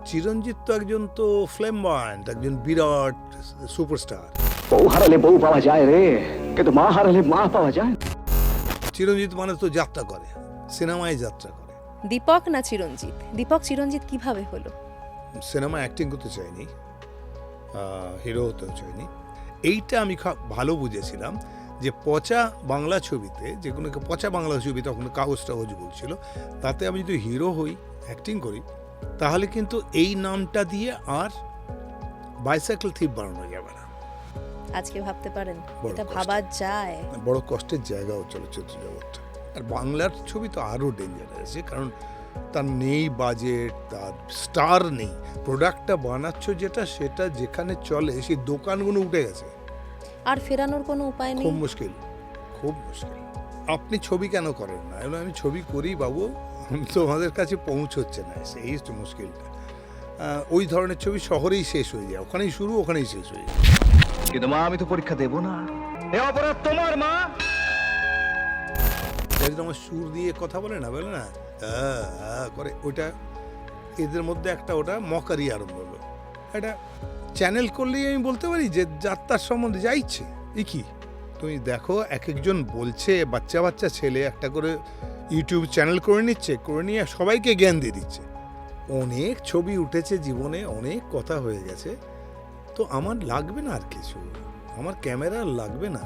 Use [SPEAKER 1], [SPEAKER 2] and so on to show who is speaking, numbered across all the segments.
[SPEAKER 1] চিরঞ্জিত তো একজন তো ফ্লেমবয়েন্ট, একজন বিরাট সুপারস্টার।
[SPEAKER 2] বউ হারালে বউ পাওয়া যায় রে, কিন্তু মা হারালে মা পাওয়া যায়।
[SPEAKER 1] চিরঞ্জিত মানে তো যাত্রা করে, সিনেমায় যাত্রা করে।
[SPEAKER 3] দীপক না চিরঞ্জিত? দীপক চিরঞ্জিত কিভাবে হলো?
[SPEAKER 1] সিনেমা অ্যাক্টিং করতে চাইনি, হিরো হতেও চাইনি। এইটা আমি ভালো বুঝেছিলাম যে পচা বাংলা ছবিতে, যে কোনো পচা বাংলা ছবি তখন কাগজ টাগজ বলছিল, তাতে আমি যদি হিরো হই, অ্যাক্টিং করি, তাহলে কিন্তু এই নামটা দিয়ে আর বাইসাইকেল থিপ বানানো যাবে না।
[SPEAKER 3] আজকে ভাবতে পারেন
[SPEAKER 1] বড়
[SPEAKER 3] এটা
[SPEAKER 1] কষ্ট।
[SPEAKER 3] ভাবা যায়?
[SPEAKER 1] বড় কষ্টের জায়গাও চলচ্চিত্র জগৎটা। আর বাংলার ছবি তো আরও ডেঞ্জার আছে, কারণ তার নেই বাজেট, তার স্টার নেই। প্রোডাক্টটা বানাচ্ছ যেটা, সেটা যেখানে চলে সেই দোকানগুলো উঠে গেছে।
[SPEAKER 3] আর ফেরানোর কোনো উপায় নেই।
[SPEAKER 1] খুব মুশকিল, খুব মুশকিল। আপনি ছবি কেন করেন না? এবার আমি ছবি করি বাবু, তোমাদের কাছে পৌঁছচ্ছে না, সেই হচ্ছে মুশকিলটা। ওই ধরনের ছবি শহরেই শেষ হয়ে যায়, ওখানেই শুরু, ওখানেই শেষ হয়ে যায়।
[SPEAKER 2] কিন্তু মা আমি তো পরীক্ষা দেব না, এ অপরাধ তোমার মা।
[SPEAKER 1] একদম আমার সুর দিয়ে কথা বলে না করে, ওটা এদের মধ্যে একটা ওটা মকারি আরম্ভ হলো। এটা চ্যানেল করলেই আমি বলতে পারি যে যাত্রার সম্বন্ধে যা ইচ্ছে। এ কি তুমি দেখো, এক একজন বলছে, বাচ্চা বাচ্চা ছেলে একটা করে ইউটিউব চ্যানেল করে নিচ্ছে, করে নিয়ে সবাইকে জ্ঞান দিয়ে দিচ্ছে। অনেক ছবি উঠেছে জীবনে, অনেক কথা হয়ে গেছে। তো আমার লাগবে না আর কিছু, আমার ক্যামেরা লাগবে না,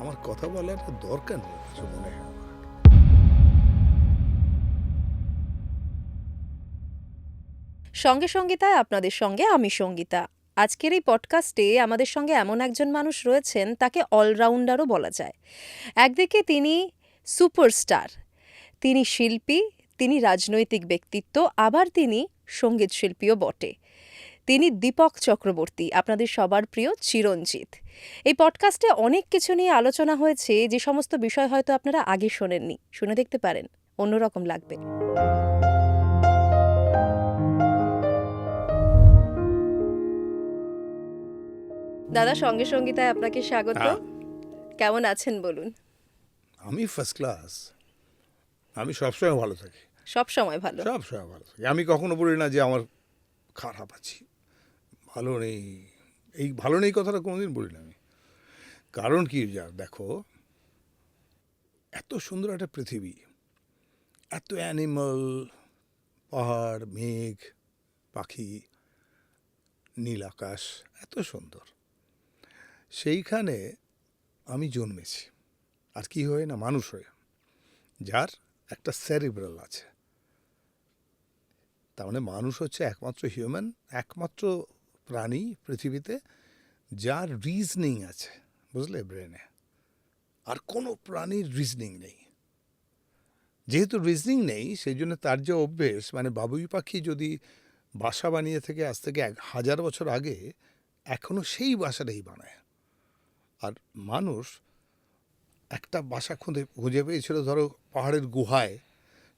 [SPEAKER 1] আমার কথা বলার দরকার নেই কিছু, মনে হয়।
[SPEAKER 3] সঙ্গে সঙ্গীতায় আপনাদের সঙ্গে আমি সঙ্গীতা। আজকের এই পডকাস্টে আমাদের সঙ্গে এমন একজন মানুষ রয়েছেন, তাকে অলরাউন্ডারও বলা যায়। একদিকে তিনি সুপারস্টার, তিনি শিল্পী, তিনি রাজনৈতিক ব্যক্তিত্ব, আবার তিনি সঙ্গীত শিল্পীও বটে। তিনি দীপক চক্রবর্তী, আপনাদের সবার প্রিয় চিরঞ্জিত। এই পডকাস্টে অনেক কিছু নিয়ে আলোচনা হয়েছে, যে সমস্ত বিষয় হয়তো আপনারা আগে শোনেননি। শুনে দেখতে পারেন, অন্যরকম লাগবে। দাদা, সঙ্গে সঙ্গীতায় আপনাকে স্বাগত।
[SPEAKER 1] হ্যাঁ।
[SPEAKER 3] কেমন আছেন বলুন?
[SPEAKER 1] আমি ফার্স্ট ক্লাস, আমি সবসময় ভালো থাকি,
[SPEAKER 3] সব সময় ভালো?
[SPEAKER 1] সবসময় ভালো থাকি। আমি কখনো বলি না যে আমার খারাপ আছি, ভালো নেই। এই ভালো নেই কথাটা কোনোদিন বলি না আমি। কারণ কি, যা দেখো, এত সুন্দর একটা পৃথিবী, এত অ্যানিমাল, পাহাড়, মেঘ, পাখি, নীল আকাশ, এত সুন্দর। সেইখানে আমি জন্মেছি, আর কি হয়ে না, মানুষ হয়ে, যার একটা সেরিব্রাল আছে। তার মানে মানুষ হচ্ছে একমাত্র হিউম্যান, একমাত্র প্রাণী পৃথিবীতে যার রিজনিং আছে, বুঝলে, ব্রেনে। আর কোনো প্রাণীর রিজনিং নেই। যেহেতু রিজনিং নেই, সেই জন্য তার যে অভ্যেস, মানে বাবুই পাখি যদি বাসা বানিয়ে থেকে আজ থেকে 1000 বছর আগে, এখনও সেই বাসাটাই বানায়। আর মানুষ একটা বাসা খুঁজে পেয়েছিল, ধরো পাহাড়ের গুহায়,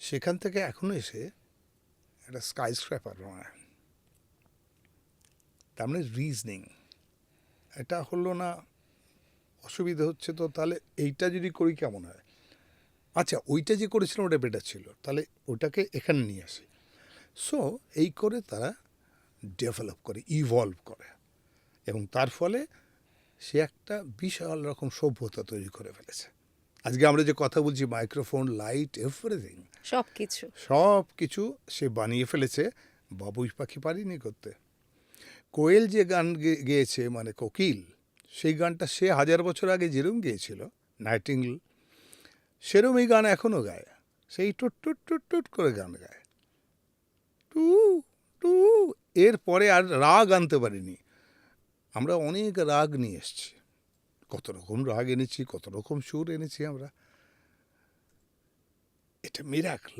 [SPEAKER 1] সেখান থেকে এখনও এসে একটা স্কাই স্ক্র্যাপার বানায়। তার মানে রিজনিং এটা হলো না, অসুবিধা হচ্ছে। তো তাহলে এইটা যদি করি কেমন হয়? আচ্ছা, ওইটা যে করেছিলাম ওটা বেটার ছিল, তাহলে ওটাকে এখানে নিয়ে আসি। সো এই করে তারা ডেভেলপ করে, ইভলভ করে, এবং তার ফলে সে একটা বিশাল রকম সভ্যতা তৈরি করে ফেলেছে। আজকে আমরা যে কথা বলছি, মাইক্রোফোন, লাইট, এভরিথিং,
[SPEAKER 3] সবকিছু
[SPEAKER 1] সব কিছু সে বানিয়ে ফেলেছে। বাবুই পাখি পারিনি করতে। কোয়েল যে গান গেয়েছে, মানে কোকিল, সেই গানটা সে 1000 বছর আগে যেরকম গেয়েছিল, নাইটিঙ্গেল, সেরকম এই গান এখনও গায়। সেই টুট টুট টুট টুট করে গান গায়, টু টু। এরপরে আর রাগ আনতে পারিনি। আমরা অনেক রাগ নিয়ে এসছি, কত রকম রাগ এনেছি, কত রকম সুর এনেছি আমরা। এটা মিরাকল।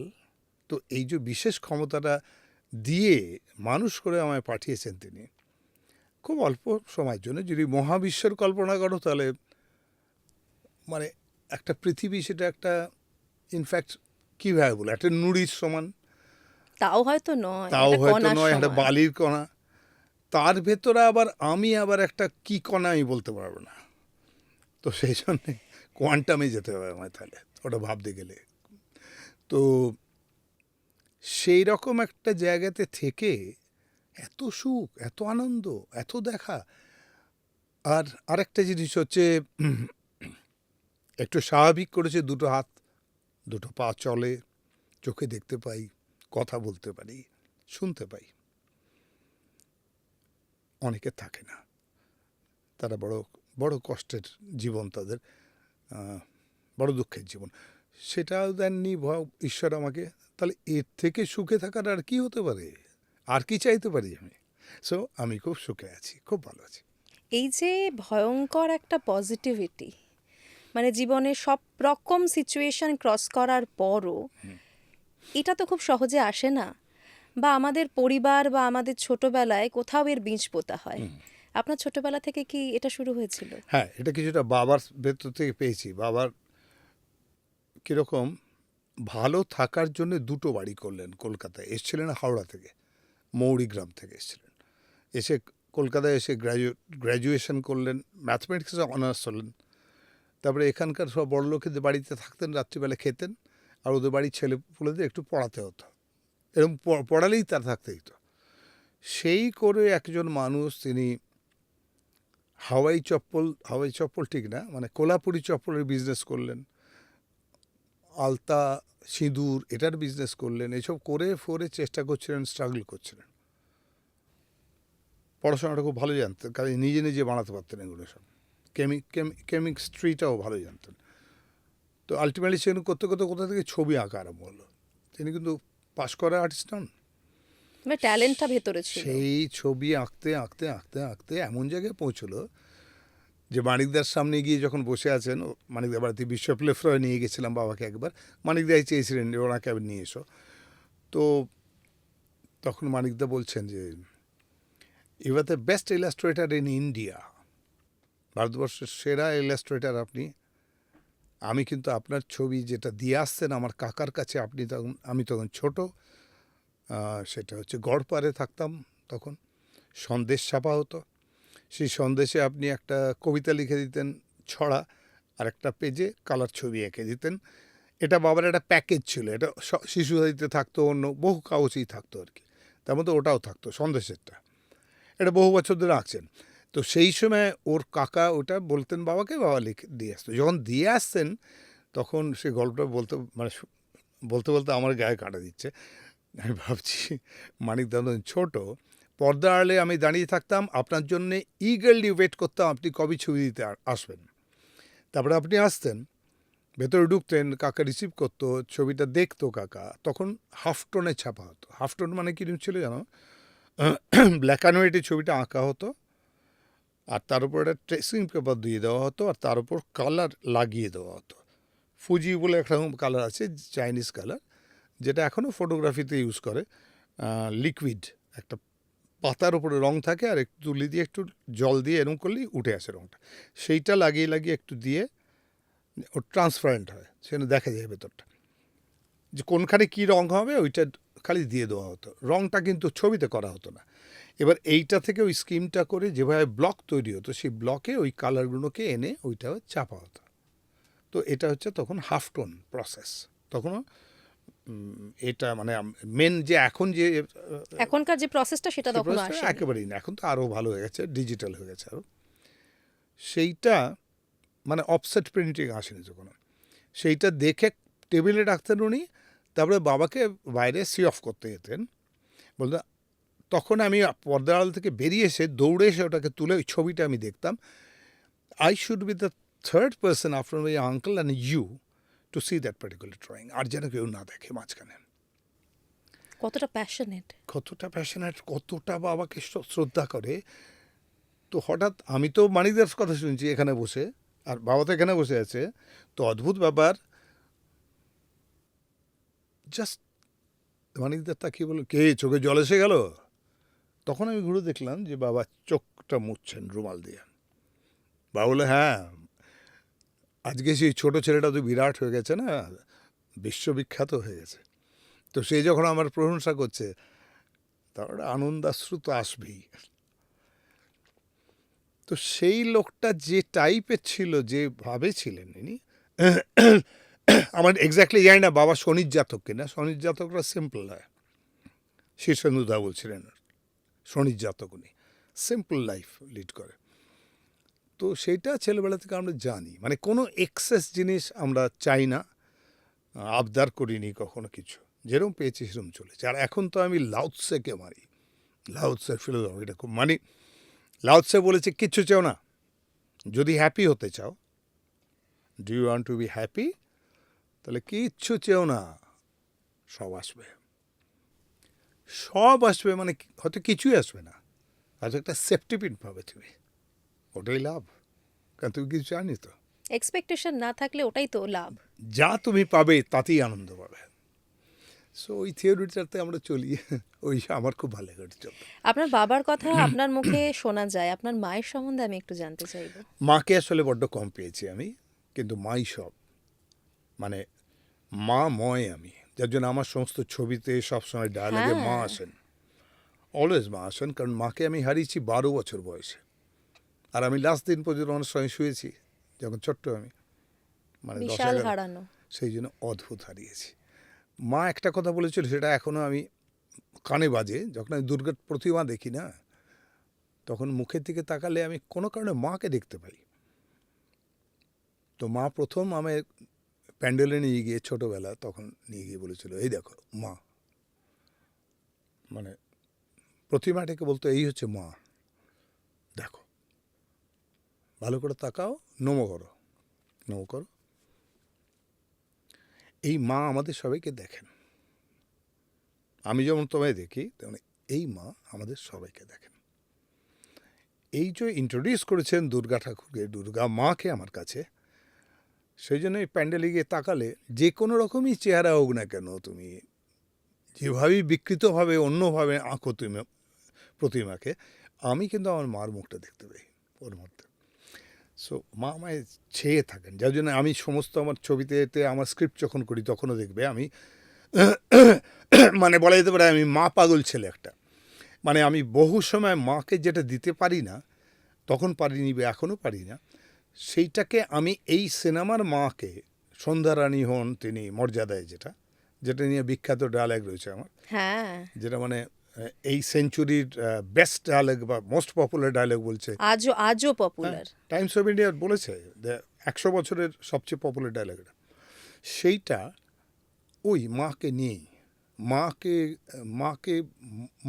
[SPEAKER 1] তো এই যে বিশেষ ক্ষমতাটা দিয়ে মানুষ করে আমায় পাঠিয়েছেন তিনি, খুব অল্প সময়ের জন্য। যদি মহাবিশ্বের কল্পনা করো, তাহলে মানে একটা পৃথিবী, সেটা একটা, ইনফ্যাক্ট কীভাবে বলে, একটা নুড়ির সমান।
[SPEAKER 3] তাও হয়তো নয়,
[SPEAKER 1] তাও
[SPEAKER 3] একটা
[SPEAKER 1] হয়তো
[SPEAKER 3] কণার
[SPEAKER 1] নয়, একটা
[SPEAKER 3] সমান।
[SPEAKER 1] বালির কণা। তার ভেতরে আবার আমি আবার একটা কি কণা, আমি বলতে পারবো না। তো সেই জন্যে কোয়ান্টামে যেতে হবে আমায়, তাহলে ওটা ভাবতে গেলে। তো সেই রকম একটা জায়গাতে থেকে এত সুখ, এত আনন্দ, এত দেখা। আর আরেকটা জিনিস হচ্ছে একটু স্বাভাবিক করেছে, দুটো হাত দুটো পা চলে, চোখে দেখতে পাই, কথা বলতে পারি, শুনতে পাই। অনেকের থাকে না, তারা বড় বড় কষ্টের জীবন তাদের, বড় দুঃখের জীবন। সেটাও দেননি ঈশ্বর আমাকে। তাহলে এর থেকে সুখে থাকার আর কি হতে পারে? আর কি চাইতে পারি আমি? সো আমি খুব সুখে আছি, খুব ভালো আছি।
[SPEAKER 3] এই যে ভয়ঙ্কর একটা পজিটিভিটি, মানে জীবনে সব রকম সিচুয়েশন ক্রস করার পরও এটা তো খুব সহজে আসে না, বা আমাদের পরিবার বা আমাদের ছোটবেলায় কোথাও এর বীজ পোতা হয়। আপনার ছোটবেলা থেকে কি এটা শুরু হয়েছিল?
[SPEAKER 1] হ্যাঁ, এটা কিছুটা বাবার ভেতর থেকে পেয়েছি। বাবার কীরকম ভালো থাকার জন্য দুটো বাড়ি করলেন কলকাতায়। এসছিলেন হাওড়া থেকে, মৌরিগ্রাম থেকে এসছিলেন। এসে কলকাতায় এসে গ্র্যাজুয়েশন করলেন, ম্যাথমেটিক্সে অনার্স হলেন। তারপরে এখানকার সব বড় লোকেদের বাড়িতে থাকতেন, রাত্রিবেলা খেতেন, আর ওদের বাড়ির ছেলেপুলেদের একটু পড়াতে হতো। এরকম পড়ালেই তার থাকতে হতো। সেই করে একজন মানুষ, তিনি হাওয়াই চপ্পল ঠিক না, মানে কোলাপুরি চপ্পলের বিজনেস করলেন, আলতা, সিঁদুর এটার বিজনেস করলেন। এসব করে ফোরে চেষ্টা করছিলেন, স্ট্রাগল করছিলেন। পড়াশোনাটা খুব ভালো জানতেন, কাজে নিজে নিজে বানাতে পারতেন এগুলো সব। কেমিস্ট্রিটাও ভালো জানতেন। তো আলটিমেটলি সেগুলো করতে করতে কোথা থেকে ছবি আঁকা আরম্ভ হলো। তিনি কিন্তু পাশ করা আর্টিস্ট নন,
[SPEAKER 3] মানে ট্যালেন্টটা ভেতরে ছিল।
[SPEAKER 1] সেই ছবি আঁকতে আঁকতে আঁকতে আঁকতে এমন জায়গায় পৌঁছলো যে মানিকদার সামনে গিয়ে যখন বসে আছেন, মানিকদার বাড়িতে বিশ্ব প্লেফ্রয় নিয়ে গেছিলাম বাবাকে একবার। মানিকদাই চেয়েছিলেন যে ওনাকে আবার নিয়ে এসো। তো তখন মানিকদা বলছেন যে you are the best illustrator in India, ভারতবর্ষের সেরা ইলাস্ট্রেটার আপনি। আমি কিন্তু আপনার ছবি যেটা দিয়ে আসছেন আমার কাকার কাছে, আমি তখন ছোট, সেটা হচ্ছে গড়পাড়ে থাকতাম তখন, সন্দেশ ছাপা হতো। সেই সন্দেশে আপনি একটা কবিতা লিখে দিতেন, ছড়া, আর একটা পেজে কালার ছবি এঁকে দিতেন। এটা বাবার একটা প্যাকেজ ছিল। এটা শিশু সাহিত্যে থাকতো, অন্য বহু কাগজেই থাকতো আর কি, তার মধ্যে ওটাও থাকতো সন্দেশেরটা। এটা বহু বছর ধরে আঁকছেন। তো সেই সময় ওর কাকা ওটা বলতেন বাবাকে, বাবা লিখে দিয়ে আসতো। যখন দিয়ে আসতেন তখন সে গল্পটা বলতে বলতে আমার গায়ে কাটা দিচ্ছে। আমি ভাবছি মানিক দাদন ছোট, পর্দা আড়ালে আমি দাঁড়িয়ে থাকতাম, আপনার জন্যে ইগারলি ওয়েট করতাম আপনি কবে ছবি দিতে আসবেন। তারপরে আপনি আসতেন, ভেতরে ঢুকতেন, কাকা রিসিভ করতো, ছবিটা দেখতো কাকা। তখন হাফটোনে ছাপা হতো। হাফটোন মানে কিরকম ছিল জানো? ব্ল্যাক অ্যান্ড হোয়াইটে ছবিটা আঁকা হতো, আর তার উপর একটা ট্রেসিং পেপার দিয়ে দেওয়া হতো, আর তার উপর কালার লাগিয়ে দেওয়া হতো। ফুজি বলে একটা কালার আছে, চাইনিজ কালার, যেটা এখনও ফটোগ্রাফিতে ইউজ করে। লিকুইড একটা পাতার উপরে রং থাকে, আর একটু তুলি দিয়ে একটু জল দিয়ে এরকম করলেই উঠে আসে রংটা। সেইটা লাগিয়ে লাগিয়ে একটু দিয়ে ও ট্রান্সপারেন্ট হয়, সেখানে দেখা যায় ভেতরটা যে কোনখানে কী রং হবে, ওইটা খালি দিয়ে দেওয়া হতো। রংটা কিন্তু ছবিতে করা হতো না। এবার এইটা থেকে ওই স্কিমটা করে যেভাবে ব্লক তৈরি হতো, সেই ব্লকে ওই কালারগুলোকে এনে ওইটা চাপা হতো। তো এটা হচ্ছে তখন হাফটোন প্রসেস। তখনও এটা মানে মেন যে এখন যে
[SPEAKER 3] এখনকার যে প্রসেসটা সেটা তখন আসে
[SPEAKER 1] একেবারেই না। এখন তো আরও ভালো হয়ে গেছে, ডিজিটাল হয়ে গেছে আরও। সেইটা মানে অফসেট প্রিন্টিং আসেনি তখন। সেইটা দেখে টেবিলে রাখতেন উনি, তারপরে বাবাকে বাইরে সি অফ করতে যেতেন। বলতে তখন আমি পর্দার আড়াল থেকে বেরিয়ে এসে দৌড়ে এসে ওটাকে তুলে ওই ছবিটা আমি দেখতাম। I should be the third person after my uncle and you to see that particular drawing. আর যেন কেউ না দেখে মাঝখানে।
[SPEAKER 3] কতটা প্যাশনেট,
[SPEAKER 1] কতটা বাবাকে শ্রদ্ধা করে। তো হঠাৎ আমি তো মানিকদার কথা শুনছি এখানে বসে, আর বাবা তো এখানে বসে আছে। তো অদ্ভুত ব্যাপার, জাস্ট মানিকদার তাকিয়ে বলল, কে চোখে জল এসে গেল? তখন আমি ঘুরে দেখলাম যে বাবা চোখটা মুছছেন রুমাল দিয়ে। বাবা বলে, হ্যাঁ, আজকে সেই ছোটো ছেলেটা তো বিরাট হয়ে গেছে না, বিশ্ববিখ্যাত হয়ে গেছে। তো সে যখন আমার প্রশংসা করছে, তার আনন্দাশ্রু তো আসবেই। তো সেই লোকটা যে টাইপের ছিল, যেভাবে ছিলেন ইনি, আমার এক্স্যাক্টলি জানি না বাবা শনির জাতক কিনা। শনির জাতকরা সিম্পল হয়, শীর্ষেন্দুদা বলছিলেন। শনির জাতক উনি, সিম্পল লাইফ লিড করে। তো সেইটা ছেলেবেলা থেকে আমরা জানি, মানে কোনো এক্সেস জিনিস আমরা চাই না, আবদার করিনি কখনো কিছু, যেরকম পেয়েছি সেরকম চলেছে। আর এখন তো আমি লাউৎসেকে মারি, লাউৎসের ফিলোসফিটা খুব মানি। লাউৎসে বলেছে কিচ্ছু চাও না, যদি হ্যাপি হতে চাও, do you want to be happy, তাহলে কিচ্ছু চেও না, সব আসবে। সব আসবে মানে হয়তো কিছুই আসবে না, হয়তো একটা সেফটি পিন পাবে তুমি, ওটাই লাভ, কারণ তুমি কিছু জানি তো।
[SPEAKER 3] এক্সপেকটেশন না থাকলে ওটাই তো লাভ।
[SPEAKER 1] যা তুমি পাবে তাতেই আনন্দ পাবে। সো ওই থিওরিটাতে আমরা চলি, ওই আমার খুব ভালো লাগে চলতে।
[SPEAKER 3] আপনার বাবার কথা আপনার মুখে শোনা যায়, আপনার মায়ের সম্বন্ধে আমি একটু জানতে চাইবো।
[SPEAKER 1] মাকে আসলে বড্ড কম পেয়েছি আমি, কিন্তু মাই সব, মানে মা ময় আমি, যার জন্য আমার সমস্ত ছবিতে সবসময় ডায়ালগে মা
[SPEAKER 3] হ্যাঁ।
[SPEAKER 1] আসেন, অলওয়েজ মা আসেন, কারণ মাকে আমি হারিয়েছি 12 বছর বয়সে। আর আমি লাস্ট দিন পর্যন্ত অনেক সময় শুয়েছি যখন ছোট্ট আমি, মানে 10
[SPEAKER 3] বিশাল
[SPEAKER 1] 11,
[SPEAKER 3] হারানো।
[SPEAKER 1] সেই জন্য অদ্ভুত হারিয়েছি। মা একটা কথা বলেছিল, সেটা এখনও আমি কানে বাজে, যখন আমি দুর্গার প্রতিমা দেখি না, তখন মুখের দিকে তাকালে আমি কোনো কারণে মাকে দেখতে পাই। তো মা প্রথম আমি প্যান্ডেলে নিয়ে গিয়ে ছোটোবেলা তখন নিয়ে গিয়ে বলেছিল, এই দেখো মা, মানে প্রতিমাটাকে বলতো এই হচ্ছে মা, দেখো ভালো করে তাকাও, নমো করো, নমো করো। এই মা আমাদের সবাইকে দেখেন, আমি যেমন তোমায় দেখি তেমন এই মা আমাদের সবাইকে দেখেন। এই যে ইন্ট্রোডিউস করেছেন দুর্গা ঠাকুরকে, দুর্গা মাকে আমার কাছে, সেই জন্য এই প্যান্ডেলে গিয়ে তাকালে যে কোনো রকমই চেহারা হোক না কেন, তুমি যেভাবেই বিকৃতভাবে অন্যভাবে আঁকো তুমি প্রতিমাকে, আমি কিন্তু আমার মার মুখটা দেখতে পাই ওর মধ্যে। সো মা আমায় ছেয়ে থাকেন, যার জন্য আমি সমস্ত আমার ছবিতে এতে আমার স্ক্রিপ্ট যখন করি তখনও দেখবে আমি মানে বলা যেতে পারে আমি মা পাগল ছেলে একটা। মানে আমি বহু সময় মাকে যেটা দিতে পারি না, তখন পারিনি বা এখনও পারি না, সেইটাকে আমি এই সিনেমার মাকে, সন্ধ্যা রানী হন তিনি মর্যাদায়, যেটা যেটা নিয়ে বিখ্যাত ডায়ালগ রয়েছে আমার,
[SPEAKER 3] হ্যাঁ,
[SPEAKER 1] যেটা মানে এই সেঞ্চুরির বেস্ট ডায়ালগ বা মোস্ট পপুলার ডায়ালগ বলছে,
[SPEAKER 3] আজও আজও পপুলার।
[SPEAKER 1] টাইমস অফ ইন্ডিয়া বলেছে 100 বছরের সবচেয়ে পপুলার ডায়ালগ এটা। সেইটা ওই মাকে নিয়েই, মাকে মাকে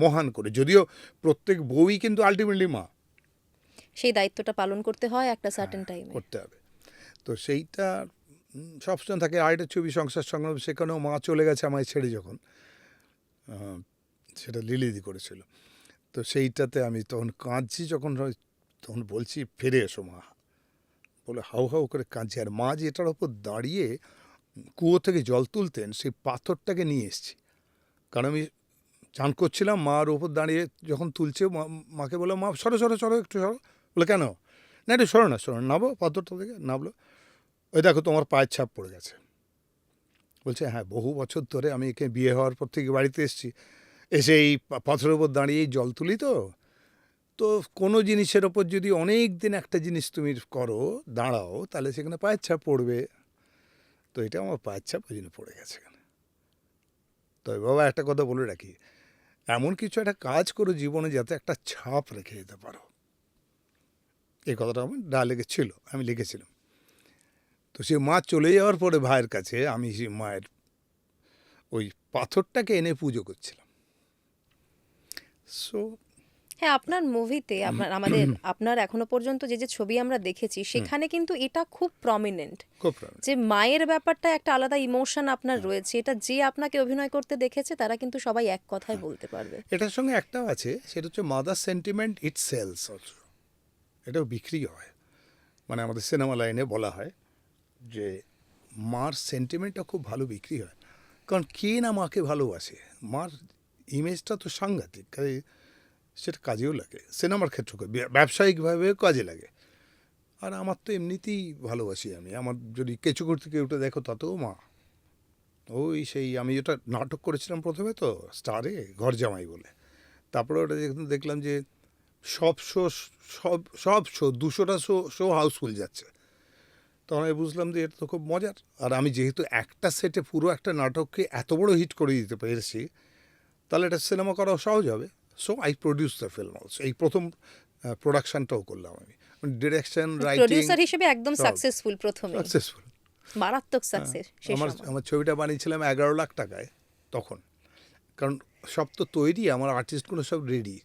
[SPEAKER 1] মহান করে, যদিও প্রত্যেক বউই কিন্তু আলটিমেটলি মা,
[SPEAKER 3] সেই দায়িত্বটা পালন করতে হয় একটা সার্টেন টাইমে।
[SPEAKER 1] করতে হবে। তো সেইটা সবসময় থাকে। আরেকটা ছবি সংসার সংগ্রাম, সেখানেও মা চলে গেছে আমায় ছেড়ে যখন, সেটা লিলিদি করেছিল। তো সেইটাতে আমি তখন কাঁদছি, যখন তখন বলছি ফিরে এসো মা, বলে হাউ হাউ করে কাঁদছি। আর মা যে এটার ওপর দাঁড়িয়ে কুয়ো থেকে জল তুলতেন, সেই পাথরটাকে নিয়ে এসছি, কারণ আমি চান করছিলাম, মার ওপর দাঁড়িয়ে যখন তুলছে, মাকে বলে মা সরো সরো সরো একটু সরো, বলে কেন না, একটু সরো না, সরো, নামো পাথরটা থেকে, নামলো, ওই দেখো তোমার পায়ের ছাপ পড়ে গেছে। বলছে হ্যাঁ, বহু বছর ধরে আমি এখানে বিয়ে হওয়ার পর থেকে বাড়িতে এসেছি, এসে এই পাথরের ওপর দাঁড়িয়েই জল তুলি। তো কোনো জিনিসের ওপর যদি অনেক দিন একটা জিনিস তুমি করো, দাঁড়াও, তাহলে সেখানে পায়ের ছাপ পড়বে। তো এটা আমার পায়ের ছাপ ওই জন্য পড়ে গেছে এখানে। তবে বাবা একটা কথা বলে রাখি, এমন কিছু একটা কাজ করো জীবনে যাতে একটা ছাপ রেখে যেতে পারো, এই কথাটা আমার ডায়ালগে ছিল, আমি লিখেছিলাম। তো সে মা চলে যাওয়ার পরে ভাইয়ের কাছে আমি সে মায়ের ওই পাথরটাকে এনে পুজো করছিলাম। সো
[SPEAKER 3] হ্যাঁ, আপনার মুভিতে আপনার এখনো পর্যন্ত যে যে ছবি আমরা দেখেছি সেখানে কিন্তু এটা খুব প্রমিনেন্ট,
[SPEAKER 1] খুব
[SPEAKER 3] যে মায়ের ব্যাপারটা একটা আলাদা ইমোশন আপনার রয়েছে। এটা যে আপনাকে অভিনয় করতে দেখেছে তারা কিন্তু সবাই এক কথায় বলতে পারবে।
[SPEAKER 1] এটার সঙ্গে একটাও আছে, সেটা হচ্ছে মাদার সেন্টিমেন্ট, ইট সেলস অলসো, এটাও বিক্রি হয়। মানে আমাদের সিনেমা লাইনে বলা হয় যে মার সেন্টিমেন্টটা খুব ভালো বিক্রি হয়, কারণ কে না মাকে ভালোবাসে, মার ইমেজটা তো সাংঘাতিক, সেটা কাজেও লাগে, সিনেমার ক্ষেত্রে ব্যবসায়িকভাবেও কাজে লাগে। আর আমার তো এমনিতেই ভালোবাসি আমি, আমার যদি কেঁচুকুর থেকে উঠে দেখো তাতেও মা। ওই সেই আমি যেটা নাটক করেছিলাম প্রথমে তো স্টারে, ঘর জামাই বলে, তারপরে ওটা দেখলাম যে সব শো 200টা শো হাউসফুল যাচ্ছে, তখন আমি বুঝলাম যে এটা তো খুব মজার। আর আমি যেহেতু একটা সেটে পুরো একটা নাটককে এত বড় হিট করে দিতে পেরেছি, তাহলে এটা সিনেমা করা সহজ হবে। So I produce the film also. এই প্রথম প্রোডাকশনটাও করলাম আমি, ডিরেকশন, রাইটিং,
[SPEAKER 3] প্রোডিউসার হিসেবে একদম
[SPEAKER 1] সব।
[SPEAKER 3] সাকসেসফুল প্রথমে,
[SPEAKER 1] সাকসেসফুল।
[SPEAKER 3] মারাত্মক সাকসেস সেই
[SPEAKER 1] আমার
[SPEAKER 3] সময়।
[SPEAKER 1] আমার ছবিটা বানিয়েছিলাম 11 লাখ টাকায় তখন, কারণ সব তো তৈরি, আমার আর্টিস্টগুলো সব রেডি,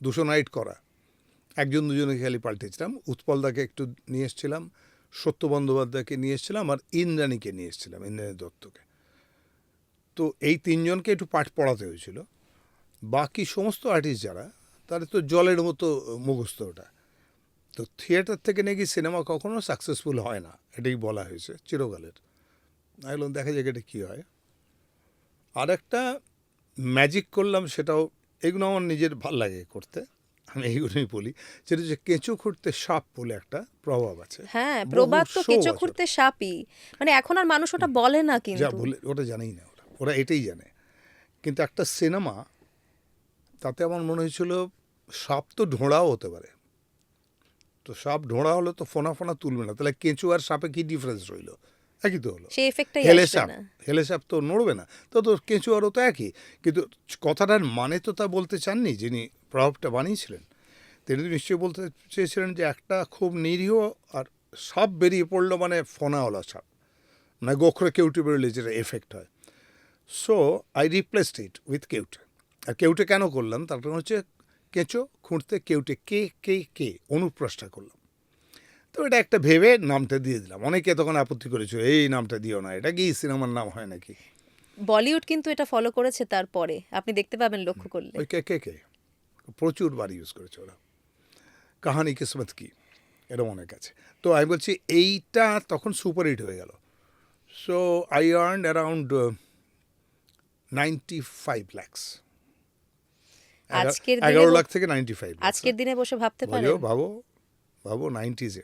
[SPEAKER 1] 200 নাইট করা, একজন দুজনে খালি পাল্টেছিলাম। উৎপলদাকে একটু নিয়ে এসেছিলাম, সত্য বন্দ্যোপাধ্যায়কে নিয়ে এসেছিলাম, আর ইন্দ্রাণীকে নিয়ে এসেছিলাম, ইন্দ্রাণী দত্তকে। তো এই তিনজনকে একটু পাঠ পড়াতে হয়েছিল। বাকি সমস্ত আর্টিস্ট যারা, তাদের তো জলের মতো মুখস্থ ওটা। তো থিয়েটার থেকে নাকি সিনেমা কখনো সাকসেসফুল হয় না, এটাই বলা হয়েছে চিরকালের। আমি বললাম দেখা যাক এটা কী হয়। আর একটা ম্যাজিক করলাম, সেটাও, এগুলো আমার নিজের ভাল লাগে করতে, আমি এইগুলোই বলি। সেটা হচ্ছে কেঁচো খুঁড়তে সাপ বলে একটা প্রভাব আছে।
[SPEAKER 3] হ্যাঁ,
[SPEAKER 1] বহু
[SPEAKER 3] প্রবাদ তো
[SPEAKER 1] 100
[SPEAKER 3] কেঁচো
[SPEAKER 1] বছর।
[SPEAKER 3] খুঁড়তে সাপই, মানে এখন আর মানুষ ওটা বলে না
[SPEAKER 1] যা
[SPEAKER 3] কিন্তু।
[SPEAKER 1] বলে ওটা জানেই না, ওরা এটাই জানে। কিন্তু একটা সিনেমা, তাতে আমার মনে হয়েছিল সাপ তো ঢোঁড়াও হতে পারে। তো সাপ ঢোঁড়া হলে তো ফোনা ফোনা তুলবে না, তাহলে কেঁচো আর সাপে কী ডিফারেন্স রইলো? একই তো হলো।
[SPEAKER 3] সেই এফেক্টটাই
[SPEAKER 1] হেলে
[SPEAKER 3] আসবে
[SPEAKER 1] সাপ,
[SPEAKER 3] না।
[SPEAKER 1] হেলে সাপ তো নড়বে না, তো তো কেঁচো আরও তো একই। কিন্তু কথাটার মানে তো তা বলতে চাননি যিনি প্রভাবটা বানিয়েছিলেন। তিনি তো নিশ্চয়ই বলতে চেয়েছিলেন যে একটা খুব নিরীহ আর সাপ বেরিয়ে পড়লো, মানে ফোনাওয়ালা সাপ, মানে গোখরে কেউটে বেরোলে যেটা এফেক্ট হয়। So I replaced it with কেউটে। আর কেউটে কেন করলাম, তার কারণ হচ্ছে কেঁচো খুঁড়তে কেউটে, কে কে কে অনুপ্রষ্ঠা করলাম। তো এটা একটা ভেবে নামটা দিয়ে দিলাম। অনেকে তখন আপত্তি করেছিল, এই নামটা দিও না, এটা কি সিনেমার নাম হয় নাকি?
[SPEAKER 3] বলিউড কিন্তু এটা ফলো করেছে তারপরে, আপনি দেখতে পাবেন লক্ষ্য করলে।
[SPEAKER 1] ওই কে কে কে প্রচুর বার ইউজ করেছে ওরা। কাহানি কিসমত কি, এরকম অনেক আছে। তো আমি বলছি এইটা তখন সুপারহিট হয়ে গেল। So I earned around 95 lakhs।
[SPEAKER 3] আজকের দিনে
[SPEAKER 1] 11 লাখ থেকে 95 লাখ।
[SPEAKER 3] আজকের দিনে বসে ভাবতে পারেন,
[SPEAKER 1] ভাবো ভাবো 90s-এ।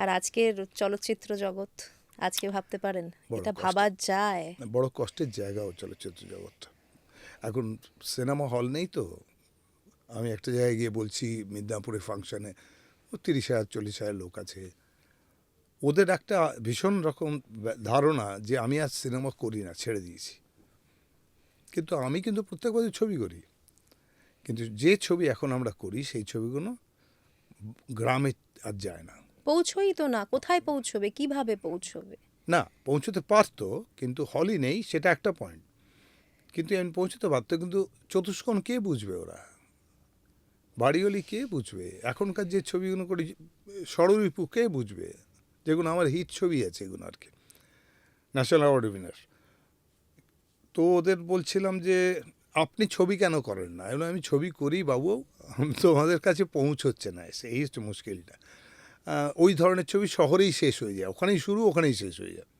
[SPEAKER 3] আর আজকের চলচ্চিত্র জগৎ আজকে ভাবতে পারেন,
[SPEAKER 1] বড়
[SPEAKER 3] এটা
[SPEAKER 1] কষ্ট।
[SPEAKER 3] ভাবা যায়?
[SPEAKER 1] বড় কষ্টের জায়গাও চলচ্চিত্র জগৎটা। এখন সিনেমা হল নেই তো। আমি একটা জায়গায় গিয়ে বলছি, মিদনাপুরে ফাংশনে, 30,000 40,000 লোক আছে। ওদের একটা ভীষণ রকম ধারণা যে আমি আর সিনেমা করি না, ছেড়ে দিয়েছি। কিন্তু আমি কিন্তু প্রত্যেক বছর ছবি করি। কিন্তু যে ছবি এখন আমরা করি, সেই ছবিগুলো গ্রামে আর যায় না।
[SPEAKER 3] পৌঁছই তো না, কোথায় পৌঁছবে, কিভাবে পৌঁছবে?
[SPEAKER 1] না, পৌঁছতে পারতো, কিন্তু হলই নেই, সেটা একটা পয়েন্ট। কিন্তু আমি পৌঁছতে পারতো, কিন্তু চতুষ্কোণ কে বুঝবে? ওরা বাড়িওয়ালি কে বুঝবে? এখনকার যে ছবিগুলো করি, ষড়রিপু কে বুঝবে? যেগুলো আমার হিট ছবি আছে, এগুলো আর কি, ন্যাশনাল অ্যাওয়ার্ড উইনার। তো ওদের বলছিলাম যে আপনি ছবি কেন করেন না? আমি ছবি করি বাবু, তোমাদের কাছে পৌঁছচ্ছে না, এই হচ্ছে মুশকিলটা। ওই ধরনের ছবি শহরেই শেষ হয়ে যায়, ওখানেই শুরু, ওখানেই শেষ হয়ে যায়।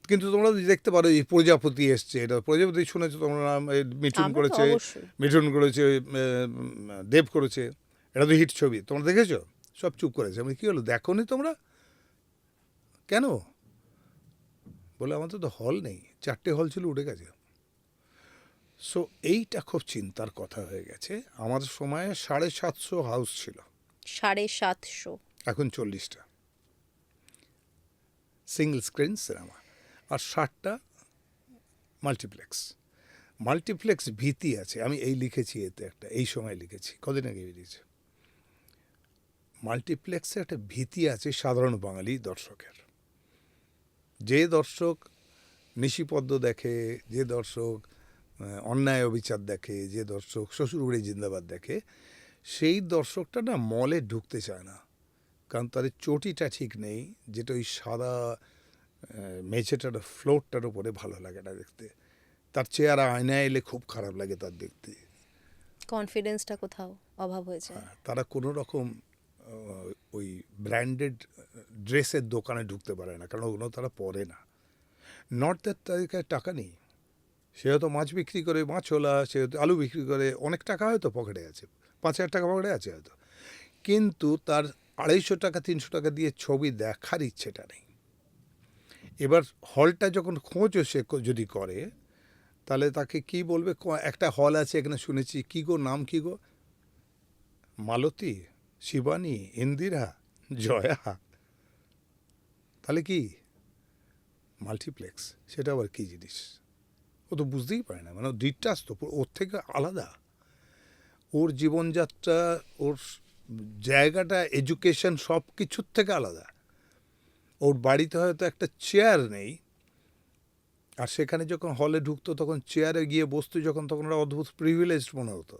[SPEAKER 1] কিন্তু তোমরা দেখতে পারো, এই প্রজাপতি এসছে, এটা প্রজাপতি শুনেছো তোমরা? মিঠুন
[SPEAKER 3] আমরা তো
[SPEAKER 1] করেছে,
[SPEAKER 3] অবশ্যই।
[SPEAKER 1] মিঠুন করেছে, দেব করেছে, এটা তো হিট ছবি, তোমরা দেখেছো? সব চুপ করেছে। আমি কী হলো, দেখোনি তোমরা? কেন? বলে আমাদের তো হল নেই, 4টে হল ছিল, উঠে গেছে। সো এইটা খুব চিন্তার কথা হয়ে গেছে। আমাদের সময়ে 750 হাউস ছিল,
[SPEAKER 3] 750।
[SPEAKER 1] এখন 40টা সিঙ্গল স্ক্রিন সিনেমা, আর 60টা মাল্টিপ্লেক্স। মাল্টিপ্লেক্স ভীতি আছে, আমি এই লিখেছি এতে একটা, এই সময় লিখেছি, কদিন আগে বেরিয়েছে। মাল্টিপ্লেক্সে একটা ভীতি আছে সাধারণ বাঙালি দর্শকের। যে দর্শক নিশিপদ্ম দেখে, যে দর্শক অন্যায় অবিচার দেখে, যে দর্শক শ্বশুরবাড়ি জিন্দাবাদ দেখে, সেই দর্শকটা না মলে ঢুকতে চায় না, কারণ তাদের চটিটা ঠিক নেই, যেটা ওই সাদা মেঝেটার ফ্লোরটার উপরে ভালো লাগে না দেখতে। তার চেহারা আয়নায় এলে খুব খারাপ লাগে তার দেখতে।
[SPEAKER 3] কনফিডেন্সটা কোথাও অভাব হয়ে যায়।
[SPEAKER 1] তারা কোনো রকম ওই ব্র্যান্ডেড ড্রেসের দোকানে ঢুকতে পারে না, কারণ ওগুলো তারা পরে না। নট দ্যাট তাদের কাছে টাকা নেই, সে হয়তো মাছ বিক্রি করে, মাছওয়ালা, সে হয়তো আলু বিক্রি করে, অনেক টাকা হয়তো পকেটে আছে, 5,000 টাকা পকেটে আছে হয়তো, কিন্তু তার 250 টাকা 300 টাকা দিয়ে ছবি দেখার ইচ্ছেটা নেই। এবার হলটা যখন খোঁজও সে যদি করে, তাহলে তাকে কি বলবে? একটা হল আছে এখানে শুনেছি, কী গো নাম কী গো? মালতী, শিবানী, ইন্দিরা, জয়া। তাহলে কি মাল্টিপ্লেক্স? সেটা আবার কী জিনিস? ও তো বুঝতেই পারে না, মানে ডিটাচ তো, ওর থেকে আলাদা। ওর জীবনযাত্রা, ওর জায়গাটা, এডুকেশন, সব কিছুর থেকে আলাদা। ওর বাড়িতে হয়তো একটা চেয়ার নেই, আর সেখানে যখন হলে ঢুকতো তখন চেয়ারে গিয়ে বসতো যখন, তখন একটা অদ্ভুত প্রিভিলেজড মনে হতো।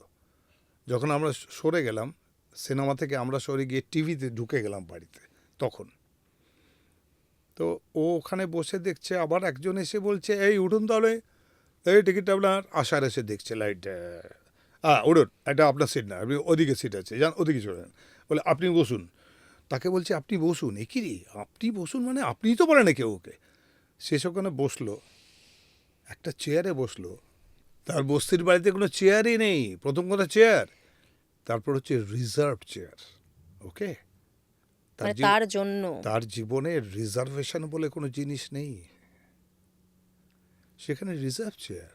[SPEAKER 1] যখন আমরা সরে গেলাম সিনেমা থেকে, আমরা সরে গিয়ে টিভিতে ঢুকে গেলাম বাড়িতে, তখন তো ও ওখানে বসে দেখছে, আবার একজন এসে বলছে এই উঠুন তাহলে, এই টিকিটটা আপনার, আসার এসে দেখছে লাইট, উঠুন, এটা আপনার সিট না, আপনি ওদিকে সিট আছে, যান ওদিকে চলে যান, বলে আপনি বসুন। তাকে বলছে আপনি বসুন, এ কি রে আপনি বসুন, মানে আপনিই তো বলে না কেউ ওকে। শেষ ওখানে বসলো, একটা চেয়ারে বসলো, তার বস্তির বাড়িতে কোনো চেয়ারই নেই, প্রথম কথা চেয়ার, তারপর হচ্ছে রিজার্ভ চেয়ার। ওকে,
[SPEAKER 3] মানে তার জন্য
[SPEAKER 1] তার জীবনে রিজার্ভেশন বলে কোনো জিনিস নেই, সেখানে রিজার্ভ চেয়ার।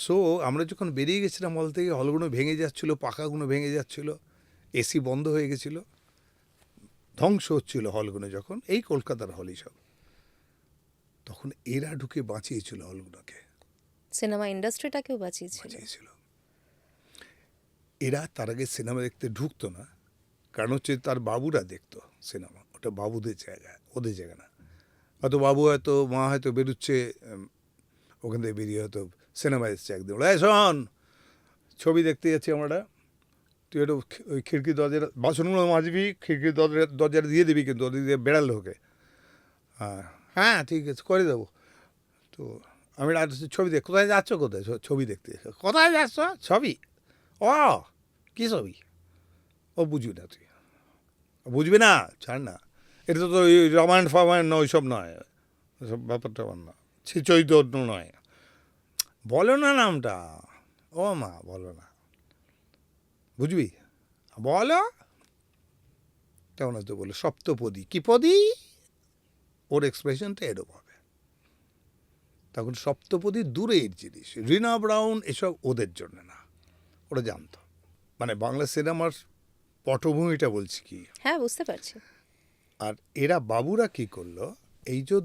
[SPEAKER 1] সো আমরা যখন বেরিয়ে গেছিলাম হল থেকে, হলগুলো ভেঙে যাচ্ছিলো, পাখাগুলো ভেঙে যাচ্ছিলো, এসি বন্ধ হয়ে গেছিলো, ধ্বংস হচ্ছিল হলগুলো, যখন এই কলকাতার হলই সব, তখন এরা ঢুকে বাঁচিয়েছিল হলগুলোকে,
[SPEAKER 3] সিনেমা ইন্ডাস্ট্রিটাকেও বাঁচিয়েছিল।
[SPEAKER 1] বাঁচিয়েছিল। এরা তার আগে সিনেমা দেখতে ঢুকতো না, কারণ হচ্ছে তার বাবুরা দেখতো সিনেমা, ওটা বাবুদের জায়গা, ওদের জায়গা না। হয়তো বাবু হয়তো, মা হয়তো বেরোচ্ছে ওখান থেকে বেরিয়ে, হয়তো সিনেমা এসছে একদিন, বলে শোন ছবি দেখতে যাচ্ছি আমরা, তুই একটু ওই খিড়কি দরজার বাসনগুলো মাজবি, খিড়কির দরজাটা দিয়ে দিবি, কিন্তু ওদের দিয়ে বেড়াল ঢোকে। হ্যাঁ হ্যাঁ ঠিক আছে, করে দেবো। তো আমি ছবি দেখ, কোথায় যাচ্ছ, কোথায় ছবি দেখতে, কোথায় যাচ্ছ, ছবি, ও কী ছবি, ও বুঝবি না, তুই বুঝবি না, ছাড় না, এটা তো ওই রামায়ণ ফামায়ণ নয়, ওইসব নয়, ওসব ব্যাপারটা আমার না, শ্রী চৈতন্য নয়, বলো না নামটা, ও মা বলো না, বুঝবি, বলো, তেমন হয়তো বলে সপ্তপদী, কি পদী, ওর এক্সপ্রেশনটা এরকম হবে। তখন সপ্তপদী দূরের জিনিস, রিনা ব্রাউন এসব ওদের জন্য না, ওরা জানতো, মানে বাংলা সিনেমার পটভূমিটা বলছি কি।
[SPEAKER 3] হ্যাঁ, বুঝতে পারছি।
[SPEAKER 1] আর এরা বাবুরা কি করলো, এই যে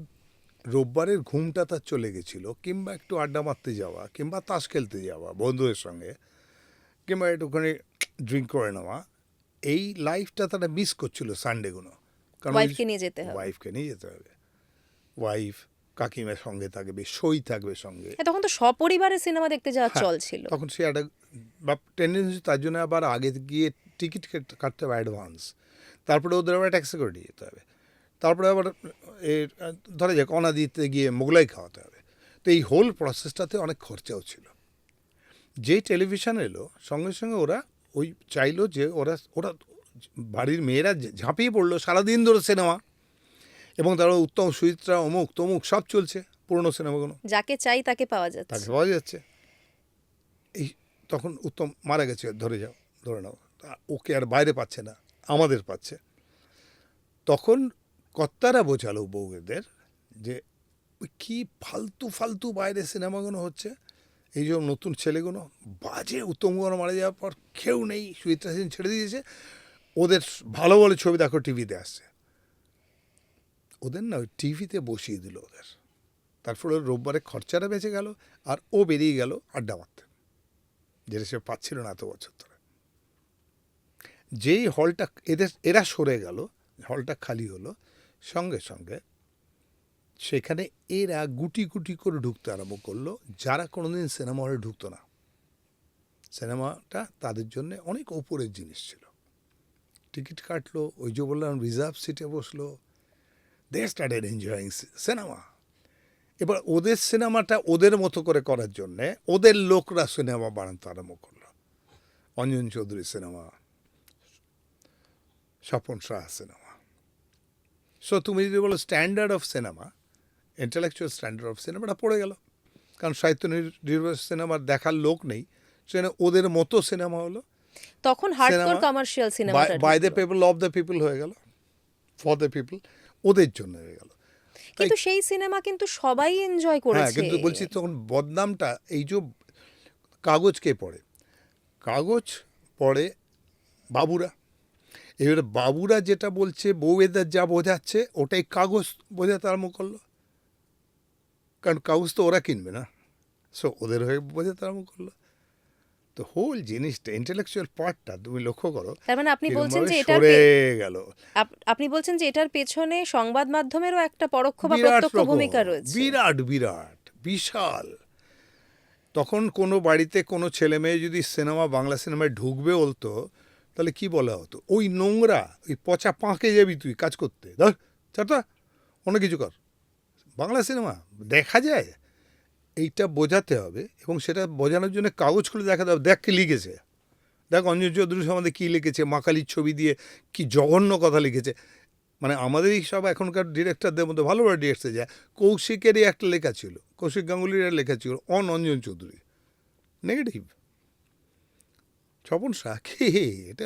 [SPEAKER 1] রোববারের ঘুমটা তার চলে গেছিলো, কিংবা একটু আড্ডা মারতে যাওয়া, কিংবা তাস খেলতে যাওয়া বন্ধুদের সঙ্গে, কিংবা একটুখানি ড্রিঙ্ক করে নেওয়া, এই লাইফটা তারা মিস করছিল সানডেগুলো। কারণ
[SPEAKER 3] ওয়াইফকে নিয়ে যেতে হবে।
[SPEAKER 1] ওয়াইফকে নিয়ে যেতে হবে, ওয়াইফ কাকিমার সঙ্গে থাকবে, সই থাকবে সঙ্গে।
[SPEAKER 3] হ্যাঁ, তখন তো সপরিবারে সিনেমা দেখতে যাওয়ার
[SPEAKER 1] হ্যাঁ,
[SPEAKER 3] চল ছিল।
[SPEAKER 1] তখন সে একটা বা টেন্ডেন্সি, তার জন্য আবার আগে গিয়ে টিকিট কাটতে হবে অ্যাডভান্স, তারপরে ওদের আবার ট্যাক্সি করে দিয়ে যেতে হবে, তারপরে আবার এর ধরা যাক অনাদিতে গিয়ে মোগলাই খাওয়াতে হবে। তো এই হোল প্রসেসটাতে অনেক খরচাও ছিল। যেই টেলিভিশন এলো সঙ্গে সঙ্গে ওরা ওই চাইলো যে ওরা ওরা বাড়ির মেয়েরা ঝাঁপিয়ে পড়লো সারাদিন ধরে সিনেমা, এবং তারা উত্তম সুচিত্রা, অমুক তমুক সব চলছে, পুরনো সিনেমাগুলো,
[SPEAKER 3] যাকে চাই তাকে পাওয়া যাচ্ছে।
[SPEAKER 1] তাকে পাওয়া যাচ্ছে। এই তখন উত্তম মারা গেছে, ধরে নাও, ওকে আর বাইরে পাচ্ছে না, আমাদের পাচ্ছে। তখন কর্তারা বোঝালো বউদের যে কি ফালতু ফালতু বাইরে সিনেমাগুলো হচ্ছে, এই যে নতুন ছেলেগুলো বাজে, উত্তমগুলো মারা যাওয়ার পর কেউ নেই, সুচিত্রা সেন ছেড়ে দিয়েছে, ওদের ভালো ভালো ছবি দেখো টিভিতে আসছে, ওদের না ওই টিভিতে বসিয়ে দিল ওদের। তারপরে রোববারে খরচাটা বেঁচে গেল, আর ও বেরিয়ে গেল আড্ডা মারতে, যেটা সে পাচ্ছিল না এত বছর ধরে। যেই হলটা এরা সরে গেল, হলটা খালি হলো, সঙ্গে সঙ্গে সেখানে এরা গুটি গুটি করে ঢুকতে আরম্ভ করলো, যারা কোনোদিন সিনেমা হলে ঢুকতো না। সিনেমাটা তাদের জন্য অনেক ওপরের জিনিস ছিল। টিকিট কাটলো, ওই যে বললাম রিজার্ভ সিটে বসলো, দে স্টার্টেড এনজয়িং সিনেমা। এবার ওদের সিনেমাটা ওদের মতো করে করার জন্যে ওদের লোকরা সিনেমা বানাতে আরম্ভ করলো। Anjan Chowdhury cinema, Swapan Saha cinema. So তুমি যদি বলো standard of cinema, intellectual standard of সিনেমাটা পড়ে গেল, কারণ সাহিত্য নির্ভর সিনেমার দেখার লোক নেই, সেখানে ওদের মতো সিনেমা হলো।
[SPEAKER 3] তখন hardcore commercial cinema
[SPEAKER 1] by the people, of the people হয়ে গেল, ফর দ্য পিপল, ওদের জন্য হয়ে গেল।
[SPEAKER 3] কিন্তু সেই সিনেমা কিন্তু সবাই এনজয়
[SPEAKER 1] হ্যাঁ,
[SPEAKER 3] করেছে।
[SPEAKER 1] কিন্তু বলছি তখন বদনামটা, এই যে কাগজ কে পড়ে, কাগজ পড়ে বাবুরা। এবারে বাবুরা যেটা বলছে, বউয়েদের যা বোঝাচ্ছে, ওটাই কাগজ বোঝাতে আরম্ভ করলো, কারণ কাগজ তো ওরা কিনবে না, সো ওদের হয়ে বোঝাতে আরম্ভ করলো। তো হোল জিনিসটা ইন্টেলেকচুয়াল পার্টটা তুমি লক্ষ্য করো
[SPEAKER 3] তার মানে আপনি বলছেন
[SPEAKER 1] কিরমভাবে
[SPEAKER 3] যে এটার
[SPEAKER 1] সরে গেল।
[SPEAKER 3] আপনি বলছেন যে এটার পেছনে সংবাদ মাধ্যমেরও একটা পরোক্ষ বা
[SPEAKER 1] বিরাট
[SPEAKER 3] প্রত্যক্ষ
[SPEAKER 1] রকম,
[SPEAKER 3] ভূমিকা রয়েছে।
[SPEAKER 1] বিরাট বিরাট বিশাল। তখন কোনো বাড়িতে কোনো ছেলে মেয়ে যদি সিনেমা, বাংলা সিনেমায় ঢুকবে বলতো, তাহলে কি বলা হতো? ওই নোংরা, ওই পচা পাঁকে যাবি তুই কাজ করতে, ধর চাটা অন্য কিছু কর, বাংলা সিনেমা দেখা যায়। এইটা বোঝাতে হবে, এবং সেটা বোঝানোর জন্য কাগজ খুলে দেখাতে হবে, দেখ কি লিখেছে, দেখ অঞ্জন চৌধুরী সম্বন্ধে কী লিখেছে, মা কালীর ছবি দিয়ে কি জঘন্য কথা লিখেছে। মানে আমাদের এই সব এখনকার ডিরেক্টরদের মধ্যে ভালো ভালো ডিরেক্টর যায়, কৌশিকেরই একটা লেখা ছিল, কৌশিক গাঙ্গুলির একটা লেখা ছিল অন অঞ্জন চৌধুরী, নেগেটিভ। স্বপন শাহ কে এটা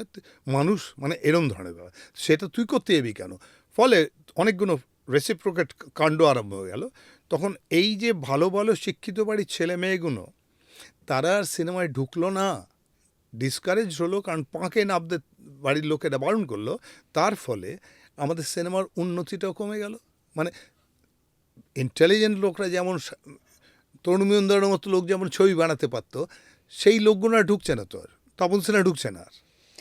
[SPEAKER 1] মানুষ, মানে এরম ধরনের ব্যাপার। সেটা তুই করতে যাবি কেন? ফলে অনেকগুলো রেসিপ্রোকেট কাণ্ড আরম্ভ হয়ে গেল। তখন এই যে ভালো ভালো শিক্ষিত বাড়ির ছেলে মেয়েগুলো, তারা আর সিনেমায় ঢুকলো না, ডিসকারেজ হলো, কারণ পাঁকে নামতে বাড়ির লোকেরা বারণ করলো। তার ফলে আমাদের সিনেমার উন্নতিটাও কমে গেল। মানে ইন্টেলিজেন্ট লোকরা যেমন, তরুণমিন্দরের মতো লোক যেমন ছবি বানাতে পারতো, সেই লোকগুলো আর ঢুকছে না, তো আর তপন সিনহা ঢুকছে না আর।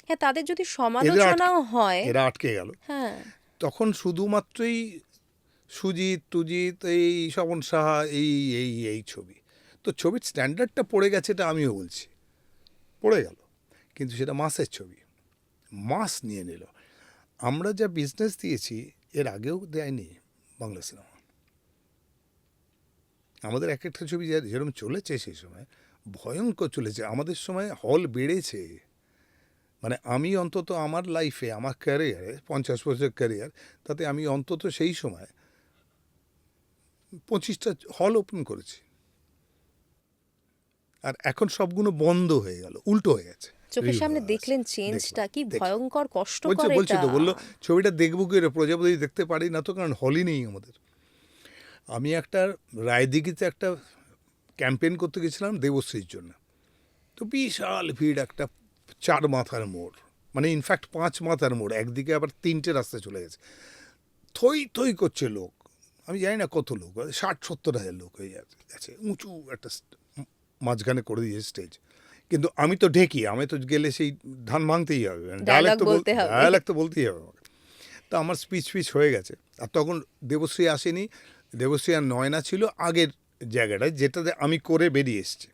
[SPEAKER 3] হ্যাঁ, তাদের যদি সমালোচনাও হয়,
[SPEAKER 1] এরা আটকে গেল।
[SPEAKER 3] হ্যাঁ,
[SPEAKER 1] তখন শুধুমাত্রই সুজিত টুজিত, এই স্বপন সাহা, এই এই এই ছবি। তো ছবির স্ট্যান্ডার্ডটা পড়ে গেছে, এটা আমিও বলছি, পড়ে গেল। কিন্তু সেটা মাসের ছবি, মাস নিয়ে নিল। আমরা যা বিজনেস দিয়েছি এর আগেও দেয়নি বাংলা সিনেমা। আমাদের এক একটা ছবি যেরকম চলেছে সেই সময় ভয়ঙ্কর চলেছে। আমাদের সময় হল বেড়েছে। মানে আমি অন্তত আমার লাইফে, আমার ক্যারিয়ারে, 50 বছরের ক্যারিয়ার, তাতে আমি অন্তত সেই সময় 25টা হল ওপেন করেছি। আর এখন সবগুলো বন্ধ হয়ে গেল, উল্টো হয়ে গেছে।
[SPEAKER 3] চোখের সামনে দেখলেন চেঞ্জটা, কি ভয়ঙ্কর কষ্টকর
[SPEAKER 1] বলছি
[SPEAKER 3] এটা।
[SPEAKER 1] তো, বললো ছবিটা দেখবো কি রে, প্রজাপতি দেখতে পারি না তো, কারণ হলই নেই আমাদের। আমি একটা রায়দিঘিতে একটা ক্যাম্পেইন করতে গেছিলাম দেবশ্রীর জন্য। তো বিশাল ভিড়, একটা 4 মাথার মোড়, মানে ইনফ্যাক্ট 5 মাথার মোড়, একদিকে আবার 3টে রাস্তা চলে গেছে, থই থই করছে লোক। আমি জানি না কত লোক, 60-70 হাজার লোক হয়ে যাচ্ছে, উঁচু একটা মাঝখানে করে দিয়েছে স্টেজ। কিন্তু আমি তো ঢেকি, আমি তো গেলে সেই ধান ভাঙতেই হবে,
[SPEAKER 3] Dialogue বলতে হবে।
[SPEAKER 1] ডায়ালগ তো বলতেই হবে আমাকে। তো আমার স্পিচ হয়ে গেছে। আর তখন দেবশ্রী আসেনি, দেবশ্রী আর নয়না ছিল আগের জায়গাটায়, যেটাতে আমি করে বেরিয়ে এসছি।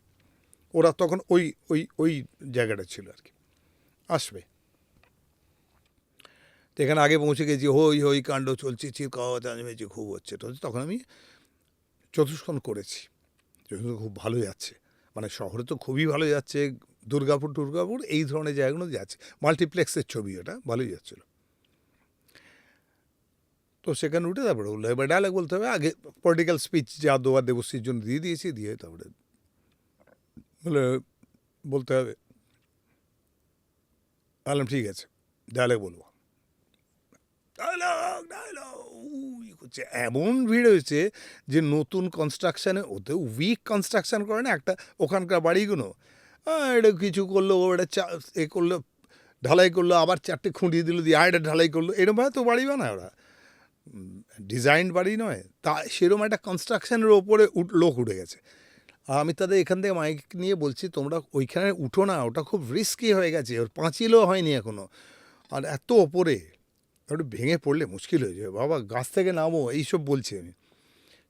[SPEAKER 1] ওরা তখন ওই ওই ওই জায়গাটা ছিল আর কি, আসবে। তো এখানে আগে পৌঁছে গেছি, হই হই কাণ্ড চলছে, চিৎকার মেয়েছি খুব হচ্ছে। তো তখন আমি চতুষ্কোণ করেছি, চতুষ্কোণ খুব ভালো যাচ্ছে, মানে শহরে তো খুবই ভালো যাচ্ছে, দুর্গাপুর এই ধরনের জায়গাগুলো যাচ্ছে, মাল্টিপ্লেক্সের ছবি, ওটা ভালোই যাচ্ছিল। তো সেখানে উঠে তারপরে বললো এবার ডায়লগ বলতে হবে। আগে পলিটিক্যাল স্পিচ যা দেওয়ার দেবশ্রীর জন্য দিয়ে দিয়েছি, দিয়ে তারপরে বলে বলতে হবে। বললাম ঠিক আছে, ডায়লগ বলবো। ডায়লগ হচ্ছে, এমন ভিড় হয়েছে যে নতুন কনস্ট্রাকশানে, ওতে উইক কনস্ট্রাকশান করে না একটা, ওখানকার বাড়িগুলো এটা কিছু করলো, ওটা এ করলো, ঢালাই করলো, আবার 4টে খুঁড়ি দিল, দিয়ে এটা ঢালাই করলো, এরকম তো বাড়ি বানায় ওরা, ডিজাইন বাড়ি নয়। তা সেরকম একটা কনস্ট্রাকশানের ওপরে লোক উঠে গেছে। আমি তাদের এখান থেকে মাইক নিয়ে বলছি, তোমরা ওইখানে উঠো না, ওটা খুব রিস্কি হয়ে গেছে, ওর পাঁচিলও হয়নি এখনও, আর এত ওপরে একটু ভেঙে পড়লে মুশকিল হয়ে যাবে, বাবা গাছ থেকে নামো, এইসব বলছি আমি।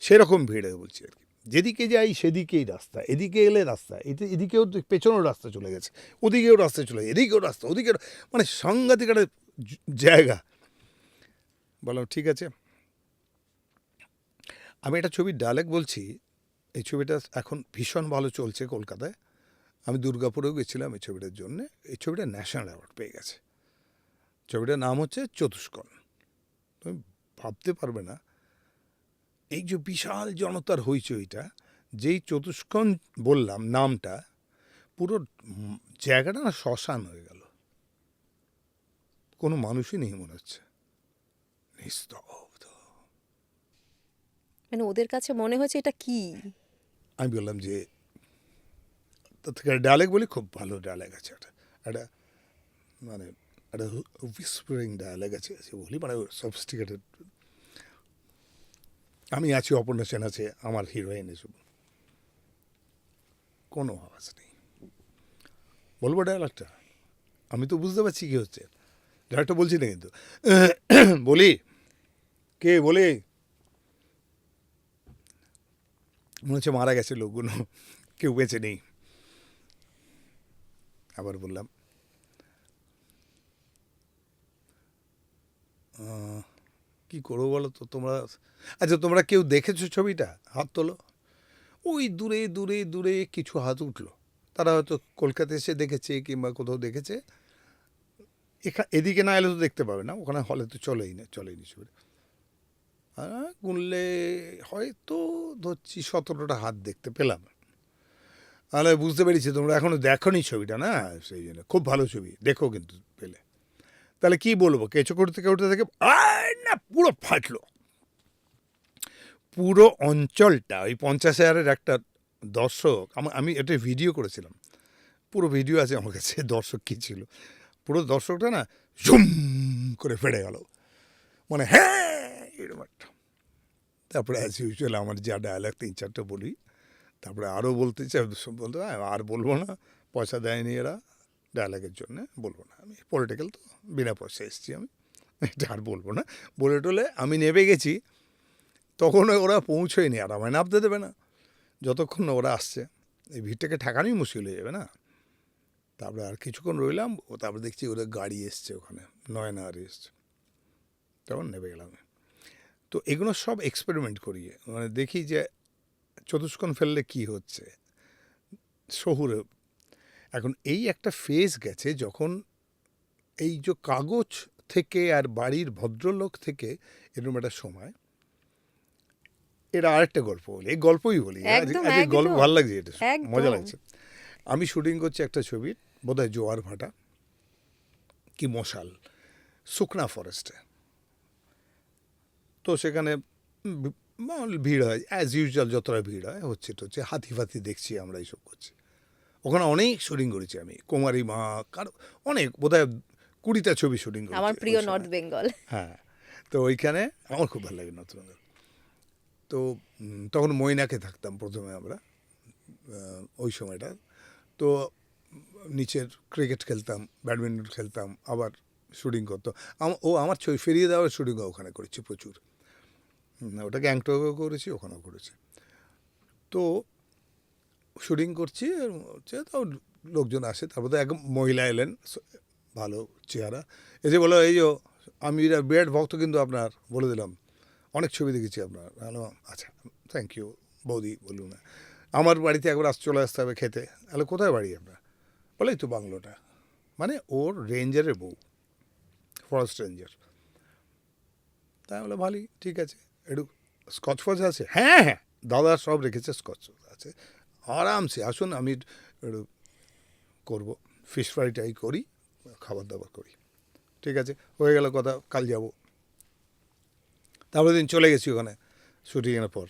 [SPEAKER 1] সেরকম ভিড়ে বলছি আর কি। যেদিকে যাই সেদিকেই রাস্তা, এদিকে এলে রাস্তা, এদিকেও পেছনেও রাস্তা চলে গেছে, ওদিকেও রাস্তা চলে গেছে, এদিকেও রাস্তা, ওদিকেও, মানে সাংঘাতিক একটা জায়গা। বললাম ঠিক আছে। আমি একটা ছবির ডায়লগ বলছি, এই ছবিটা এখন ভীষণ ভালো চলছে কলকাতায়। আমি দুর্গাপুরেও গেছিলাম এই ছবিটার জন্য। এই ছবিটা ন্যাশনাল অ্যাওয়ার্ড পেয়ে গেছে। ছবিটার নাম হচ্ছে চতুষ্কোণ। তুমি ভাবতে পারবে না, এই যে বিশাল জনতার হইচইটা, যেই চতুষ্কোণ বললাম নামটা, পুরো জায়গাটা না শ্মশান হয়ে গেল, কোনো মানুষই নেই মনে হচ্ছে, নিস্তব্ধ।
[SPEAKER 3] মানে ওদের কাছে মনে হয়েছে এটা কি?
[SPEAKER 1] আমি বললাম যে, তার থেকে ডায়লগ বলি, খুব ভালো ডায়লগ আছে একটা, একটা মানে একটা হুইসপারিং ডায়লগ আছে বলি, মানে সফিস্টিকেটেড। আমি আছি, অপর্ণা সেন আছে, আমার হিরোইন এসব। কোনো আওয়াজ নেই। বলবো ডায়লগটা? আমি তো বুঝতে পারছি কী হচ্ছে, ডায়লগটা বলছি না কিন্তু। বলি কে বলি, মনে হচ্ছে মারা গেছে লোকগুলো, কেউ বেঁচে নেই। আবার বললাম কি করবো বলো তো তোমরা? আচ্ছা, তোমরা কেউ দেখেছো ছবিটা? হাত তোলো। ওই দূরে দূরে দূরে কিছু হাত উঠলো। তারা হয়তো কলকাতা এসে দেখেছে কিংবা কোথাও দেখেছে। এদিকে না এলে তো দেখতে পাবে না, ওখানে হলে তো চলেইনি ছবিটা। গুনলে হয়তো ধরছি 17টা হাত দেখতে পেলাম। তাহলে বুঝতে পেরেছি তোমরা এখনো দেখোনি ছবিটা, না? সেই জন্য খুব ভালো ছবি, দেখো কিন্তু পেলে। তাহলে কি বলবো, কেঁচো করতে থেকে না পুরো ফাটলো। পুরো অঞ্চলটা, ওই 50,000-এর একটা দর্শক, আমি এটা ভিডিও করেছিলাম, পুরো ভিডিও আছে আমার কাছে, দর্শক কী ছিল। পুরো দর্শকটা না ঝুম করে ফেড়ে গেল, মানে হ্যাঁ এরকম একটা। তারপরে অ্যাজ ইউজুয়াল আমার যা ডায়ালগ 3-4টা বলি, তারপরে আরও বলতে চাই, বলতে আর বলবো না, পয়সা দেয়নি এরা ডায়ালগের জন্য, বলবো না। আমি পলিটিক্যাল তো, বিনা পয়সা এসেছি আমি, এটা আর বলবো না। বলে টলে আমি নেমে গেছি, তখন ওরা পৌঁছোয়নি, আর আমায় নামতে দেবে না যতক্ষণ না ওরা আসছে। এই ভিড়টাকে ঠেকানোই মুশকিল হয়ে যাবে না। তারপরে আর কিছুক্ষণ রইলাম, তারপরে দেখছি ওদের গাড়ি এসছে, ওখানে নয়নার এসছে, তখন নেমে গেলাম। তো এগুলো সব এক্সপেরিমেন্ট করিয়ে, মানে দেখি যে চতুষ্কোণ ফেললে কি হচ্ছে শহুরে। এখন এই একটা ফেজ গেছে যখন এই যে কাগজ থেকে আর বাড়ির ভদ্রলোক থেকে এরকম একটা সময়। এটা আরেকটা গল্প বলি, এই গল্পই বলি, আজকে গল্প ভালো লাগছে, এটা মজা লাগছে। আমি শুটিং করছি একটা ছবির, বোধহয় জোয়ার ভাটা কি মশাল, শুকনা ফরেস্টে। তো সেখানে ভিড় হয়, অ্যাজ ইউজুয়াল যতটা ভিড় হয়, হচ্ছে হাতি ফাতি দেখছি আমরা, এইসব করছি। ওখানে অনেক শুটিং করেছি আমি, কুমারী মা, কারো অনেক, বোধহয় 20টা ছবি শুটিং করেছি।
[SPEAKER 3] আমার প্রিয় নর্থ বেঙ্গল।
[SPEAKER 1] হ্যাঁ, তো ওইখানে আমার খুব ভালো লাগে নর্থ বেঙ্গল। তো তখন ময়নাকে থাকতাম প্রথমে আমরা, ওই সময়টা। তো নিচের ক্রিকেট খেলতাম, ব্যাডমিন্টন খেলতাম, আবার শুটিং করতো। আমার ছবি ফিরিয়ে দেওয়ার শুটিংও ওখানে করেছি প্রচুর। ওটা গ্যাংটকেও করেছি, ওখানেও করেছি। তো শুটিং করছি, হচ্ছে তো লোকজন আসে, তারপর তো এক মহিলা এলেন, ভালো চেহারা, এসে বলো এই যে আমি বিরাট ভক্ত কিন্তু আপনার, বলে দিলাম অনেক ছবি দেখেছি আপনার। হ্যালো, আচ্ছা থ্যাংক ইউ বৌদি, বলুন না, আমার বাড়িতে একবার চলে আসতে হবে খেতে। হ্যালো, কোথায় বাড়ি আপনার? বলে এই তো বাংলোটা, মানে ওর রেঞ্জারের বউ, ফরেস্ট রেঞ্জার। তাই বলে ভালোই, ঠিক আছে, একটু স্কচ ফচ আছে? হ্যাঁ হ্যাঁ, দাদা সব রেখেছে, স্কচ আছে, আরামসে আসুন, আমি একটু করবো, ফিশ ফ্রাইটাই করি, খাবার দাবার করি। ঠিক আছে, হয়ে গেল কথা, কাল যাব। তারপরে দিন চলে গেছি ওখানে শুটিংয়ের পর।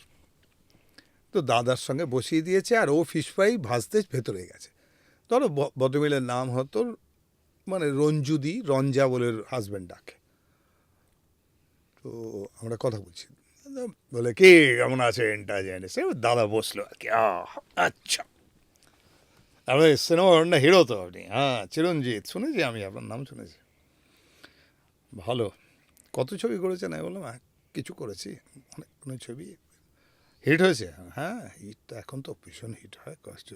[SPEAKER 1] তো দাদার সঙ্গে বসিয়ে দিয়েছে, আর ও ফিশ ফ্রাই ভাজতে ভেতরে গেছে। ধরো ভদ্রমিলের নাম হয়তো মানে রঞ্জুদি, রঞ্জা বলে হাজব্যান্ড ডাকে। তো আমরা কথা বলছি, বলে কে কেমন আছেন টা জানে, সে দাদা বসলো আর কি। আচ্ছা, আপনি সিনেমার না হিরো তো আপনি? হ্যাঁ, চিরঞ্জিত, শুনেছি আমি, আপনার নাম শুনেছি, ভালো। কত ছবি করেছেন? আমি বললাম কিছু করেছি, অনেক ছবি। হিট হয়েছে? হ্যাঁ, হিটটা এখন তো ভীষণ হিট হয় কষ্ট।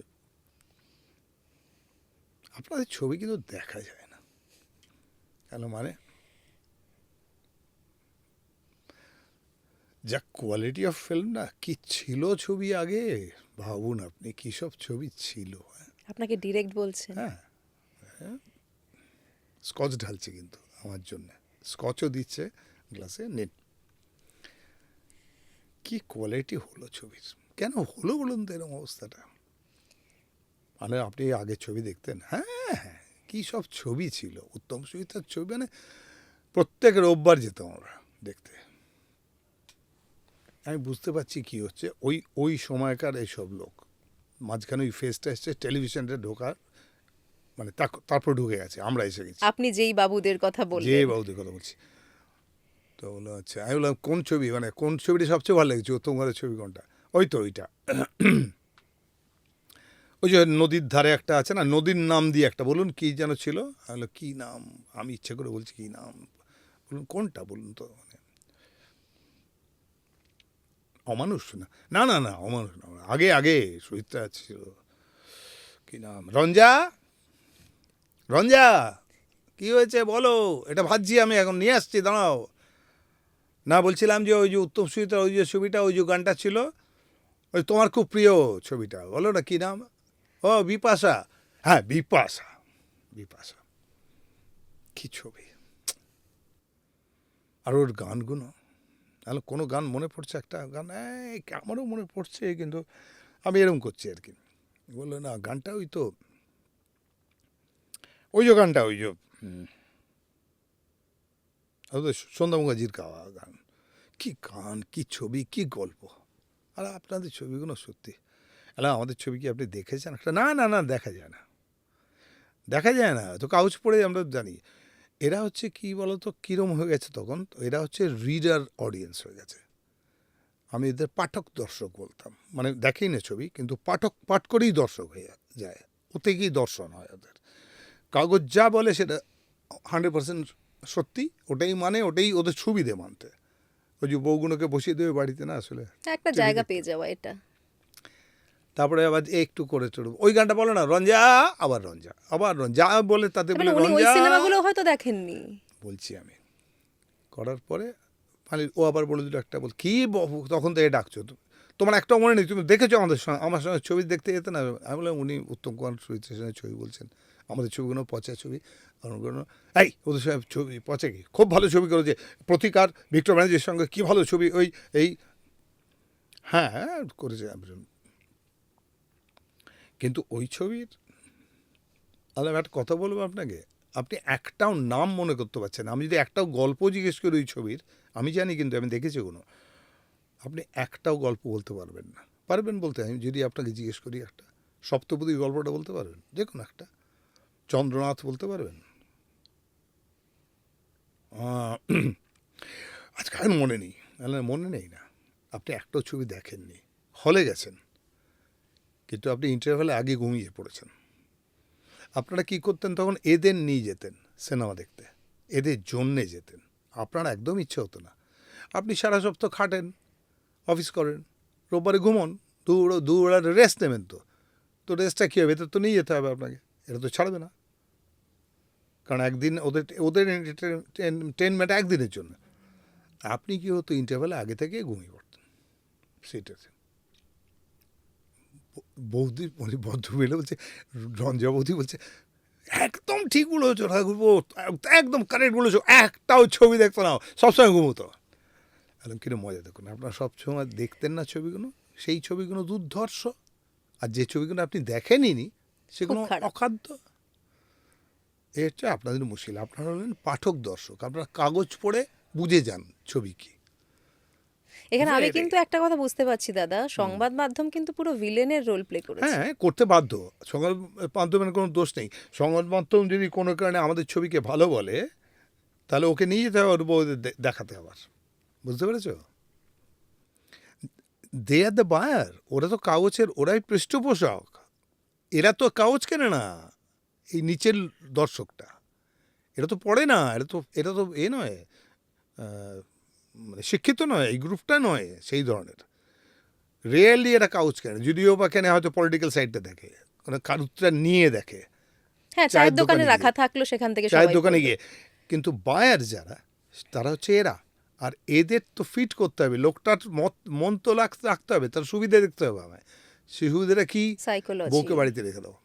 [SPEAKER 1] আপনাদের ছবি কিন্তু দেখা যায় না কেন, মানে যা কোয়ালিটি অফ ফিল্ম না, কি ছিল ছবি আগে, ভাবুন আপনি কী সব ছবি ছিল।
[SPEAKER 3] আপনাকে ডিরেক্ট বলছেন?
[SPEAKER 1] হ্যাঁ, স্কচ ঢালছে কিন্তু আমার জন্য, স্কচও দিচ্ছে গ্লাসে, নিন। কি কোয়ালিটি হলো ছবির, কেন হলো বলুন তো এরকম অবস্থাটা? মানে আপনি আগের ছবি দেখতেন, হ্যাঁ হ্যাঁ, কী সব ছবি ছিল, উত্তম সুচিত্রার ছবি, মানে প্রত্যেক রোববার যেতাম আমরা দেখতে। আমি বুঝতে পারছি কী হচ্ছে, ওই সময়কার এইসব লোক, মাঝখানে ওই ফেসটা এসছে টেলিভিশনটা ঢোকার, মানে তারপর ঢুকে গেছে, আমরা এসে গেছি।
[SPEAKER 3] আপনি যেই বাবুদের কথা
[SPEAKER 1] যে
[SPEAKER 3] বললেন,
[SPEAKER 1] বাবুদের কথা বলছি। তো বললো আচ্ছা, আমি বললাম কোন ছবি, মানে কোন ছবিটা সবচেয়ে ভালো লেগেছে, উত্তম কুমারের ছবি কোনটা? ওই তো ওইটা। ওই যে নদীর ধারে একটা আছে না, নদীর নাম দিয়ে একটা, বলুন কি যেন ছিল, হলো কী নাম, আমি ইচ্ছে করে বলছি কী নাম, বলুন কোনটা বলুন তো, মানে অমানুষ না, না না না অমানুষ না, আগে আগে সুচিত্রা ছিল, কী নাম, রঞ্জা, রঞ্জা কী হয়েছে বলো, এটা ভাবছি আমি, এখন নিয়ে আসছি দাঁড়াও। না বলছিলাম যে ওই যে উত্তম সুচিত্রা ওই যে ছবিটা, ওই যে গানটা ছিল, ওই তোমার খুব প্রিয় ছবিটা, বলো না কী নাম, ও বিপাশা, হ্যাঁ বিপাশা, বিপাশা কী ছবি, আর ওর গানগুলো, তাহলে কোনো গান মনে পড়ছে, একটা গান আমারও মনে পড়ছে, কিন্তু আমি এরকম করছি আর কি, বললো না গানটা ওই তো, ওই যে গানটা, ওই যে সন্ধ্যা মুখার্জির গাওয়া গান, কী গান, কী ছবি, কী গল্প। আর আপনাদের ছবিগুলো সত্যি, আরে আমাদের ছবি কি আপনি দেখেছেন একটা, না না না দেখা যায় না, দেখা যায় না তো, কাগজ পড়ে আমরা জানি। এরা হচ্ছে কি বলতো, কীরম হয়ে গেছে তখন, এরা হচ্ছে রিডার অডিয়েন্স হয়ে গেছে। আমি এদের পাঠক দর্শক বলতাম, মানে দেখেই না ছবি, কিন্তু পাঠক পাঠ করেই দর্শক হয়ে যায়, ওতে গিয়ে দর্শন হয় ওদের। কাগজ যা বলে সেটা 100% সত্যি, ওটাই মানে, ওটাই ওদের সুবিধে মানতে। ওই যে বউগুলোকে বসিয়ে দেবে বাড়িতে না, আসলে
[SPEAKER 3] একটা জায়গা পেয়ে যাওয়া এটা।
[SPEAKER 1] তারপরে আবার একটু করে চড়ব, ওই গানটা বলো না, রঞ্জা, আবার রঞ্জা, আবার রঞ্জা বলে তাতে বলে
[SPEAKER 3] উনি ওই
[SPEAKER 1] রঞ্জা,
[SPEAKER 3] সিনেমাগুলো হয়তো দেখেননি।
[SPEAKER 1] বলছি আমি, করার পরে মানে ও আবার বলে দিল একটা, বল কী তখন থেকে ডাকছো, তোমার একটাও মনে নেই, তুমি দেখেছো আমাদের সঙ্গে, আমার সঙ্গে ছবি দেখতে যেতে না, আমি বললাম উনি উত্তম কুমার সুচিত্রার সঙ্গে ছবি বলছেন, আমাদের ছবিগুলো পচা ছবি, এই ওদের সঙ্গে ছবি পচে কি, খুব ভালো ছবি করেছে, প্রতিকার, ভিক্টর ব্যানার্জির সঙ্গে কী ভালো ছবি, ওই এই হ্যাঁ করেছে, কিন্তু ওই ছবির, আমি একটা কথা বলবো আপনাকে, আপনি একটাও নাম মনে করতে পারছেন না। আমি যদি একটাও গল্প জিজ্ঞেস করি ওই ছবির, আমি জানি কিন্তু আমি দেখেছি কোনো, আপনি একটাও গল্প বলতে পারবেন না। পারবেন বলতে, আমি যদি আপনাকে জিজ্ঞেস করি একটা সপ্তপদী গল্পটা বলতে পারবেন, যে কোনো একটা, চন্দ্রনাথ বলতে পারবেন, আজকে আর মনে নেই, মনে নেই না, আপনি একটাও ছবি দেখেননি, হলে গেছেন, কিন্তু আপনি ইন্টারভ্যালে আগে ঘুমিয়ে পড়েছেন। আপনারা কী করতেন তখন, এদের নিয়ে যেতেন সিনেমা দেখতে, এদের জন্যে যেতেন, আপনার একদম ইচ্ছে হতো না। আপনি সারা সপ্তাহ খাটেন, অফিস করেন, রোববারে ঘুমন, দৌড়ার রেস্ট নেবেন, তো রেস্টটা কী হবে, এদের তো নিয়ে যেতে হবে আপনাকে, এটা তো ছাড়বে না, কারণ একদিন ওদের ওদের এন্টারটেনমেন্ট একদিনের জন্য। আপনি কী হতো, ইন্টারভ্যালে আগে থেকে ঘুমিয়ে পড়তেন সিটেতে। বৌদি মানে ভদ্র মেলে বলছে, রঞ্জা বৌদি বলছে, একদম ঠিক বলেছো ঠাকুরপো, একদম কারেক্ট বলেছো, একটাও ছবি দেখতো না, সবসময় ঘুমোতো। একদম কিরম মজা, দেখুন আপনারা সবসময় দেখতেন না ছবিগুলো, সেই ছবিগুলো দুর্ধর্ষ, আর যে ছবিগুলো আপনি দেখেনইনি সেগুলো অখাদ্য। এ হচ্ছে আপনাদের মুশকিল, আপনারা হলেন পাঠক দর্শক, আপনারা কাগজ পড়ে বুঝে যান ছবি কি।
[SPEAKER 3] এখানে আমি কিন্তু একটা কথা বুঝতে পারছি দাদা, সংবাদ মাধ্যম কিন্তু পুরো ভিলেনের রোল প্লে করেছে।
[SPEAKER 1] হ্যাঁ, করতে বাধ্য, সংবাদ মাধ্যমের কোনো দোষ নেই। সংবাদ মাধ্যম যদি কোনো কারণে আমাদের ছবিকে ভালো বলে, তাহলে ওকে নিয়ে যেতে হবে, ওদের দেখাতে আবার, বুঝতে পেরেছ? দে আর দ্য বায়ার, ওরা তো কাগজের, ওরাই পৃষ্ঠপোষক, এরা তো কাগজ কেনে না, এই নিচের দর্শকটা, এটা তো পড়ে না, এটা তো এ নয়, মানে শিক্ষিত নয়, এই গ্রুপটা নয় সেই ধরনের, রিয়েলি এরা কাগজ কেনে, যদিও বা কেনে হয়তো পলিটিক্যাল সাইডটা দেখে, কাগজটা নিয়ে দেখে,
[SPEAKER 3] হ্যাঁ, চায়ের দোকানে রাখা থাকলো সেখান থেকে
[SPEAKER 1] চায়ের দোকানে গিয়ে। কিন্তু বায়ার যারা, তারা হচ্ছে এরা, আর এদের তো ফিট করতে হবে, লোকটার মন তো রাখতে হবে, তার সুবিধা দেখতে হবে আমায়, সেই সুবিধাটা কি, বউকে বাড়িতে রেখে দাও,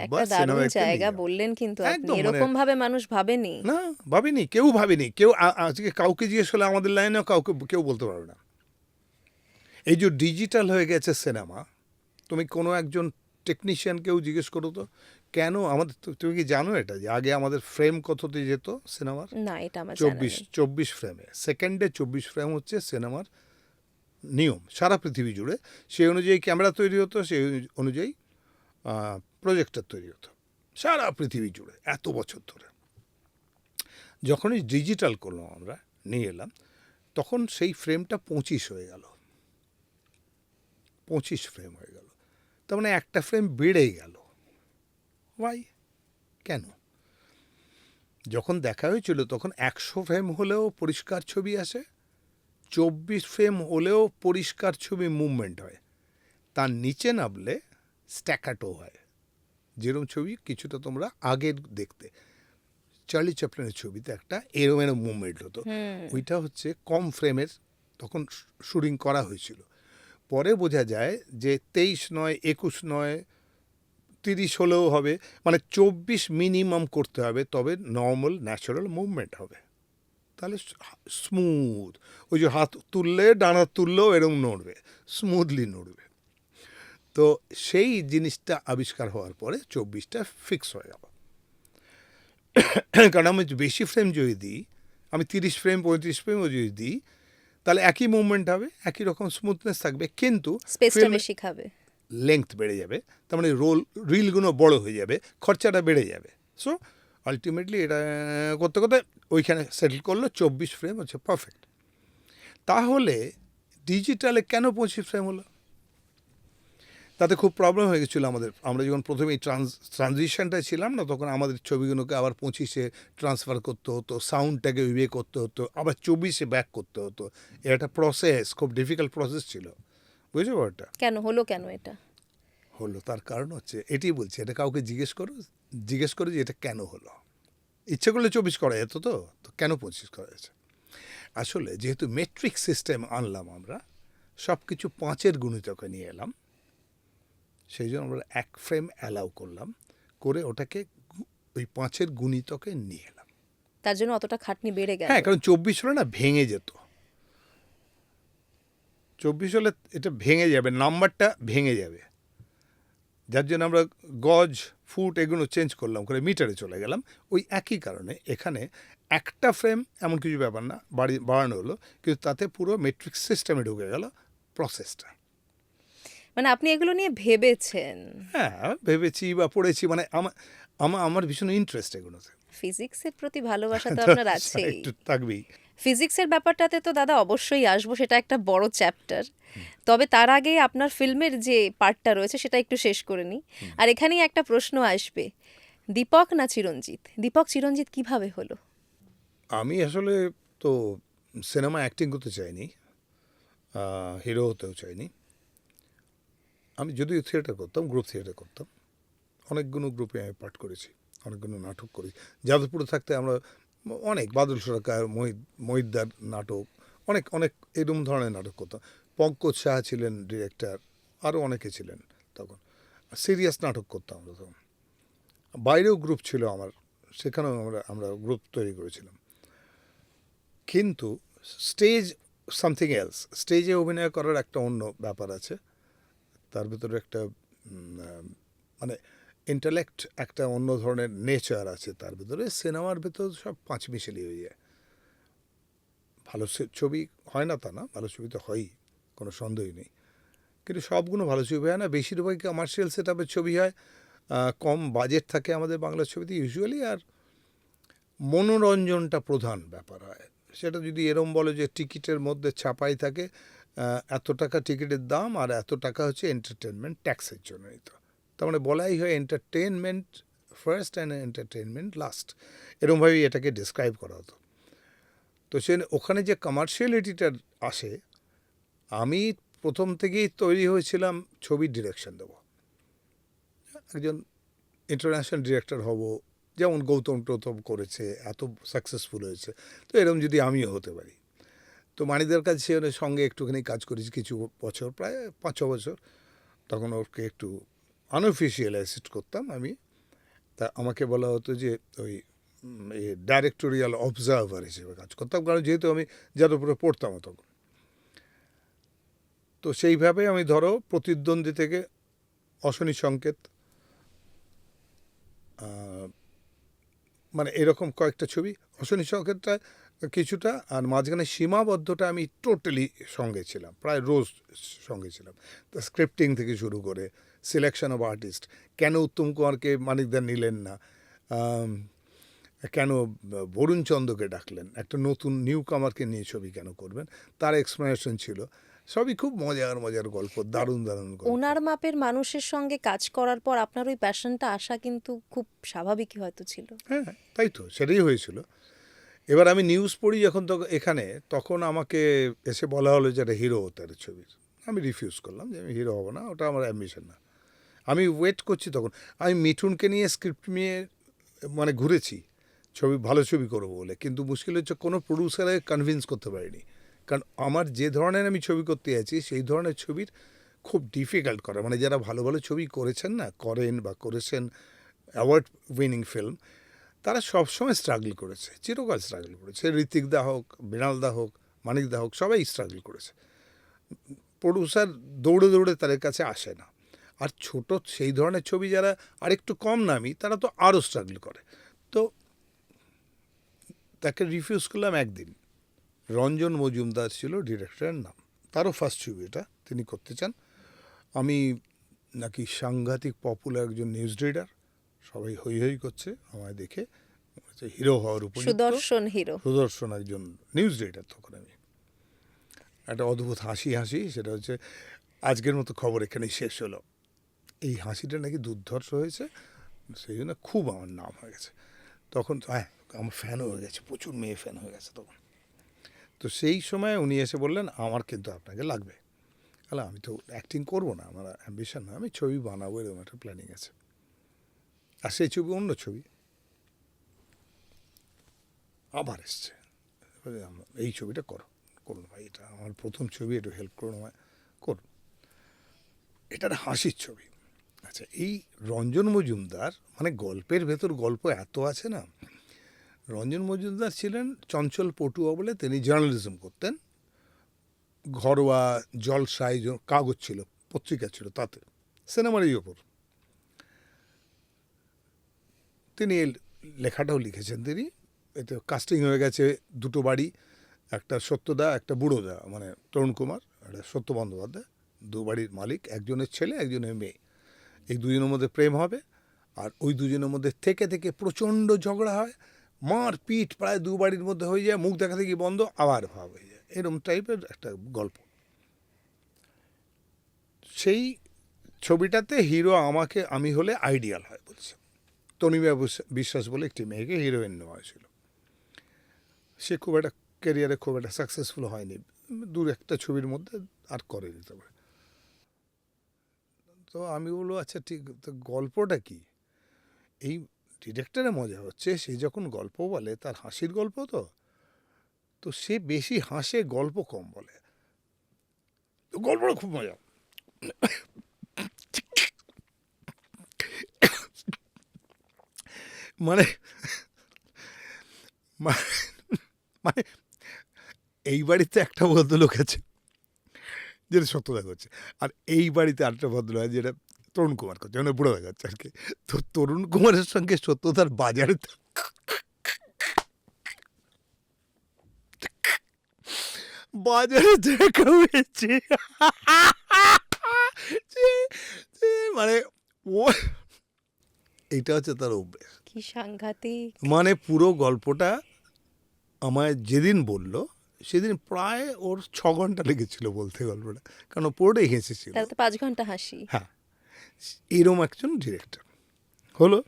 [SPEAKER 3] একটা দারুণ জায়গা বললেন, কিন্তু আপনি এরকম ভাবে মানুষ ভাবেনি,
[SPEAKER 1] না ভাবেনি, কেউ ভাবেনি, কেউ আজকে কাউকে জিজ্ঞেস করলে আমাদের লাইনেও কেউ বলতে পারবে না। এই যে ডিজিটাল হয়ে গেছে সিনেমা, তুমি কোনো একজন টেকনিশিয়ানকেও জিজ্ঞেস করো তো, কেন আমাদের, তুমি কি জানো এটা, যে আগে আমাদের ফ্রেম কততে যেত সিনেমার?
[SPEAKER 3] না, এটা আমার
[SPEAKER 1] 24 ফ্রেমে, সেকেন্ডে 24 ফ্রেম হচ্ছে সিনেমার নিয়ম সারা পৃথিবী জুড়ে। সেই অনুযায়ী ক্যামেরা তৈরি হতো, সেই অনুযায়ী প্রজেক্টর তৈরি হতো সারা পৃথিবী জুড়ে এত বছর ধরে। যখনই ডিজিটাল করলাম, আমরা নিয়ে এলাম, তখন সেই ফ্রেমটা 25 হয়ে গেল, 25 ফ্রেম হয়ে গেল। তার মানে একটা ফ্রেম বেড়ে গেল। ওয়াই? কেন? যখন দেখা হয়েছিল তখন 100 ফ্রেম হলেও পরিষ্কার ছবি আসে, 24 ফ্রেম হলেও পরিষ্কার ছবি মুভমেন্ট হয়, তার নিচে নামলে স্ট্যাকাটো হয়। যেরকম ছবি কিছুটা তোমরা আগের দেখতে, চার্লি চ্যাপলিনের ছবিতে একটা এরম এরম মুভমেন্ট হতো, ওইটা হচ্ছে কম ফ্রেমের তখন শুটিং করা হয়েছিল। পরে বোঝা যায় যে 23 নয়, 21 নয়, 30 হলেও হবে, মানে 24 মিনিমাম করতে হবে, তবে নর্মাল ন্যাচারাল মুভমেন্ট হবে, তাহলে স্মুথ। ওই যে হাত তুললে, ডানা তুললেও এরকম নড়বে, স্মুথলি নড়বে। তো সেই জিনিসটা আবিষ্কার হওয়ার পরে 24টা ফিক্স হয়ে গেল। কারণ আমি বেশি ফ্রেম যদি দিই, আমি 30 ফ্রেম 35 ফ্রেমও যদি দিই, তাহলে একই মুভমেন্ট হবে, একই রকম স্মুথনেস থাকবে, কিন্তু
[SPEAKER 3] স্পেসটা বেশি খাবে,
[SPEAKER 1] লেংথ বেড়ে যাবে, তার মানে রিলগুলো বড় হয়ে যাবে, খরচাটা বেড়ে যাবে। সো আলটিমেটলি এটা করতে করতে ওইখানে সেটেল করলো 24 ফ্রেম হচ্ছে পারফেক্ট। তাহলে ডিজিটালে কেন 25 ফ্রেম হলো? তাতে খুব প্রবলেম হয়ে গেছিলো আমাদের। আমরা যখন প্রথমে এই ট্রানজিশনটায় ছিলাম না, তখন আমাদের ছবিগুলোকে আবার 25-এ ট্রান্সফার করতে হতো, সাউন্ডটাকে বিয়ে করতে হতো, আবার 24-এ ব্যাক করতে হতো। এটা একটা প্রসেস, খুব ডিফিকাল্ট প্রসেস ছিল, বুঝতে পারো?
[SPEAKER 3] কেন হলো, কেন এটা
[SPEAKER 1] হলো তার কারণ হচ্ছে, এটি বলছি, এটা কাউকে জিজ্ঞেস করো যে এটা কেন হলো। ইচ্ছে করলে 24 করা যেত, তো কেন 25 করা যাচ্ছে? আসলে যেহেতু মেট্রিক সিস্টেম আনলাম আমরা, সব কিছু 5-এর গুণিতকে নিয়ে এলাম, সেই জন্য আমরা 1 ফ্রেম অ্যালাউ করলাম, করে ওটাকে ওই 5-এর গুণিতকে নিয়ে এলাম।
[SPEAKER 3] তার জন্য অতটা খাটনি বেড়ে গেল।
[SPEAKER 1] হ্যাঁ, কারণ 24 হলে না ভেঙে যেত, 24 হলে এটা ভেঙে যাবে, নাম্বারটা ভেঙে যাবে, যার জন্য আমরা গজ, ফুট এগুলো চেঞ্জ করলাম, করে মিটারে চলে গেলাম। ওই একই কারণে এখানে একটা ফ্রেম এমন কিছু ব্যাপার না, বাড়ানো হলো, কিন্তু তাতে পুরো মেট্রিক সিস্টেমে ঢুকে গেল প্রসেসটা।
[SPEAKER 3] মানে আপনি এগুলো নিয়ে ভেবেছেন?
[SPEAKER 1] হ্যাঁ, ভেবেছি বা পড়েছি, মানে আমার ভীষণ ইন্টারেস্ট এগুলোতে।
[SPEAKER 3] ফিজিক্সের প্রতি ভালোবাসা তো আপনার আছেই,
[SPEAKER 1] একটু থাকবেই।
[SPEAKER 3] ফিজিক্সের ব্যাপারটাতে তো দাদা অবশ্যই আসবো, সেটা একটা বড় চ্যাপ্টার। তবে তার আগে আপনার ফিল্মের যে পার্টটা রয়েছে সেটা একটু শেষ করে নিই। আর এখানেই একটা প্রশ্ন আসবে, দীপক না চিরঞ্জিত? দীপক চিরঞ্জিত কিভাবে হলো?
[SPEAKER 1] আমি আসলে তো সিনেমা অ্যাক্টিং করতে চাইনি, হিরো হতেও চাইনি। আমি যদিও থিয়েটার করতাম, গ্রুপ থিয়েটার করতাম, অনেকগুলো গ্রুপে আমি পাঠ করেছি, অনেকগুলো নাটক করেছি। যাদবপুরে থাকতে আমরা অনেক বাদল সরকার, মহিদ্দার নাটক, অনেক অনেক এরকম ধরনের নাটক করতাম। পঙ্কজ সাহা ছিলেন ডিরেক্টর, আরও অনেকে ছিলেন তখন। সিরিয়াস নাটক করতাম আমরা তখন। বাইরেও গ্রুপ ছিল আমার, সেখানেও আমরা গ্রুপ তৈরি করেছিলাম। কিন্তু স্টেজ সামথিং এলস, স্টেজে অভিনয় করার একটা অন্য ব্যাপার আছে, তার ভিতরে একটা মানে ইন্টালেক্ট, একটা অন্য ধরনের নেচার আছে তার ভিতরে। সিনেমার ভিতর সব পাঁচমিশালি হয়ে যায়। ভালো ছবি হয় না তা না, ভালো ছবি তো হয়ই, কোনো সন্দেহই নেই, কিন্তু সবগুলো ভালো ছবি হয় না। বেশিরভাগই কমার্শিয়াল সেট আপের ছবি হয়, কম বাজেট থাকে আমাদের বাংলা ছবিতে ইউজুয়ালি, আর মনোরঞ্জনটা প্রধান ব্যাপার হয়। সেটা যদি এরম বলে যে টিকিটের মধ্যে ছাপাই থাকে এত টাকা টিকিটের দাম, আর এত টাকা হচ্ছে এন্টারটেনমেন্ট ট্যাক্সের জন্যই, তো তার মানে বলাই হয় entertainment first and entertainment last, এরকমভাবেই এটাকে ডিসক্রাইব করা হতো। তো সে ওখানে যে কমার্শিয়ালিটিটা আসে, আমি প্রথম থেকেই তৈরি হয়েছিলাম ছবির ডিরেকশন দেবো, একজন ইন্টারন্যাশনাল ডিরেক্টর হব, যেমন গৌতম টোতম করেছে, এত সাকসেসফুল হয়েছে, তো এরকম যদি আমিও হতে পারি। তো মানিদের কাছে সঙ্গে একটুখানি কাজ করেছি কিছু বছর, প্রায় 5-6 বছর। তখন ওকে একটু আনঅফিসিয়াল অ্যাসিস্ট করতাম আমি। তা আমাকে বলা হতো যে ওই ডাইরেক্টোরিয়াল অবজারভার হিসেবে কাজ করতাম, কারণ যেহেতু আমি যাদবপুরে পড়তাম তখন। তো সেইভাবে আমি ধরো প্রতিদ্বন্দ্বী থেকে অশনি সংকেত, মানে এরকম কয়েকটা ছবি, অশনি সংকেতটা কিছুটা, আর মাঝখানে সীমাবদ্ধটা আমি টোটালি সঙ্গে ছিলাম, প্রায় রোজ সঙ্গে ছিলাম। তো স্ক্রিপ্টিং থেকে শুরু করে সিলেকশন অফ আর্টিস্ট, কেন উত্তম কুমারকে মানিকদা নিলেন না, কেন বরুণ চন্দ্রকে ডাকলেন, একটা নতুন নিউ কামারকে নিয়ে ছবি কেন করবেন, তার এক্সপ্লেনেশন ছিল। সবই খুব মজার মজার গল্প, দারুণ দারুণ গল্প।
[SPEAKER 3] ওনার মাপের মানুষের সঙ্গে কাজ করার পর আপনার ওই প্যাশনটা আসা কিন্তু খুব স্বাভাবিকই হয়তো ছিল।
[SPEAKER 1] হ্যাঁ, তাই তো, সেটাই হয়েছিল। এবার আমি নিউজ পড়ি যখন এখানে, তখন আমাকে এসে বলা হলো যে একটা হিরো হতে হবে ছবির। আমি রিফিউজ করলাম যে আমি হিরো হব না, ওটা আমার অ্যাম্বিশন না। আমি ওয়েট করছি তখন। আমি মিঠুনকে নিয়ে স্ক্রিপ্ট নিয়ে মানে ঘুরেছি ভালো ছবি করবো বলে, কিন্তু মুশকিল হচ্ছে কোনো প্রডিউসারে কনভিন্স করতে পারিনি। কারণ আমার যে ধরনের আমি ছবি করতে যাচ্ছি সেই ধরনের ছবির খুব ডিফিকাল্ট করা, মানে যারা ভালো ভালো ছবি করেছেন না, করেন বা করেছেন অ্যাওয়ার্ড উইনিং ফিল্ম, তারা সবসময় স্ট্রাগল করেছে, চিরকাল স্ট্রাগল করেছে। ঋত্বিক দা হোক, মৃণাল দা হোক, মানিক দা হোক, সবাই স্ট্রাগল করেছে। প্রডিউসার দৌড়ে দৌড়ে তাদের কাছে আসে না। আর ছোট সেই ধরনের ছবি যারা আরেকটু কম নামি, তারা তো আরও স্ট্রাগল করে। তো তাকে রিফিউজ করলাম একদিন। রঞ্জন মজুমদার ছিল ডিরেক্টরের নাম, তারও ফার্স্ট ছবি এটা, তিনি করতে চান। আমি নাকি সাংঘাতিক পপুলার একজন নিউজ রিডার, সবাই হই হই করছে আমায় দেখে, হিরো হওয়ার উপর।
[SPEAKER 3] সুদর্শন হিরো।
[SPEAKER 1] সুদর্শন একজন নিউজ রিডার। তখন আমি একটা অদ্ভুত হাসি সেটা হচ্ছে, আজকের মতো খবর এখানেই শেষ হলো, এই হাসিটা নাকি দুর্ধর্ষ হয়েছে, সেই জন্য খুব আমার নাম হয়ে গেছে তখন। হ্যাঁ, আমার ফ্যানও হয়ে গেছে, প্রচুর মেয়ে ফ্যান হয়ে গেছে তখন। তো সেই সময় উনি এসে বললেন আমার কিন্তু আপনাকে লাগবে। তাহলে আমি তো অ্যাক্টিং করবো না, আমার অ্যাম্বিশন না, আমি ছবি বানাবো, এরকম একটা প্ল্যানিং আছে। আর সেই ছবি অন্য ছবি আবার এসছে, এই ছবিটা করুন ভাই, এটা আমার প্রথম ছবি, একটু হেল্প করুন আমায়, করুন। এটার হাসির ছবি। আচ্ছা, এই রঞ্জন মজুমদার, মানে গল্পের ভেতর গল্প এত আছে না। রঞ্জন মজুমদার ছিলেন চঞ্চল পটুয়া বলে, তিনি জার্নালিজম করতেন। ঘরোয়া জলসায় কাগজ ছিল, পত্রিকা ছিল, তাতে সিনেমারই ওপর তিনি লেখাটাও লিখেছেন। তিনি এতে কাস্টিং হয়ে গেছে দুটো বাড়ি, একটা সত্যদা, একটা বুড়োদা, মানে তরুণ কুমার, একটা সত্য বন্দ্যোপাধ্যায়, দু বাড়ির মালিক, একজনের ছেলে একজনের মেয়ে। এই দুজনের মধ্যে প্রেম হবে, আর ওই দুজনের মধ্যে থেকে থেকে প্রচণ্ড ঝগড়া হয়, মার পিঠ প্রায় দু বাড়ির মধ্যে হয়ে যায়, মুখ দেখা থেকে বন্ধ, আবার ভাব হয়ে যায়, এরকম টাইপের একটা গল্প। সেই ছবিটাতে হিরো আমি হলে আইডিয়াল হয় বলছে। তনিমা বিশ্বাস বলে একটি মেয়েকে হিরোইন নেওয়া হয়েছিল। সে খুব একটা ক্যারিয়ারে খুব একটা সাকসেসফুল হয়নি, দু একটা ছবির মধ্যে আর করেনি। তবে তো আমি বলবো আচ্ছা ঠিক, তো গল্পটা কি? এই ডিরেক্টরের মজা হচ্ছে, সে যখন গল্প বলে তার হাসির গল্প, তো সে বেশি হাসে, গল্প কম বলে, তো গল্পটা খুব মজা। মানে মানে এই বাড়িতে একটা ভদ্রলোক আছে যেটা সত্যতা করছে, আর এই বাড়িতে আরেকটা ভদ্রলোক আছে যেটা তরুণ কুমার করছে, মানে বুড়ো দেখা যাচ্ছে আর কি। তো তরুণ কুমারের সঙ্গে সত্যতার বাজারে দেখা হয়েছে। মানে ও, এইটা হচ্ছে তার অভ্যেস।
[SPEAKER 3] কি সাংঘাতিক!
[SPEAKER 1] মানে পুরো গল্পটা আমায় যেদিন বলল, সেদিন প্রায় ওর 6 ঘন্টা লেগেছিল বলতে গল্পটা, কারণ পুরোটাই হেসেছিল।
[SPEAKER 3] তাহলে তো 5 ঘন্টা হাসি।
[SPEAKER 1] হ্যাঁ, এরম একজন ডিরেক্টর হলো।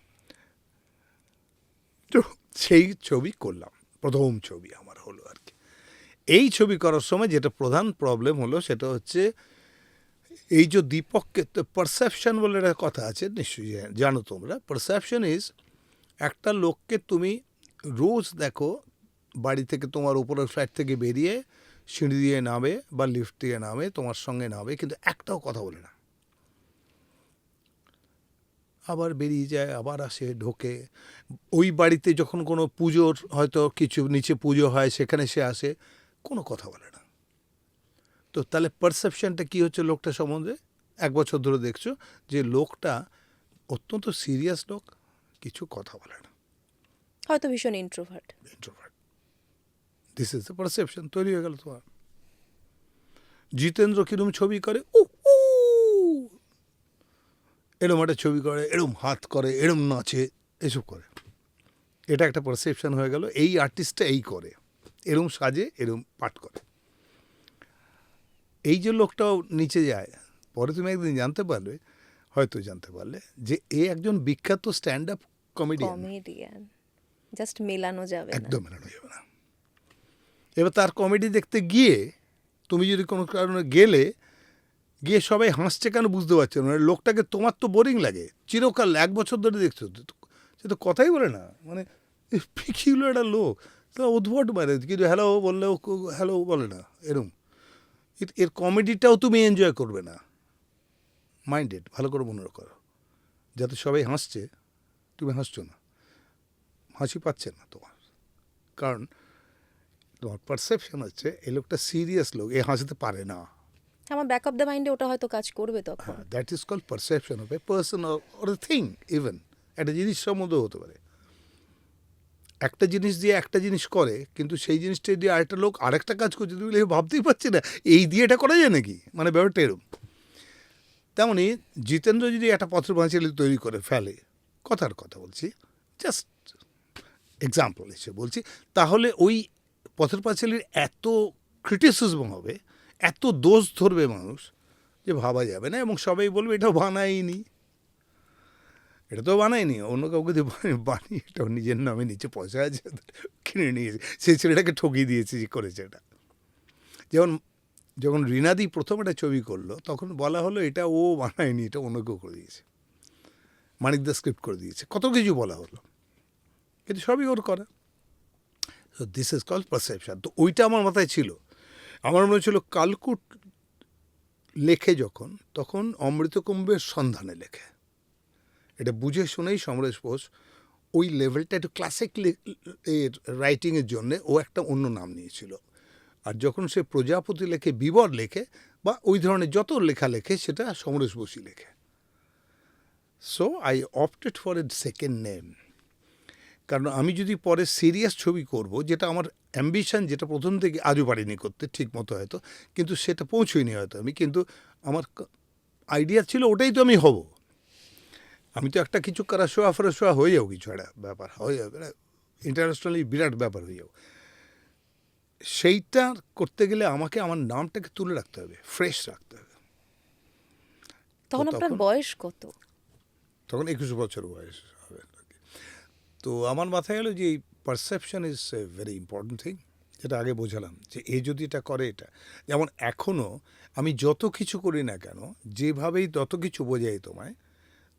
[SPEAKER 1] তো সেই ছবি করলাম, প্রথম ছবি আমার হলো আর কি। এই ছবি করার সময় যেটা প্রধান প্রবলেম হলো সেটা হচ্ছে, এই যে দীপককে, তো পারসেপশন বলে একটা কথা আছে, নিশ্চয়ই জানো তোমরা। পারসেপশন ইজ, একটা লোককে তুমি রোজ দেখো বাড়ি থেকে, তোমার উপরের ফ্ল্যাট থেকে বেরিয়ে সিঁড়ি দিয়ে নামে বা লিফট দিয়ে নামে, তোমার সঙ্গে নামে, কিন্তু একটাও কথা বলে না, আবার বেরিয়ে যায়, আবার আসে, ঢোকে। ওই বাড়িতে যখন কোনো পুজোর হয়তো কিছু নিচে পুজো হয়, সেখানে সে আসে, কোনো কথা বলে না। তো তাহলে পারসেপশনটা কী হচ্ছে লোকটা সম্বন্ধে? 1 বছর ধরে দেখছো যে লোকটা অত্যন্ত সিরিয়াস লোক, কিছু কথা বলে না,
[SPEAKER 3] হয়তো ভীষণ introvert.
[SPEAKER 1] This is the perception, তৈরি হয়ে গেল তোমার। জিতেন্দ্র কিরম ছবি করে, এরম একটা ছবি করে, এরম হাত করে, এরম নাচে, এসব করে, এটা একটা পারসেপশন হয়ে গেল। এই আর্টিস্টটা এই করে, এরম সাজে, এরম পাঠ করে। এই যে লোকটাও নিচে যায়, পরে তুমি একদিন জানতে পারবে, হয়তো জানতে পারলে, যে এ একজন বিখ্যাত stand up comedian.
[SPEAKER 3] Comedian, just মেলানো যাবে না।
[SPEAKER 1] একদম মেলানো যাবে না। এবার তার কমেডি দেখতে গিয়ে তুমি যদি কোনো কারণে গিয়ে সবাই হাসছে কেন বুঝতে পারছো না, মানে লোকটাকে তোমার তো বোরিং লাগে, চিরকাল 1 বছর ধরে দেখছো, সে তো কথাই বলে না, মানে কি হলো একটা লোক, তো উদ্ভট মানে, কিন্তু হ্যালো বললেও হ্যালো বলে না, এরম। এর কমেডিটাও তুমি এনজয় করবে না, মাইন্ডেড ভালো করে মনে করো, যাতে সবাই হাসছে তুমি হাসছো না, হাসি পাচ্ছে না তোমার, কারণ তোমার পারসেপশন হচ্ছে এই লোকটা সিরিয়াস লোক, এ হাসতে পারে না।
[SPEAKER 3] আমার ব্যাক অফ দ্য মাইন্ডে ওটা হয়তো কাজ করবে তখন।
[SPEAKER 1] হ্যাঁ, that is called perception of a person or a thing. Even একটা জিনিস সম্বন্ধেও হতে পারে, একটা জিনিস দিয়ে একটা জিনিস করে, কিন্তু সেই জিনিসটা দিয়ে আরেকটা লোক আরেকটা কাজ করছে, তুমি ভাবতেই পারছি না এই দিয়ে এটা করা যায় নাকি, মানে ব্যাপারটা এরম। তেমনি জিতেন্দ্র যদি একটা পথের পাঁচালী তৈরি করে ফেলে, কথার কথা বলছি, জাস্ট এক্সাম্পল হিসেবে বলছি, তাহলে ওই পথের পাঁচালীর এত ক্রিটিসিজম হবে, এত দোষ ধরবে মানুষ, যে ভাবা যাবে না, এবং সবাই বলবে এটাও বানায়নি, এটা তো বানায়নি, অন্য কাউকে দিয়ে বানিয়ে এটাও নিজের নামে নিচে পয়সা আছে কিনে নিয়েছে, সেই ছেলেটাকে ঠকিয়ে দিয়েছে যে করেছে এটা। যখন রিনাদি প্রথম একটা ছবি করলো, তখন বলা হলো এটা ও বানায়নি, এটা অন্য কেউ করে দিয়েছে, মানিকদা স্ক্রিপ্ট করে দিয়েছে, কত কিছু বলা হলো, কিন্তু সবই ওর করা। So this is called perception. তো ওইটা আমার মাথায় ছিল, আমার মনে হচ্ছিল কালকুট লেখে যখন, তখন অমৃতকুম্ভের সন্ধানে লেখে, এটা বুঝে শুনেই সমরেশ বোস ওই লেভেলটা একটু ক্লাসিক রাইটিংয়ের জন্যে ও একটা অন্য নাম নিয়েছিল। আর যখন সে প্রজাপতি লেখে, বিবর লেখে, বা ওই ধরনের যত লেখা লেখে, সেটা সমরেশ বসুই লেখে। So I opted for a second name, কারণ আমি যদি পরে সিরিয়াস ছবি করব, যেটা আমার অ্যাম্বিশন, যেটা প্রথম থেকে আজও পারিনি করতে ঠিক মতো হয়তো, কিন্তু সেটা পৌঁছইনি হয়তো আমি, কিন্তু আমার আইডিয়া ছিল ওটাই তো আমি হব। আমি তো একটা কিছু করা শোয়া ফেরা হয়ে যাও, কিছু একটা ব্যাপার হয়ে যাবে, ইন্টারন্যাশনালি বিরাট ব্যাপার হয়ে যাও। সেইটা করতে গেলে আমাকে আমার নামটাকে তুলে রাখতে হবে, ফ্রেশ রাখতে হবে।
[SPEAKER 3] তখন আপনার বয়স কত?
[SPEAKER 1] তখন 21 বছর বয়স হবে। তো আমার মাথায় এলো যে এই perception is a very important thing, যেটা আগে বোঝালাম, যে এ যদি এটা করে, এটা যেমন এখনও আমি যত কিছু করি না কেন, যেভাবেই তত কিছু বোঝাই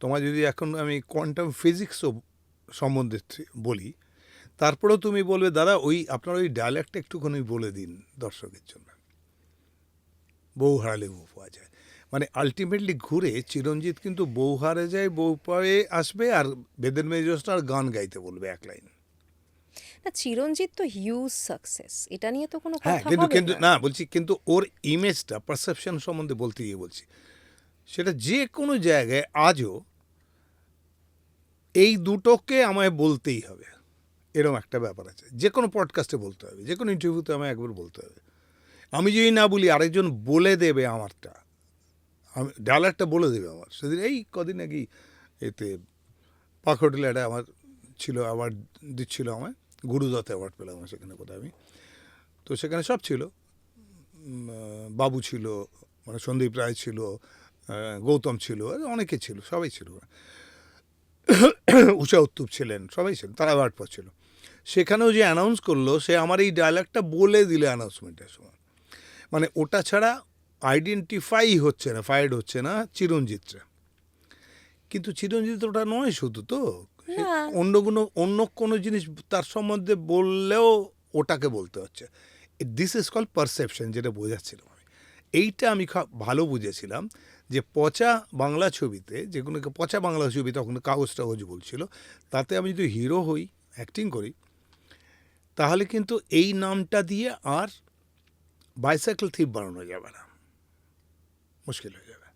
[SPEAKER 1] তোমায় যদি এখন আমি কোয়ান্টাম ফিজিক্সও সম্বন্ধে বলি, তারপরেও তুমি বলবে দাদা আপনার ওই ডায়ালেক্টটা একটুখানি বলে দিন দর্শকের জন্য। বউ হারালে বউ পাওয়া যায়, মানে আলটিমেটলি ঘুরে চিরঞ্জিত কিন্তু বউ হারে যায়, বউ পায়ে আসবে, আর বেদের মেজস্টার আর গান গাইতে বলবে 1 লাইন।
[SPEAKER 3] না, চিরঞ্জিত তো হিউজ সাকসেস, এটা নিয়ে তো কোনো
[SPEAKER 1] হ্যাঁ,
[SPEAKER 3] কথা
[SPEAKER 1] কিন্তু
[SPEAKER 3] হবে
[SPEAKER 1] কিন্তু
[SPEAKER 3] না।
[SPEAKER 1] না বলছি, কিন্তু ওর ইমেজটা পারসেপশন সম্বন্ধে বলতে গিয়ে বলছি, সেটা যে কোনো জায়গায় আজও এই দুটোকে আমায় বলতেই হবে, এরকম একটা ব্যাপার আছে। যে কোনো পডকাস্টে বলতে হবে, যে কোনো ইন্টারভিউতে আমায় একবার বলতে হবে। আমি যদি না বলি, আরেকজন বলে দেবে আমারটা, আমি ডায়ালগটা বলে দেবে আমার। সেদিন এই কদিন নাকি এতে পাক হোটেলে একটা আমার ছিল, অ্যাওয়ার্ড দিচ্ছিল আমায়, গুরুদত্ত অ্যাওয়ার্ড পেলাম সেখানে কোথায় আমি। তো সেখানে সব ছিল, বাবু ছিল, মানে সন্দীপ রায় ছিল, গৌতম ছিল, অনেকে ছিল, সবাই ছিল, উষা উত্তুপ ছিলেন, সবাই ছিলেন, তারা অ্যাওয়ার্ড পাচ্ছিল। সেখানেও যে অ্যানাউন্স করলো, সে আমার এই ডায়ালগটা বলে দিলে অ্যানাউন্সমেন্টের সময়, মানে ওটা ছাড়া আইডেন্টিফাই হচ্ছে না, ফাইড হচ্ছে না চিরঞ্জিতরা। কিন্তু চিরঞ্জিত ওটা নয় শুধু, তো
[SPEAKER 3] না।
[SPEAKER 1] অন্য কোনো জিনিস তার সম্বন্ধে বললেও ওটাকে বলতে হচ্ছে। দিস ইজ কল্ড পারসেপশন, যেটা বোঝাচ্ছিলাম আমি। এইটা আমি ভালো বুঝেছিলাম যে পচা বাংলা ছবিতে, যেগুলোকে পচা বাংলা ছবি তখন কাগজ টাগজ বলছিল, তাতে আমি যদি হিরো হই, অ্যাক্টিং করি, তাহলে কিন্তু এই নামটা দিয়ে আর বাইসাইকেল থিপ বানানো যাবে না, মুশকিল হয়ে যাবে।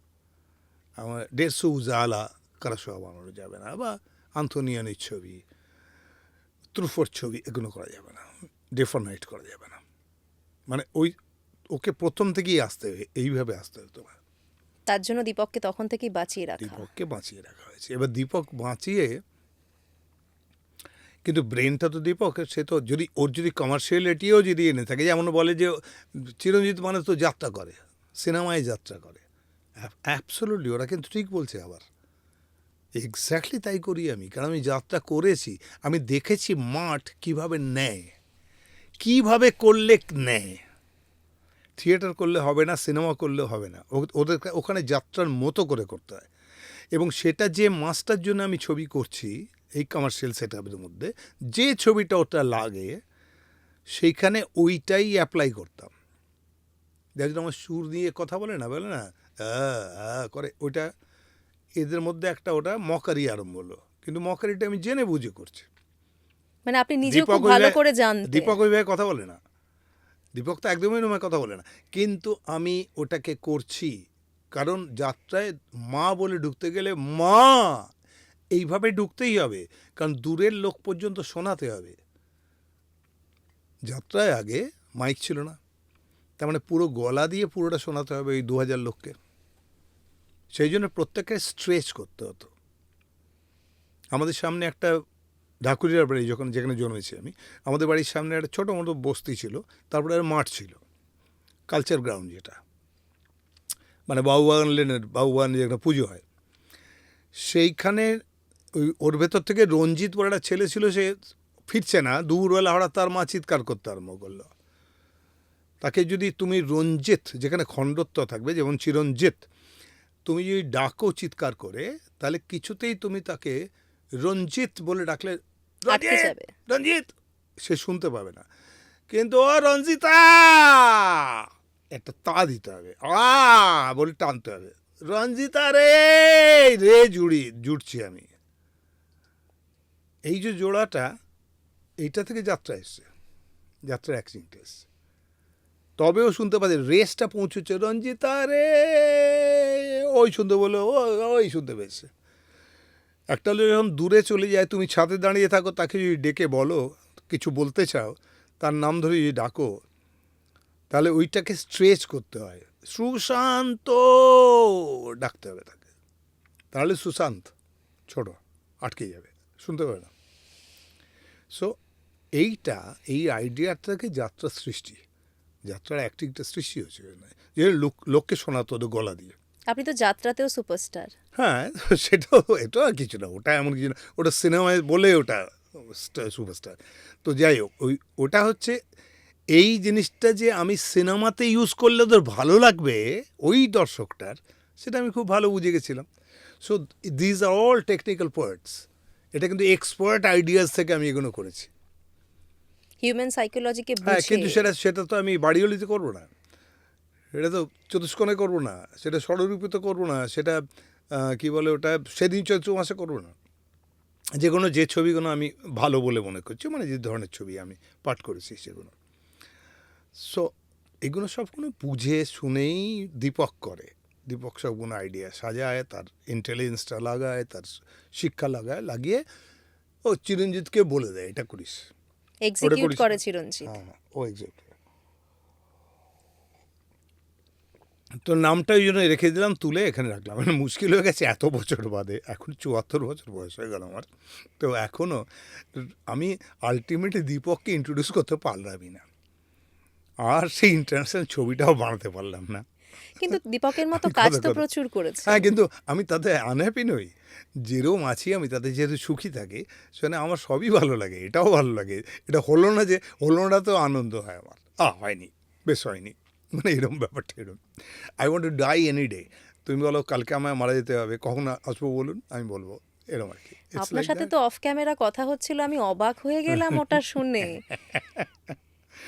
[SPEAKER 1] আমার 150 উজালা কারাশোয়া বানানো যাবে না, বা আন্থোনিয়ানির ছবি, ত্রুফোর ছবি, এগুলো করা যাবে না, ডেফানাইট করা যাবে না। মানে ওকে প্রথম থেকেই আসতে হবে, এইভাবে আসতে হবে তোমার।
[SPEAKER 3] তার জন্য দীপককে তখন থেকেই বাঁচিয়ে রাখা।
[SPEAKER 1] দীপককে বাঁচিয়ে রাখা হয়েছে। এবার দীপক বাঁচিয়ে, কিন্তু ব্রেনটা তো দীপকের, সে তো যদি কমার্শিয়ালিটিও যদি এনে থাকে, যেমন বলে যে চিরঞ্জিত মানে তো যাত্রা করে, সিনেমায় যাত্রা করে। অ্যাবসোলুটলি, ওরা কিন্তু ঠিক বলছে আবার। এক্স্যাক্টলি তাই করি আমি, কারণ আমি যাত্রা করেছি, আমি দেখেছি মাঠ কিভাবে নেয়, কিভাবে করলে নেয়। থিয়েটার করলে হবে না, সিনেমা করলে হবে না, ওদের ওখানে যাত্রার মতো করে করতে হয়। এবং সেটা যে মাসটার জন্য আমি ছবি করছি এই কমার্শিয়াল সেট আপের মধ্যে, যে ছবিটা ওটা লাগে সেইখানে ওইটাই অ্যাপ্লাই করতাম। দেখলাম আমার সুর দিয়ে কথা বলে না করে, ওইটা এদের মধ্যে একটা ওটা মকারি আরম্ভ হলো, কিন্তু মকারিটা আমি জেনে বুঝে করছি।
[SPEAKER 3] মানে আপনি নিজেও খুব ভালো করে জানতেন।
[SPEAKER 1] দীপক ওইভাবে কথা বলে না, দীপক তো একদমই নয় কথা বলে না, কিন্তু আমি ওটাকে করছি কারণ যাত্রায় মা বলে ঢুকতে গেলে মা এইভাবে ঢুকতেই হবে, কারণ দূরের লোক পর্যন্ত শোনাতে হবে। যাত্রায় আগে মাইক ছিল না, তার মানে পুরো গলা দিয়ে পুরোটা শোনাতে হবে ওই 2000 লোককে। সেই জন্য প্রত্যেককে স্ট্রেচ করতে হতো। আমাদের সামনে একটা ঢাকুরিয়ার বাড়ি, যেখানে জন্মেছি আমি, আমাদের বাড়ির সামনে একটা ছোটো মোটো বস্তি ছিল, তারপরে আর মাঠ ছিল, কালচার গ্রাউন্ড, যেটা মানে বাবুবাগান লেনের বাবুবাগান যেখানে পুজো হয়, সেইখানে ওর ভেতর থেকে রঞ্জিত বলে একটা ছেলে ছিল, সে ফিরছে না, দুপুরবেলা হঠাৎ তার মা চিৎকার করতে আরম্ভ করলো। তাকে যদি তুমি রঞ্জিত, যেখানে খণ্ডত্ব থাকবে যেমন চিরঞ্জিত, তুমি যদি ডাকো চিৎকার করে, তাহলে কিছুতেই তুমি তাকে রঞ্জিত বলে ডাকলে রঞ্জিত সে শুনতে পাবে না। কিন্তু ও রঞ্জিতা একটা তা দিতে হবে, বলে টানতে হবে, রঞ্জিতা রে রে জুড়ছি আমি। এই যে জোড়াটা, এইটা থেকে যাত্রা এসছে, যাত্রা অ্যাক্টিংটা এসছে। তবেও শুনতে পাচ্ছে, রেসটা পৌঁছচ্ছে রঞ্জিতা রে, ওই শুনতে বললো, ওই শুনতে পেয়েছে। একটা লোক যখন দূরে চলে যায়, তুমি ছাদে দাঁড়িয়ে থাকো, তাকে যদি ডেকে বলো কিছু বলতে চাও, তার নাম ধরে যদি ডাকো, তাহলে ওইটাকে স্ট্রেচ করতে হয়, সুশান্ত ডাকতে হবে তাকে, তাহলে সুশান্ত ছোট আটকে যাবে, শুনতে পাবে না। সো এই আইডিয়ার থেকে যাত্রা সৃষ্টি, যাত্রার অ্যাক্টিংটা সৃষ্টি হয়েছে, যে লোককে শোনাতো ওদের গলা দিয়ে।
[SPEAKER 3] আপনি তো যাত্রাতেও সুপারস্টার।
[SPEAKER 1] হ্যাঁ, এটা আর কিছু না, ওটা এমন কিছু না, ওটা সিনেমায় বলে ওটা সুপারস্টার। তো যাই হোক, ওটা হচ্ছে এই জিনিসটা যে আমি সিনেমাতে ইউজ করলে ওদের ভালো লাগবে ওই দর্শকটার, সেটা আমি খুব ভালো বুঝে গেছিলাম। So these are all technical parts. এটা কিন্তু এক্সপার্ট আইডিয়াস থেকে আমি এগুলো করেছি।
[SPEAKER 3] হিউম্যান সাইকোলজিকে
[SPEAKER 1] হ্যাঁ,
[SPEAKER 3] বুঝে।
[SPEAKER 1] কিন্তু সেটা তো আমি বাড়িওলিতে করবো না, সেটা তো চতুষ্কোণে করবো না, সেটা ষড়রূপিতে করবো না, সেটা কি বলে ওটা সেদিন চৈত্র মাসে করবো না। যে ছবিগুলো আমি ভালো বলে মনে করছি, মানে যে ধরনের ছবি আমি পাঠ করেছি সেগুলো। সো এগুলো সবগুলো বুঝে শুনেই দীপক করে। দীপক সবগুলো আইডিয়া সাজায়, তার ইন্টেলিজেন্সটা লাগায়, তার শিক্ষা লাগিয়ে ও চিরঞ্জিতকে বলে দেয় এটা করিস,
[SPEAKER 3] এক্সিকিউট করে চিরঞ্জিত।
[SPEAKER 1] হ্যাঁ, ও এক্সিকিউট। তো নামটা ওই জন্য রেখে দিলাম, তুলে এখানে রাখলাম। মানে মুশকিল হয়ে গেছে এত বছর বাদে, এখন 74 বছর বয়স হয়ে গেল আমার, তো এখনও আমি আলটিমেটলি দীপককে ইন্ট্রোডিউস করতে পারলামই না, আর সেই ইন্টারন্যাশনাল ছবিটাও বানাতে পারলাম না।
[SPEAKER 3] কিন্তু দীপকের মতো কাজ তো প্রচুর করেছে।
[SPEAKER 1] হ্যাঁ, কিন্তু আমি তাতে আনহ্যাপি নই, যেরকম আছি আমি তাতে যেহেতু সুখী থাকি, সেখানে আমার সবই ভালো লাগে, এটাও ভালো লাগে, এটা হলো না যে হলো না, তো আনন্দ হয় আমার, হয়নি, বেশ হয়নি, মানে এরকম ব্যাপারটা এরকম। I want to die any day. তুমি বলো কালকে আমায় মারা যেতে হবে, কখন আসবো বলুন, আমি বলবো, এরকম আর কি।
[SPEAKER 3] আপনার সাথে তো অফ ক্যামেরা কথা হচ্ছিল, আমি অবাক হয়ে গেলাম ওটা শুনে।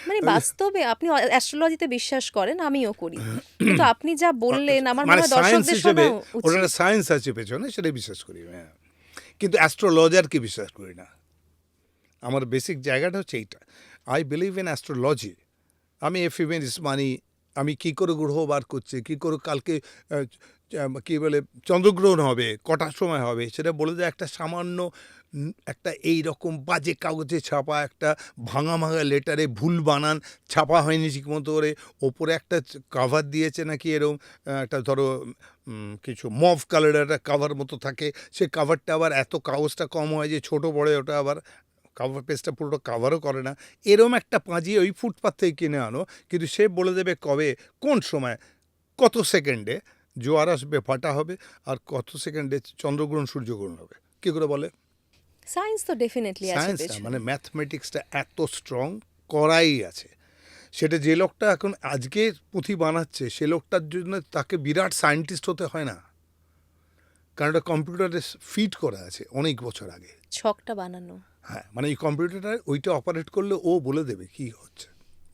[SPEAKER 3] মানে বাস্তবে আপনি অ্যাস্ট্রোলজিতে বিশ্বাস করেন, আমিও করি, কিন্তু আপনি যা বললেন আমার মনে হয় দর্শকদের শোনা উচিত।
[SPEAKER 1] ওটা সায়েন্স আছে পেছনে, সেটাই বিশ্বাস করি, হ্যাঁ, কিন্তু অ্যাস্ট্রোলজারকে বিশ্বাস করি না। আমার বেসিক জায়গাটা হচ্ছে এইটা, আই বিলিভ ইন অ্যাস্ট্রোলজি। আমি এফিমেরিস মানি, আমি কী করে গ্রহ বার করছে, কী করে কালকে কী বলে চন্দ্রগ্রহণ হবে, কটার সময় হবে, সেটা বলে দেয় একটা সামান্য একটা এই রকম বাজে কাগজে ছাপা একটা ভাঙা লেটারে ভুল বানান ছাপা হয়নি ঠিক মতো করে, ওপরে একটা কাভার দিয়েছে নাকি এরকম একটা ধরো কিছু মভ কালারের একটা কাভার মতো থাকে, সে কাভারটা আবার এত কাগজটা কম হয় যে ছোটো পড়ে, ওটা আবার কাভার পেজটা পুরোটা কাভারও করে না, এরম একটা পাঁজি ওই ফুটপাথ থেকে কিনে আনো, কিন্তু সে বলে দেবে কবে কোন সময় কত সেকেন্ডে জোয়ার আসবে, ফাটা হবে, আর কত সেকেন্ডে চন্দ্রগ্রহণ সূর্যগ্রহণ হবে, কী করে বলে?
[SPEAKER 3] সায়েন্স তো ডেফিনেটলি আছে
[SPEAKER 1] সায়েন্সটা
[SPEAKER 3] পেছনে।
[SPEAKER 1] মানে ম্যাথমেটিক্সটা এত স্ট্রং করাই আছে। সেটা যে লোকটা এখন আজকে পুঁথি বানাচ্ছে সে লোকটার জন্য তাকে বিরাট সায়েন্টিস্ট হতে হয় না, কারণ এটা কম্পিউটারে ফিট করা আছে অনেক বছর আগে।
[SPEAKER 3] ছকটা বানানো।
[SPEAKER 1] হ্যাঁ, মানে এই কম্পিউটারটা ওইটা অপারেট করলে ও বলে দেবে কি হচ্ছে,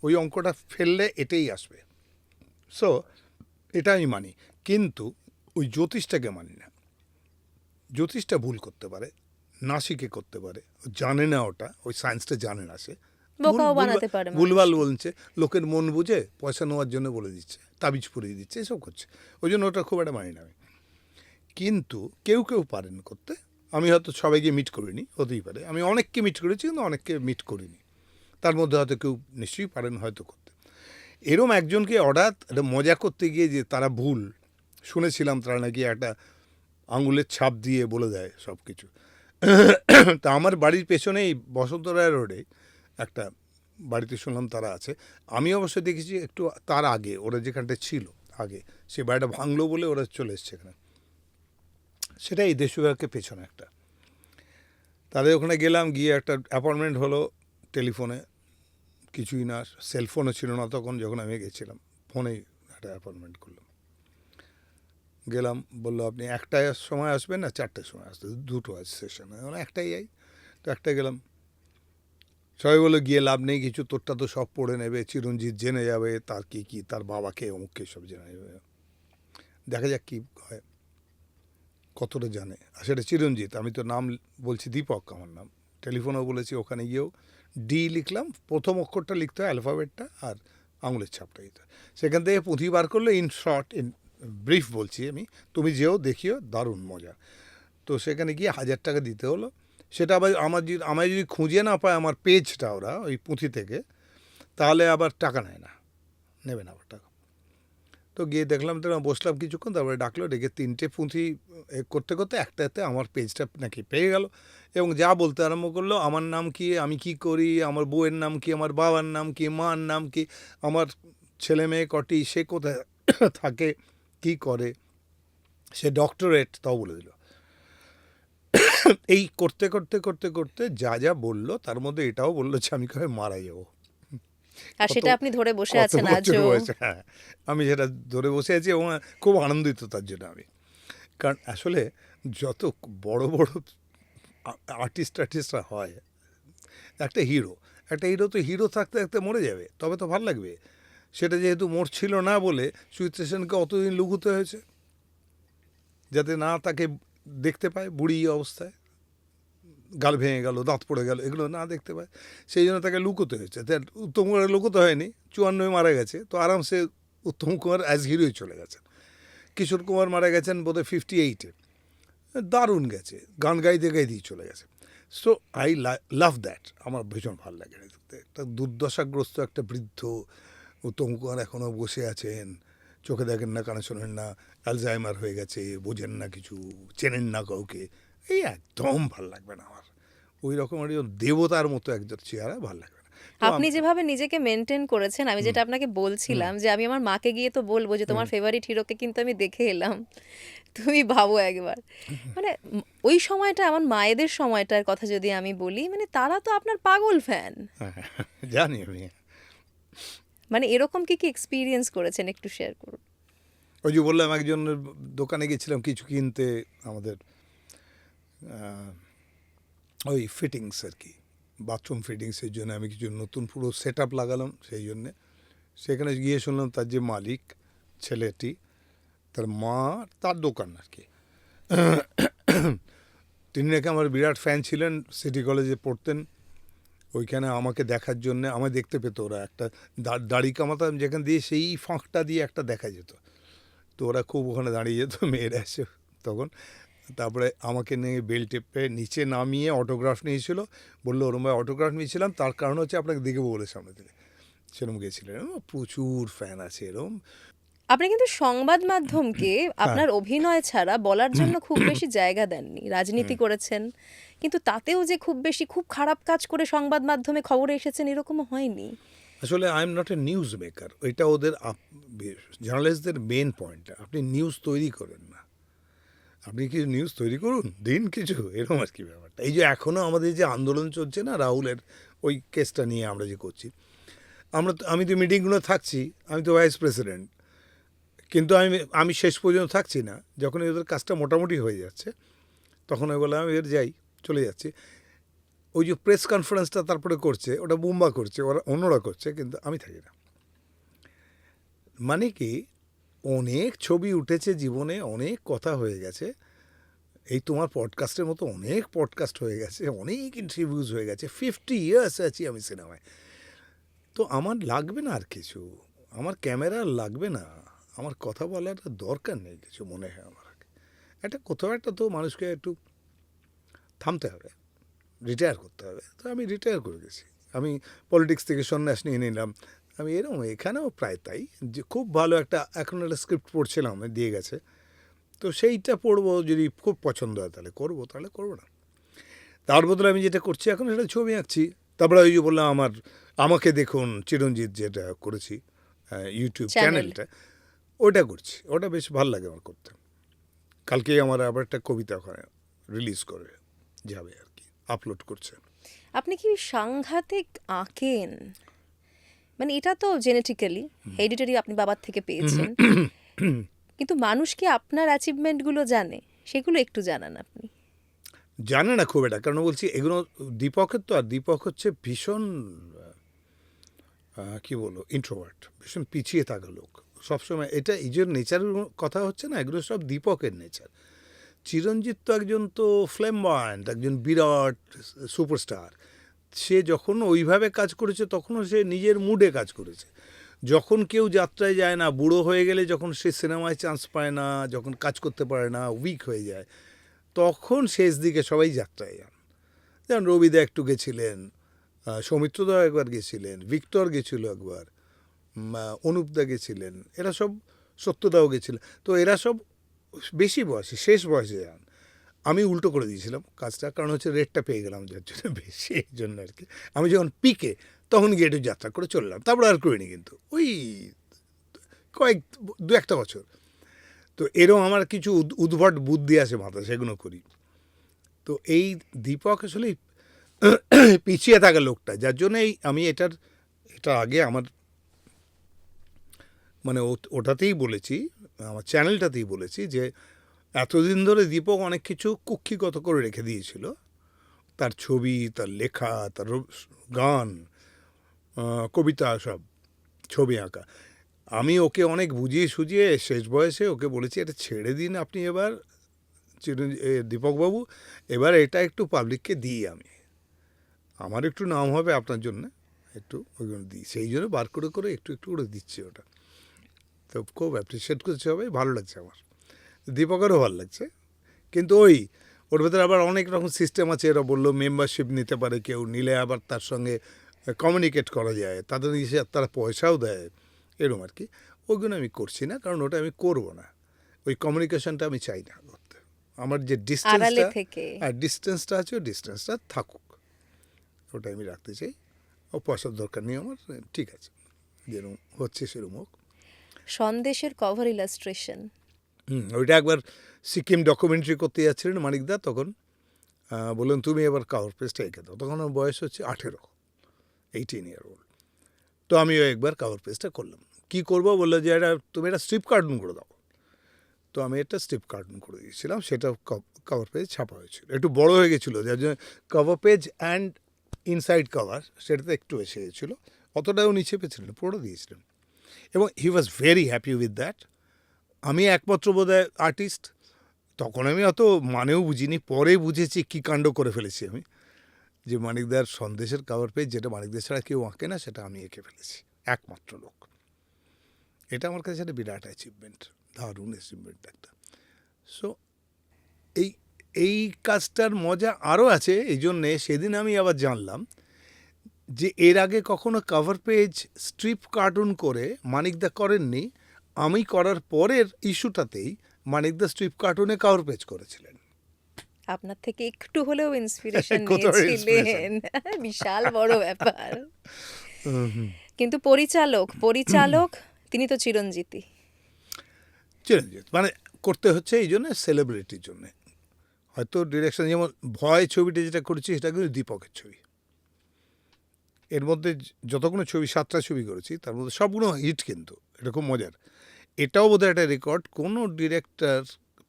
[SPEAKER 1] ওই অঙ্কটা ফেললে এটাই আসবে। সো এটা আমি মানি, কিন্তু ওই জ্যোতিষটাকে মানি না। জ্যোতিষটা ভুল করতে পারে, না শিখে করতে পারে, জানে না, ওটা ওই সায়েন্সটা জানে না, সে
[SPEAKER 3] বোকাও বানাতে পারে
[SPEAKER 1] ভুলভাল
[SPEAKER 3] মানুষকে।
[SPEAKER 1] বলছে, লোকের মন বুঝে পয়সা নেওয়ার জন্য বলে দিচ্ছে, তাবিজ পুড়িয়ে দিচ্ছে, এসব করছে। ওই জন্য ওটা খুব একটা মানি না আমি। কিন্তু কেউ কেউ পারেন করতে। আমি হয়তো সবাইকে মিট করিনি, হতেই পারে, আমি অনেককে মিট করেছি কিন্তু অনেককে মিট করিনি। তার মধ্যে হয়তো কেউ নিশ্চয়ই পারেন হয়তো করতে। এরম একজনকে হঠাৎ একটা মজা করতে গিয়ে যে তারা ভুল শুনেছিলাম, তারা নাকি একটা আঙুলের ছাপ দিয়ে বলে দেয় সব কিছু। তা আমার বাড়ির পেছনেই বসন্ত রায় রোডে একটা বাড়িতে শুনলাম তারা আছে। আমি অবশ্য দেখেছি একটু তার আগে, ওরা যেখানটা ছিল আগে, সে বাড়িটা ভাঙলো বলে ওরা চলে এসছে এখানে। সেটা এই দেশবিভাগের পেছনে একটা। তাদের ওখানে গেলাম, গিয়ে একটা অ্যাপয়েন্টমেন্ট হলো টেলিফোনে, কিছুই না, সেলফোনও ছিল না তখন যখন আমি গেছিলাম, ফোনেই একটা অ্যাপয়েন্টমেন্ট করলাম। গেলাম, বললো আপনি একটায় সময় আসবেন না 4টার সময় আসতে, দুটো আছে সেশন, একটাই যাই। তো একটাই গেলাম, সবাই বললো গিয়ে লাভ নেই কিছু, তোরটা তো সব পড়ে নেবে, চিরঞ্জিত জেনে যাবে তার কী কী, তার বাবাকে অমুককে সব জেনে যাবে, দেখা যাক কী হয়, কতটা জানে। আর সেটা চিরঞ্জিত, আমি তো নাম বলছি দীপক আমার নাম, টেলিফোনেও বলেছি, ওখানে গিয়েও ডি লিখলাম, প্রথম অক্ষরটা লিখতে হয় অ্যালফাবেটটা, আর আঙুলের ছাপটা দিতে হয়। সেখান থেকে পুঁথি বার করলে ইন শর্ট, ইন ব্রিফ বলছি আমি, তুমি যেও দেখিও, দারুণ মজা। তো সেখানে গিয়ে 1000 টাকা দিতে হলো। সেটা আবার আমায় যদি খুঁজে না পায় আমার পেজটা ওরা ওই পুঁথি থেকে, তাহলে আবার টাকা নেবে না আবার টাকা। তো গিয়ে দেখলাম, তো বসলাম কিছুক্ষণ, তারপরে ডাকলো, ডেকে 3টে পুঁথি করতে করতে একটাতে আমার পেজটা নাকি পেয়ে গেল, এবং যা বলতে আরম্ভ করলো, আমার নাম কি, আমি কি করি, আমার বউয়ের নাম কি, আমার বাবার নাম কি, মার নাম কি, আমার ছেলে মেয়ে কটি, সে কোথায় থাকে, কি করে, সে ডক্টরেট, তাও বলে দিল। এই করতে করতে করতে করতে যা যা বললো তার মধ্যে এটাও বললো যে আমি কবে মারা যাবো।
[SPEAKER 3] আর সেটা আপনি ধরে বসে
[SPEAKER 1] কত
[SPEAKER 3] আছেন
[SPEAKER 1] বছর
[SPEAKER 3] আজও।
[SPEAKER 1] বয়সে, হ্যাঁ, আমি সেটা ধরে বসে আছি এবং খুব আনন্দিত তার জন্য আমি। কারণ আসলে যত বড় বড় আর্টিস্টরা হয়, একটা হিরো তো হিরো থাকতে থাকতে মরে যাবে, তবে তো ভালো লাগবে। সেটা যেহেতু মরছিল না বলে সুচিত্রা সেনকে অতদিন লুকুতে হয়েছে, যাতে না তাকে দেখতে পায় বুড়ি অবস্থায়, গাল ভেঙে গেল, দাঁত পড়ে গেল, এগুলো না দেখতে পায়, সেই জন্য তাকে লুকোতে হয়েছে। উত্তম কুমার লুকোতে হয়নি, 54 মারা গেছে, তো আরামসে উত্তম কুমার অ্যাজ হিরোই চলে গেছেন। কিশোর কুমার মারা গেছেন বোধহয় 58-এ, দারুণ গেছে, গান গাইতে গাইতেই চলে গেছে। সো আই লাভ দ্যাট, আমার ভীষণ ভালো লাগে দেখতে। একটা দুর্দশাগ্রস্ত একটা বৃদ্ধ উত্তম কুমার এখনও বসে আছেন, চোখে দেখেন না, কানে শোনেন না, অ্যালজাইমার হয়ে গেছে, বোঝেন না কিছু, চেনেন না কাউকে, এই একদম ভাল লাগবে না আমার। ওই রকম দেবতার মতো একজন চেহারা ভাল লাগবে না। তো
[SPEAKER 3] আপনি যেভাবে নিজেকে মেনটেন করেছেন, আমি যেটা আপনাকে বলছিলাম যে আমি আমার মাকে গিয়ে তো বলবো যে তোমার ফেভারিট হিরোকে কিন্তু আমি দেখে এলাম, তুমি ভাবো একবার। মানে ওই সময়টা, আমার মায়েদের সময়টার কথা যদি আমি বলি, মানে তারা তো আপনার পাগল ফ্যান।
[SPEAKER 1] হ্যাঁ, জানি আমি।
[SPEAKER 3] মানে এরকম কি কি এক্সপিরিয়েন্স করেছেন, একটু শেয়ার করুন।
[SPEAKER 1] ওই যে বললাম, একজনের দোকানে গেছিলাম কিছু কিনতে, আমাদের ওই ফিটিংস আর কি, বাথরুম ফিটিংসের জন্য আমি কিছু নতুন পুরো সেট আপ লাগালাম, সেই জন্যে সেখানে গিয়ে শুনলাম তার যে মালিক ছেলেটি, তার মা, তার দোকান আর কি, তিনি নাকি আমার বিরাট ফ্যান ছিলেন, সিটি কলেজে পড়তেন। ওইখানে আমাকে দেখার জন্যে, আমায় দেখতে পেতো ওরা, একটা দাড়ি কামাতাম যেখান দিয়ে, সেই ফাঁকটা দিয়ে একটা দেখা যেত, তো ওরা খুব ওখানে দাঁড়িয়ে যেত, মেয়েরা এসে তখন। তারপরে আমাকে নিয়ে বেল টেপে নিচে নামিয়ে অটোগ্রাফ নিয়েছিল, বললো ওরম ভাই অটোগ্রাফ নিয়েছিলাম, তার কারণ হচ্ছে আপনাকে দেখবো বলে সামনে থেকে, সেরকম গেছিলেন। প্রচুর ফ্যান আছে এরম।
[SPEAKER 3] আপনি কিন্তু সংবাদ মাধ্যমকে আপনার অভিনয় ছাড়া বলার জন্য খুব বেশি জায়গা দেননি। রাজনীতি করেছেন, কিন্তু তাতেও যে খুব বেশি খুব খারাপ কাজ করে সংবাদ মাধ্যমে খবরে এসেছেন এরকমও হয়নি।
[SPEAKER 1] আসলে I am not a news maker, এটা ওদের জার্নালিস্টদের মেন পয়েন্ট। আপনি নিউজ তৈরি করেন না, আপনি কি নিউজ তৈরি করুন, দিন কিছু, এরকম আর কি ব্যাপারটা। এই যে এখনও আমাদের যে আন্দোলন চলছে না রাহুলের ওই কেসটা নিয়ে আমরা যে করছি, আমি তো মিটিংগুলো থাকছি, আমি তো ভাইস প্রেসিডেন্ট, কিন্তু আমি শেষ পর্যন্ত থাকছি না। যখন এদের কাজটা মোটামুটি হয়ে যাচ্ছে তখন আমি বললাম আমি এর যাই, চলে যাচ্ছি। ওই যে প্রেস কনফারেন্সটা তারপরে করছে, ওটা বুম্বা করছে, ওরা অন্যরা করছে, কিন্তু আমি থাকি না। মানে কি, অনেক ছবি উঠেছে জীবনে, অনেক কথা হয়ে গেছে, এই তোমার পডকাস্টের মতো অনেক পডকাস্ট হয়ে গেছে, অনেক ইন্টারভিউজ হয়ে গেছে, 50 ইয়ার্স আছি আমি সিনেমায়। তো আমার লাগবে না আর কিছু, আমার ক্যামেরা লাগবে না, আমার কথা বলার দরকার নেই কিছু, মনে হয় আমার। একটা কোথাও একটা তো মানুষকে একটু থামতে হবে, রিটায়ার করতে হবে। তো আমি রিটায়ার করে গেছি, আমি পলিটিক্স থেকে সন্ন্যাস নিয়ে নিলাম। আমি এরকম এখানেও প্রায় তাই, যে খুব ভালো একটা এখন একটা স্ক্রিপ্ট পড়ছিলাম, দিয়ে গেছে, তো সেইটা পড়বো, যদি খুব পছন্দ হয় তাহলে করবো, তাহলে করবো না। তার বদলে আমি যেটা করছি এখন, সেটা ছবি আঁকছি। তারপরে ওই যে বললাম আমাকে দেখুন চিরঞ্জিত যেটা করেছি ইউটিউব চ্যানেলটা, ওটা করছি, ওটা বেশ ভালো লাগে আমার করতে। কালকেই আমার আবার একটা কবিতা ওখানে রিলিজ করে যাবে আর কি, আপলোড করছে।
[SPEAKER 3] আপনি কি সাংঘাতিক আঁকেন? মানে এটা তো জেনেটিক্যালি হেরিডিটারি আপনি বাবার থেকে পেয়েছেন, কিন্তু মানুষ কি আপনার অ্যাচিভমেন্টগুলো জানে? সেগুলো একটু জানান আপনি।
[SPEAKER 1] জানে না খুব এটা, কারণ বলছি এগুলো দীপকের তো, আর দীপক হচ্ছে ভীষণ কি বলবো ইন্ট্রোভার্ট, ভীষণ পিছিয়ে থাকা লোক সবসময়। এটা এই যে নেচারের কথা হচ্ছে না, এগুলো সব দীপকের নেচার। চিরঞ্জিত তো একজন তো ফ্ল্যামবয়েন্ট, একজন বিরাট সুপারস্টার। সে যখন ওইভাবে কাজ করেছে তখনও সে নিজের মুডে কাজ করেছে। যখন কেউ যাত্রায় যায় না, বুড়ো হয়ে গেলে যখন সে সিনেমায় চান্স পায় না, যখন কাজ করতে পারে না, উইক হয়ে যায়, তখন শেষ দিকে সবাই যাত্রায় যান। যেমন রবিদা একটু গেছিলেন, সৌমিত্রদা একবার গেছিলেন, ভিক্টর গেছিল একবার, অনুপদা গেছিলেন, এরা সব, সত্যদাও গেছিলেন। তো এরা সব বেশি বয়সে, শেষ বয়সে যান। আমি উল্টো করে দিয়েছিলাম কাজটা, কারণ হচ্ছে রেটটা পেয়ে গেলাম যার জন্য বেশি, এই জন্য আর কি। আমি যখন পিকে তখন গিয়ে একটু যাত্রা করে চললাম, তারপরে আর করিনি, কিন্তু ওই দু একটা বছর। তো এরকম আমার কিছু উদ্ভট বুদ্ধি আছে মাথা, সেগুলো করি। তো এই দীপক আসলে পিছিয়ে থাকা লোকটা, যার জন্যই আমি এটা আগে আমার মানে ওটাতেই বলেছি, আমার চ্যানেলটাতেই বলেছি যে এতদিন ধরে দীপক অনেক কিছু কুক্ষিগত করে রেখে দিয়েছিল, তার ছবি, তার লেখা, তার গান, কবিতা, সব ছবি আঁকা। আমি ওকে অনেক বুঝিয়ে সুঝিয়ে শেষ বয়সে ওকে বলেছি এটা ছেড়ে দিন আপনি এবার দীপকবাবু, এবার এটা একটু পাবলিককে দিই, আমার একটু নাম হবে আপনার জন্য, একটু ওইগুলো দিই। সেই জন্য বার করে করে একটু একটু করে দিচ্ছি ওটা। তো খুব অ্যাপ্রিসিয়েট করছে সবাই, ভালো লাগছে আমার, দীপকেরও ভালো লাগছে। কিন্তু ওর ভেতরে আবার অনেক রকম সিস্টেম আছে। এরা বললো মেম্বারশিপ নিতে পারে কেউ, নিলে আবার তার সঙ্গে কমিউনিকেট করা যায়, তাদের তারা পয়সাও দেয়, এরকম আর কি। ওইগুলো আমি করছি না, কারণ ওটা আমি করবো না, ওই কমিউনিকেশনটা আমি চাই না করতে। আমার যে ডিস্টেন্সটা আছে, ওই ডিস্টেন্সটা থাকুক, ওটা আমি রাখতে চাই। ও পয়সার দরকার নেই আমার, ঠিক আছে, যেরকম হচ্ছে সেরকম হোক।
[SPEAKER 3] সন্দেশের কভার ইলাস্ট্রেশন,
[SPEAKER 1] ওইটা একবার সিকিম ডকুমেন্টারি করতে যাচ্ছিলেন মানিকদা, তখন বললেন তুমি এবার কাভার পেজটা এঁকে দাও। তখন আমার বয়স হচ্ছে 18 ইয়ার ওল্ড। তো আমিও একবার কাভার পেজটা করলাম। কি করবো বললো যে তুমি এটা স্ট্রিপ কার্টুন করে দাও। তো আমি একটা স্ট্রিপ কার্টুন করে দিয়েছিলাম, সেটা কভার পেজ ছাপা হয়েছিল। একটু বড় হয়ে গেছিলো, যার জন্য cover page and inside cover সেটাতে একটু এসে গেছিলো, অতটাও নিচে পেয়েছিলেন, পুরো দিয়েছিলেন। এবং he was very happy with that. আমি একমাত্র বোধহয় আর্টিস্ট, তখন আমি অত মানেও বুঝিনি, পরে বুঝেছি কী কাণ্ড করে ফেলেছি আমি, যে মানিকদার সন্দেশের কভার পেজ, যেটা মানিকদার ছাড়া কেউ আঁকে না, সেটা আমি এঁকে ফেলেছি, একমাত্র লোক। এটা আমার কাছে একটা বিরাট অ্যাচিভমেন্ট, দারুণ অ্যাচিভমেন্ট একটা। সো এই কাজটার মজা আরও আছে। এই জন্যে সেদিন আমি আবার জানলাম যে এর আগে কখনো কভার পেজ স্ট্রিপ কার্টুন করে মানিকদা করেননি। আমি করার পরের ইস্যুটাতেই মানিকদা স্ট্রিপ কার্টুনে কভার পেজ করেছিলেন।
[SPEAKER 3] আপনার থেকে একটু হলেও ইন্সপিরেশন নিয়েছিলেন, বিশাল বড় ব্যাপার। কিন্তু পরিচালক পরিচালক তিনি তো চিরঞ্জিতই।
[SPEAKER 1] চিরঞ্জিত মানে করতে হচ্ছে এই জন্য সেলিব্রিটির জন্যে। হয়তো ডিরেকশন যেমন ভয় ছবিটা যেটা করেছি সেটা কিন্তু দীপকের ছবি। এর মধ্যে যতগুলো ছবি 7টা ছবি করেছি তার মধ্যে সবগুলো হিট, কিন্তু এটা খুব মজার। এটাও বোধহয় একটা রেকর্ড, কোনো ডিরেক্টর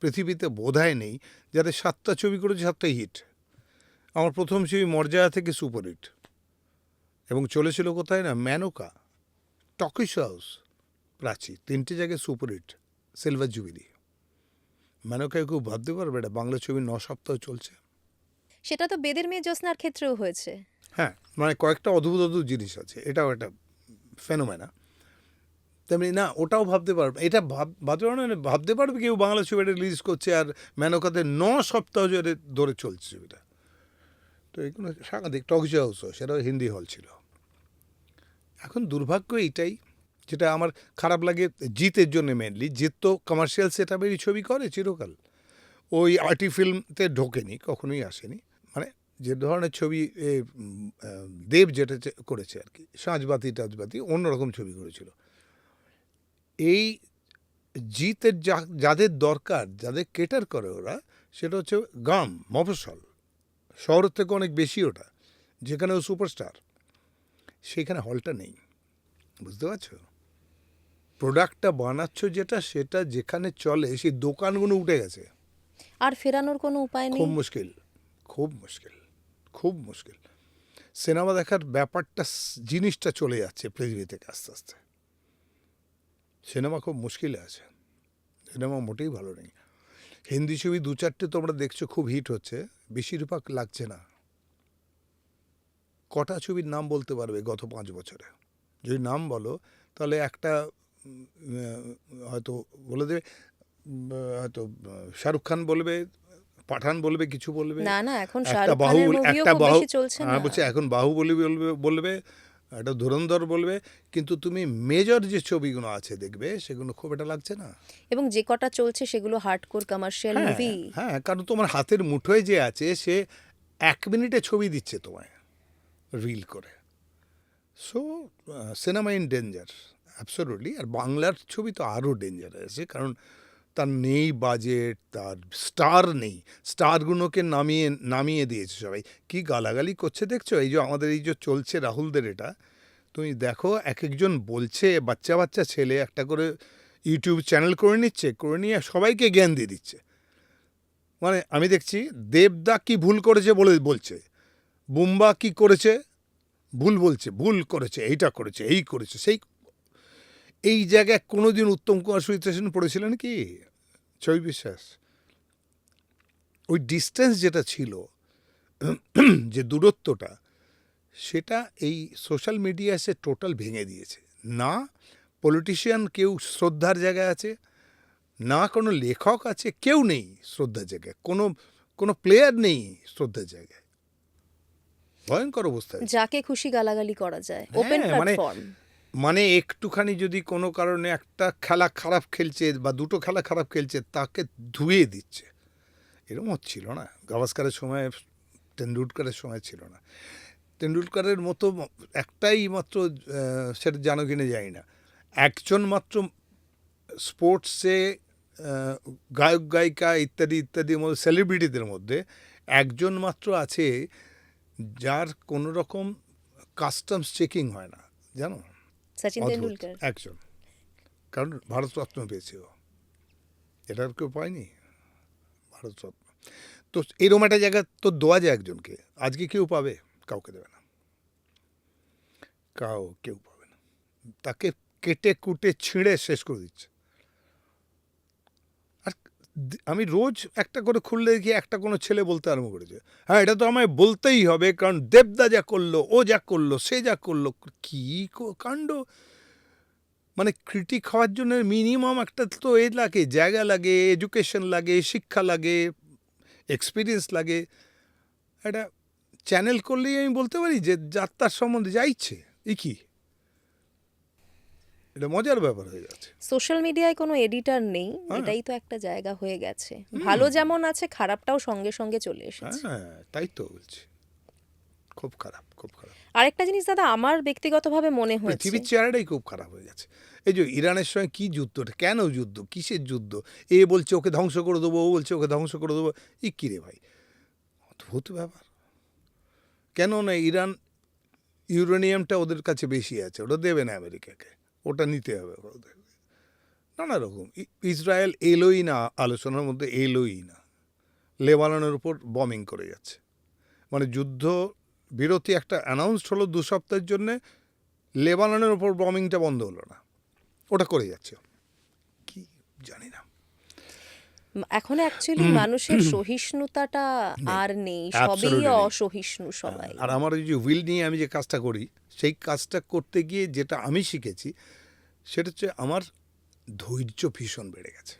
[SPEAKER 1] পৃথিবীতে বোধহয় নেই যাদের 7টা ছবি করেছে 7টাই হিট। আমার প্রথম ছবি মর্যাদা থেকে সুপারহিট, এবং চলেছিল কোথায় না মেনকা, টকিশ হাউস, প্রাচী, 3টে জায়গায় সুপারহিট, সিলভার জুবিলি। মেনকায় খুব ভাবতে পারবে এটা বাংলা ছবি 9 সপ্তাহ চলছে।
[SPEAKER 3] সেটা তো বেদের মেয়ে জ্যোৎস্নার ক্ষেত্রেও হয়েছে।
[SPEAKER 1] হ্যাঁ, মানে কয়েকটা অদ্ভুত অদ্ভুত জিনিস আছে, এটাও একটা ফেনোমেনা। তেমনি না ওটাও ভাবতে পারবে, এটা ভাবতে পারবে কেউ বাংলা ছবিটা রিলিজ করছে আর মেনকাতে 9 সপ্তাহ ধরে চলছে ছবিটা। তো এগুলো সাংঘাতিক। টকিশ হাউসও সেটাও হিন্দি হল ছিল। এখন দুর্ভাগ্য এইটাই, যেটা আমার খারাপ লাগে জিতের জন্য মেনলি। জিত তো কমার্শিয়াল সেট আপেরই ছবি করে চিরকাল, ওই আর্টি ফিল্মতে ঢোকেনি, কখনোই আসেনি। মানে যে ধরনের ছবি দেব যেটা করেছে আর কি, সাঁঝবাতি টাজবাতি, অন্যরকম ছবি করেছিল। এই জিতের যাদের দরকার, যাদের কেটার করে ওরা, সেটা হচ্ছে গ্রাম, মফস্বল, শহরের থেকে অনেক বেশি ওটা, যেখানে ও সুপারস্টার, সেখানে হলটা নেই। বুঝতে পারছো? প্রোডাক্টটা বানাচ্ছ যেটা, সেটা যেখানে চলে সেই দোকানগুলো উঠে গেছে।
[SPEAKER 3] আর ফেরানোর কোনো উপায় নেই।
[SPEAKER 1] খুব মুশকিল, খুব মুশকিল, খুব মুশকিল। সিনেমা দেখার ব্যাপারটা, জিনিসটা চলে যাচ্ছে পৃথিবী থেকে আস্তে আস্তে। সিনেমা খুব মুশকিলে আছে, সিনেমা মোটেই ভালো নেই। হিন্দি ছবি 2-4টে তোমরা দেখছো খুব হিট হচ্ছে, বেশিরভাগ লাগছে না। কটা ছবির নাম বলতে পারবে গত 5 বছরে? যদি নাম বলো তাহলে একটা হয়তো বলে দেবে, হয়তো শাহরুখ খান বলবে, পাঠান বলবে, কিছু বলবে।
[SPEAKER 3] না না, এখন
[SPEAKER 1] একটা
[SPEAKER 3] শাহরুখ খানের
[SPEAKER 1] বাহুবলী,
[SPEAKER 3] মুভিও
[SPEAKER 1] একটা
[SPEAKER 3] খুব বেশি চলছে না।
[SPEAKER 1] বলছে এখন বাহুবলী বলবে, একটা ধুরন্ধর বলবে, কিন্তু তুমি মেজর যে ছবিগুলো আছে দেখবে সেগুলো খুব একটা লাগছে না।
[SPEAKER 3] এবং যে কটা চলছে সেগুলো হার্ডকোর কমার্শিয়াল
[SPEAKER 1] হ্যাঁ
[SPEAKER 3] মুভি।
[SPEAKER 1] হ্যাঁ, কারণ তোমার হাতের মুঠোয় যে আছে সে 1 মিনিটে ছবি দিচ্ছে তোমায় রিল করে। So cinema in danger absolutely. আর বাংলার ছবি তো আরও ডেঞ্জার আছে, কারণ তার নেই বাজেট, তার স্টার নেই। স্টারগুলোকে নামিয়ে দিয়েছে সবাই। কি গালাগালি করছে দেখছো? এই যে আমাদের এই যে চলছে রাহুলদের, এটা তুমি দেখো, এক একজন বলছে, বাচ্চা বাচ্চা ছেলে একটা করে ইউটিউব চ্যানেল করে নিচ্ছে, করে নিয়ে সবাইকে জ্ঞান দিয়ে দিচ্ছে। মানে আমি দেখছি দেবদা কি ভুল করেছে বলছে, বুম্বা কি করেছে ভুল বলছে, ভুল করেছে, এইটা করেছে, এই করেছে, সেই। এই জায়গায় কোনোদিন উত্তম কুমার সুচিত্রা সেন পড়েছিলেন কি? ছবি বিশ্বাস? ওই ডিস্টেন্স যেটা ছিল, যে দূরত্বটা, সেটা এই সোশ্যাল মিডিয়া এসে টোটাল ভেঙে দিয়েছে। না পলিটিশিয়ান কেউ শ্রদ্ধার জায়গায় আছে, না কোনো লেখক আছে, কেউ নেই শ্রদ্ধার জায়গায়, কোনো প্লেয়ার নেই শ্রদ্ধার জায়গায়। ভয়ঙ্কর অবস্থা।
[SPEAKER 3] যাকে খুশি গালাগালি করা যায়, ওপেন
[SPEAKER 1] হ্যাঁ,
[SPEAKER 3] প্ল্যাটফর্ম।
[SPEAKER 1] মানে একটুখানি যদি কোনো কারণে একটা খেলা খারাপ খেলছে বা 2টো খেলা খারাপ খেলছে, তাকে ধুয়ে দিচ্ছে। এরকম হচ্ছিল না গাভাস্কারের সময়, টেন্ডুলকারের সময় ছিল না। টেন্ডুলকারের মতো একটাই মাত্র, সেটা জানো কিনে জানি না, একজন মাত্র স্পোর্টসে গায়ক গায়িকা ইত্যাদি ইত্যাদির মধ্যে, সেলিব্রিটিদের মধ্যে একজন মাত্র আছে যার কোনো রকম কাস্টমস চেকিং হয় না, জানো?
[SPEAKER 3] সচিন
[SPEAKER 1] অদ্ভুত
[SPEAKER 3] তেন্ডুলকার।
[SPEAKER 1] একজন, কারণ ভারতরত্ন পেয়েছে ও, এটা আর কেউ পায়নি ভারতরত্ন। তো এরকম একটা জায়গা তো দেওয়া যায় একজনকে, আজকে কেউ পাবে? কাউকে দেবে না, কেউ পাবে না। তাকে কেটে কুটে ছিঁড়ে শেষ করে দিচ্ছে। আর আমি রোজ একটা করে খুললে দেখি একটা কোনো ছেলে বলতে আরম্ভ করেছে, হ্যাঁ এটা তো আমায় বলতেই হবে, কারণ দেবদা যা করলো, ও যা করলো, সে যা করলো। কি কাণ্ড! মানে ক্রিটিক হওয়ার জন্য মিনিমাম একটা তো লাগে, জায়গা লাগে, এডুকেশন লাগে, শিক্ষা লাগে, এক্সপিরিয়েন্স লাগে। একটা চ্যানেল করলেই আমি বলতে পারি যে যাত্রার সম্বন্ধে যা ইচ্ছে, কি এটা মজার ব্যাপার হয়ে যাচ্ছে।
[SPEAKER 3] সোশ্যাল মিডিয়ায় কোনো এডিটর নেই, এটাই তো একটা জায়গা হয়ে গেছে। ভালো যেমন আছে, খারাপটাও সঙ্গে সঙ্গে চলে এসেছে।
[SPEAKER 1] হ্যাঁ, তাই তো বলছি। খুব খারাপ, খুব খারাপ।
[SPEAKER 3] আরেকটা জিনিস দাদা আমার ব্যক্তিগতভাবে মনে হয়েছে,
[SPEAKER 1] পৃথিবীর চেহারাটাই খুব খারাপ হয়ে গেছে। এই যে ইরানের সঙ্গে কী যুদ্ধ, এটা কেন যুদ্ধ, কিসের যুদ্ধ? এ বলছে ওকে ধ্বংস করে দেবো, ও বলছে ওকে ধ্বংস করে দেবো। ই কী রে ভাই, অদ্ভুত ব্যাপার। কেন না ইরান ইউরেনিয়ামটা ওদের কাছে বেশি আছে, ওটা দেবে না আমেরিকাকে, ওটা নিতে হবে ওদের। নানা রকম ইসরায়েল এলোই না, আলোচনার মধ্যে এলোই না। লেবাননের উপর বমিং করে যাচ্ছে, মানে যুদ্ধ বিরতি একটা অ্যানাউন্সড হলো 2 সপ্তাহের জন্যে, লেবাননের উপর বমিংটা বন্ধ হলো না, ওটা করে যাচ্ছে। কি জানি না,
[SPEAKER 3] এখন অ্যাকচুয়ালি মানুষের সহিষ্ণুতাটা আর নেই, সবই
[SPEAKER 1] Absolutely নেই।
[SPEAKER 3] অসহিষ্ণু সবাই।
[SPEAKER 1] আর আমার ওই যে উইল নিয়ে আমি যে কাজটা করি, সেই কাজটা করতে গিয়ে যেটা আমি শিখেছি সেটা হচ্ছে আমার ধৈর্য ভীষণ বেড়ে গেছে।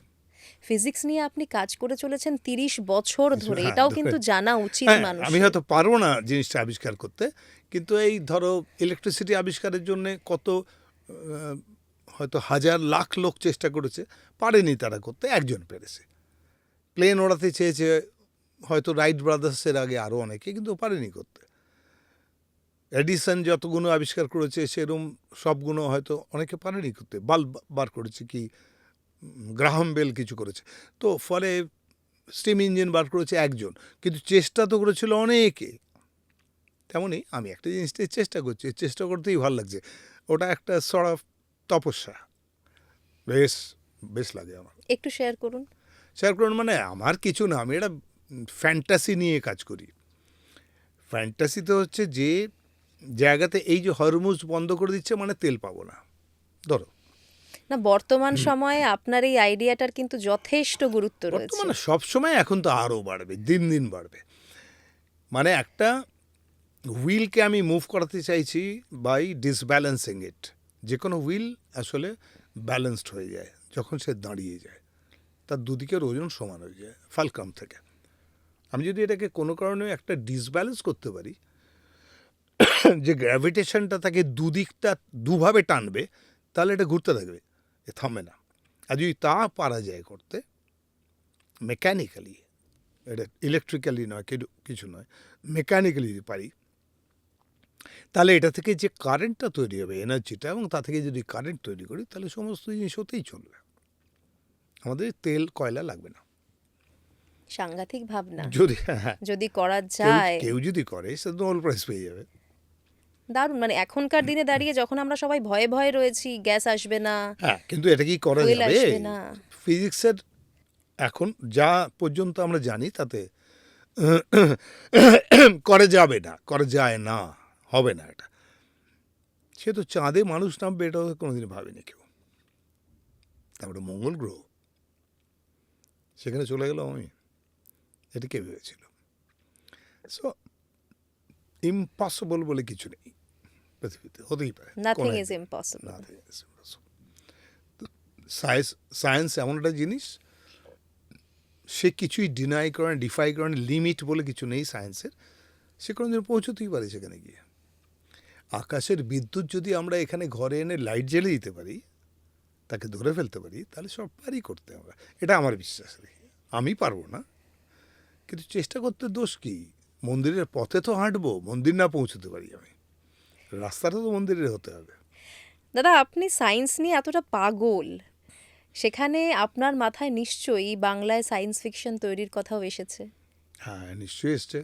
[SPEAKER 3] ফিজিক্স নিয়ে আপনি কাজ করে চলেছেন 30 বছর ধরে,
[SPEAKER 1] হ্যাঁ,
[SPEAKER 3] এটাও
[SPEAKER 1] ধরে।
[SPEAKER 3] কিন্তু জানা উচিত
[SPEAKER 1] হ্যাঁ,
[SPEAKER 3] মানুষের।
[SPEAKER 1] আমি হয়তো পারবো না জিনিসটা আবিষ্কার করতে, কিন্তু এই ধরো ইলেকট্রিসিটি আবিষ্কারের জন্য কত হয়তো হাজার লাখ লোক চেষ্টা করেছে, পারেনি তারা করতে, একজন পেরেছে। প্লেন ওড়াতে চেয়েছে হয়তো রাইট ব্রাদার্সের আগে আরও অনেকে, কিন্তু পারেনি করতে। এডিসন যতগুলো আবিষ্কার করেছে সেরকম সবগুলো হয়তো অনেকে পারেনি করতে। বাল্ব বার করেছে কি, গ্রাহাম বেল কিছু করেছে, তো ফলে স্টিম ইঞ্জিন বার করেছে একজন, কিন্তু চেষ্টা তো করেছিল অনেকে। তেমনই আমি একটা জিনিসটা চেষ্টা করছি, চেষ্টা করতেই ভালো লাগছে, ওটা একটা সর্ট অফ তপস্যা, বেশ বেশ লাগে আমার।
[SPEAKER 3] একটু শেয়ার করুন।
[SPEAKER 1] শেয়ার করুন মানে আমার কিছু না, আমি একটা ফ্যান্টাসি নিয়ে কাজ করি। ফ্যান্টাসিতে হচ্ছে যে জায়গাতে এই যে হরমুজ বন্ধ করে দিচ্ছে মানে তেল পাবো না, ধরো
[SPEAKER 3] না, বর্তমান সময়ে আপনার এই আইডিয়াটার কিন্তু যথেষ্ট গুরুত্ব রয়েছে।
[SPEAKER 1] বর্তমানে সবসময়, এখন তো আরও বাড়বে, দিন দিন বাড়বে। মানে একটা হুইলকে আমি মুভ করাতে চাইছি বাই ডিসব্যালেন্সিং ইট। যে কোনো হুইল আসলে ব্যালেন্সড হয়ে যায় যখন সে দাঁড়িয়ে যায়, তার দুদিকের ওজন সমান হয়ে যায় ফালক্রাম থেকে। আমি যদি এটাকে কোনো কারণে একটা ডিসব্যালেন্স করতে পারি, যে গ্র্যাভিটেশনটা তাকে দুদিকটা দুভাবে টানবে, তাহলে এটা ঘুরতে থাকবে, এ থামবে না। আর যদি তা পারা যায় করতে মেকানিক্যালি, এটা ইলেকট্রিক্যালি নয়, কিছু নয়, মেকানিক্যালি যদি পারি, তাহলে এটা থেকে যে কারেন্টটা তৈরি হবে, এনার্জিটা, এবং তা থেকে যদি কারেন্ট তৈরি করি, তাহলে সমস্ত জিনিস হতেই চলবে, আমাদের তেল কয়লা লাগবে না।
[SPEAKER 3] সাংঘাতিক ভাবনা,
[SPEAKER 1] যদি
[SPEAKER 3] যদি করা যায়।
[SPEAKER 1] কেউ যদি করে, সে নোবেল প্রাইজ পেয়ে যাবে।
[SPEAKER 3] দারুণ, মানে এখনকার দিনে দাঁড়িয়ে যখন আমরা সবাই ভয়ে ভয়ে রয়েছি, গ্যাস আসবে না,
[SPEAKER 1] হ্যাঁ, কিন্তু এটা কি করা
[SPEAKER 3] ওয়েল
[SPEAKER 1] যাবে?
[SPEAKER 3] আসবে না।
[SPEAKER 1] ফিজিক্সের এখন যা পর্যন্ত আমরা জানি তাতে করে যাবে না, করে যায় না, হবে না এটা। সে তো চাঁদে মানুষ নামবে, এটা কোনোদিন ভাবেনি কেউ। তারপরে মঙ্গল গ্রহ, সেখানে চলে গেল আমি, এটা কে ভেবেছিল? সো ইম্পসিবল বলে কিছু নেই পৃথিবীতে, হতেই পারে।
[SPEAKER 3] Nothing is impossible.
[SPEAKER 1] সায়েন্স এমন একটা জিনিস, সে কিছুই ডিনাই করে না, ডিফাই করে না, লিমিট বলে কিছু নেই সায়েন্সের। সে কোনোদিন পৌঁছতেই পারে সেখানে গিয়ে। আকাশের বিদ্যুৎ যদি আমরা এখানে ঘরে এনে লাইট জ্বেলে দিতে পারি, তাকে ধরে ফেলতে পারি, তাহলে সব পারি করতে আমরা, এটা আমার বিশ্বাস। আমি পারবো না, কিন্তু চেষ্টা করতে দোষ কি? মন্দিরের পথে তো হাঁটবো, মন্দির না পৌঁছতে পারি আমি, রাস্তাটা তো মন্দিরের হতে হবে।
[SPEAKER 3] দাদা, আপনি সায়েন্স নিয়ে এতটা পাগল, সেখানে আপনার মাথায় নিশ্চয়ই বাংলায় সায়েন্স ফিকশন তৈরির কথাও এসেছে।
[SPEAKER 1] হ্যাঁ, নিশ্চয়ই এসছে।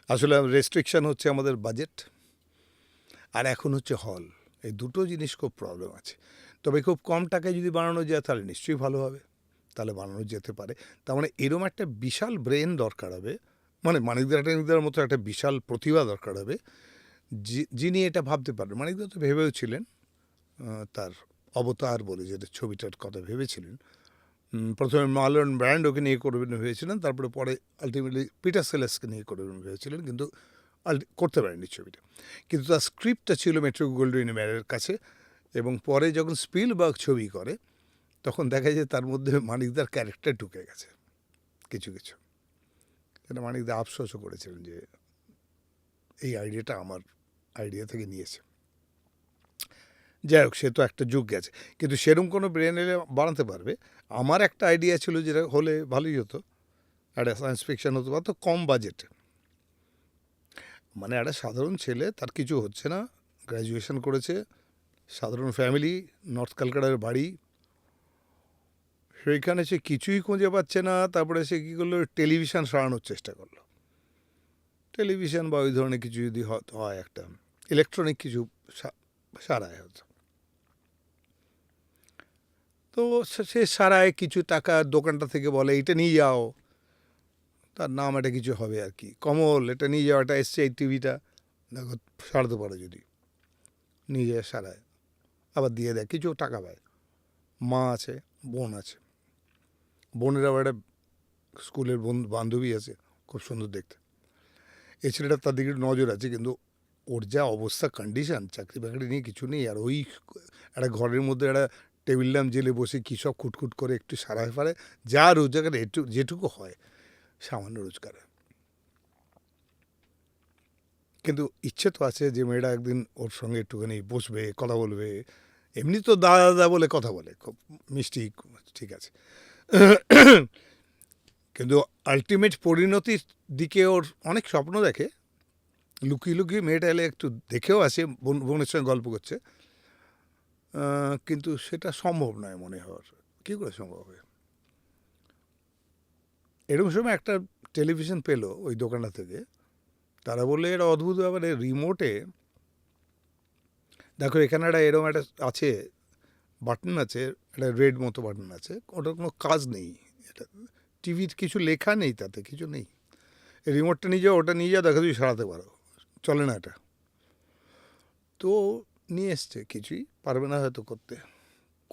[SPEAKER 1] আসলে রেস্ট্রিকশন হচ্ছে আমাদের বাজেট, আর এখন হচ্ছে হল, এই দুটো জিনিস খুব প্রবলেম আছে। তবে খুব কম টাকায় যদি বানানো যায় তাহলে নিশ্চয়ই ভালো হবে, তাহলে বানানো যেতে পারে। তার মানে এরম একটা বিশাল ব্রেন দরকার হবে, মানে মানিকদার মতো একটা বিশাল প্রতিভা দরকার হবে, যিনি এটা ভাবতে পারেন। মানিকদা তো ভেবেও ছিলেন, তার অবতার বলে যেটা ছবিটার কথা ভেবেছিলেন। প্রথমে মার্লন ব্র্যান্ডোকে নিয়ে করবেন ভেবেছিলেন, তারপরে পরে আলটিমেটলি পিটার সেলেসকে নিয়ে করবেন ভেবেছিলেন, কিন্তু করতে পারেননি ছবিটা। কিন্তু তার স্ক্রিপ্টটা ছিল মেট্রো গোল্ডউইন ম্যানের কাছে, এবং পরে যখন স্পিলবার্গ ছবি করে, তখন দেখা যায় তার মধ্যে মানিকদার ক্যারেক্টার ঢুকে গেছে কিছু কিছু। এটা মানিকদা আফসোসও করেছিলেন যে এই আইডিয়াটা আমার আইডিয়া থেকে নিয়েছে। যাই হোক, সে তো একটা যুগ গেছে, কিন্তু সেরকম কোনো ব্রেন এলে বানাতে পারবে। আমার একটা আইডিয়া ছিল যেটা হলে ভালোই হতো, একটা সায়েন্স ফিকশন হতে পারতো কম বাজেটে। মানে একটা সাধারণ ছেলে, তার কিছু হচ্ছে না, গ্র্যাজুয়েশন করেছে, সাধারণ ফ্যামিলি, নর্থ ক্যালকাটার বাড়ি, সেইখানে সে কিছুই খুঁজে পাচ্ছে না। তারপরে সে কী করলো, টেলিভিশন সারানোর চেষ্টা করলো। টেলিভিশন বা ওই ধরনের কিছু যদি হয়, একটা ইলেকট্রনিক কিছু সারায় হতো। তো সে সারায়, কিছু টাকা দোকানটা থেকে বলে এটা নিয়ে যাও, তার নাম এটা কিছু হবে আর কি, কমল এটা নিয়ে যাও, এটা এসছে এই টিভিটা, দেখো সারাতে পারো যদি, নিয়ে যায় সারায়, আবার দিয়ে দেয়, কিছু টাকা পায়। মা আছে, বোন আছে, বোনের আবার একটা স্কুলের বান্ধবী আছে, খুব সুন্দর দেখতে। এই ছেলেটা তার দিকে নজর আছে, কিন্তু ওর যা অবস্থা, কন্ডিশন, চাকরি বাকরি নিয়ে কিছু নেই। আর ওই একটা ঘরের মধ্যে একটা টেবিল ল্যাম্প জেলে বসে কী সব খুটখুট করে একটু সারায় পারে, যা রোজগার যেটুকু হয়, সামান্য রোজগার। কিন্তু ইচ্ছে তো আছে যে মেয়েটা একদিন ওর সঙ্গে একটুখানি বসবে, কথা বলবে। এমনি তো দাদা দাদা বলে কথা বলে, খুব মিষ্টি, ঠিক আছে। কিন্তু আলটিমেট পরিণতির দিকে ওর অনেক স্বপ্ন দেখে, লুকিয়ে লুকিয়ে মেয়েটা এলে একটু দেখেও আসে, বোনের সঙ্গে গল্প করছে, কিন্তু সেটা সম্ভব নয় মনে হওয়ার। কী করে সম্ভব হবে? এরকম সময় একটা টেলিভিশন পেলো ওই দোকানটা থেকে। তারা বললে এটা অদ্ভুত ব্যাপারে, রিমোটে দেখো এখানে একটা এরকম একটা আছে, বাটন আছে, একটা রেড মতো বাটন আছে, ওটার কোনো কাজ নেই, এটা টিভির কিছু লেখা নেই, তাতে কিছু নেই। এই রিমোটটা নিয়ে যাও, ওটা নিয়ে যাও, দেখো তুমি সারাতে পারো, চলে না এটা। তো নিয়ে এসছে, কিছুই পারবে না হয়তো করতে,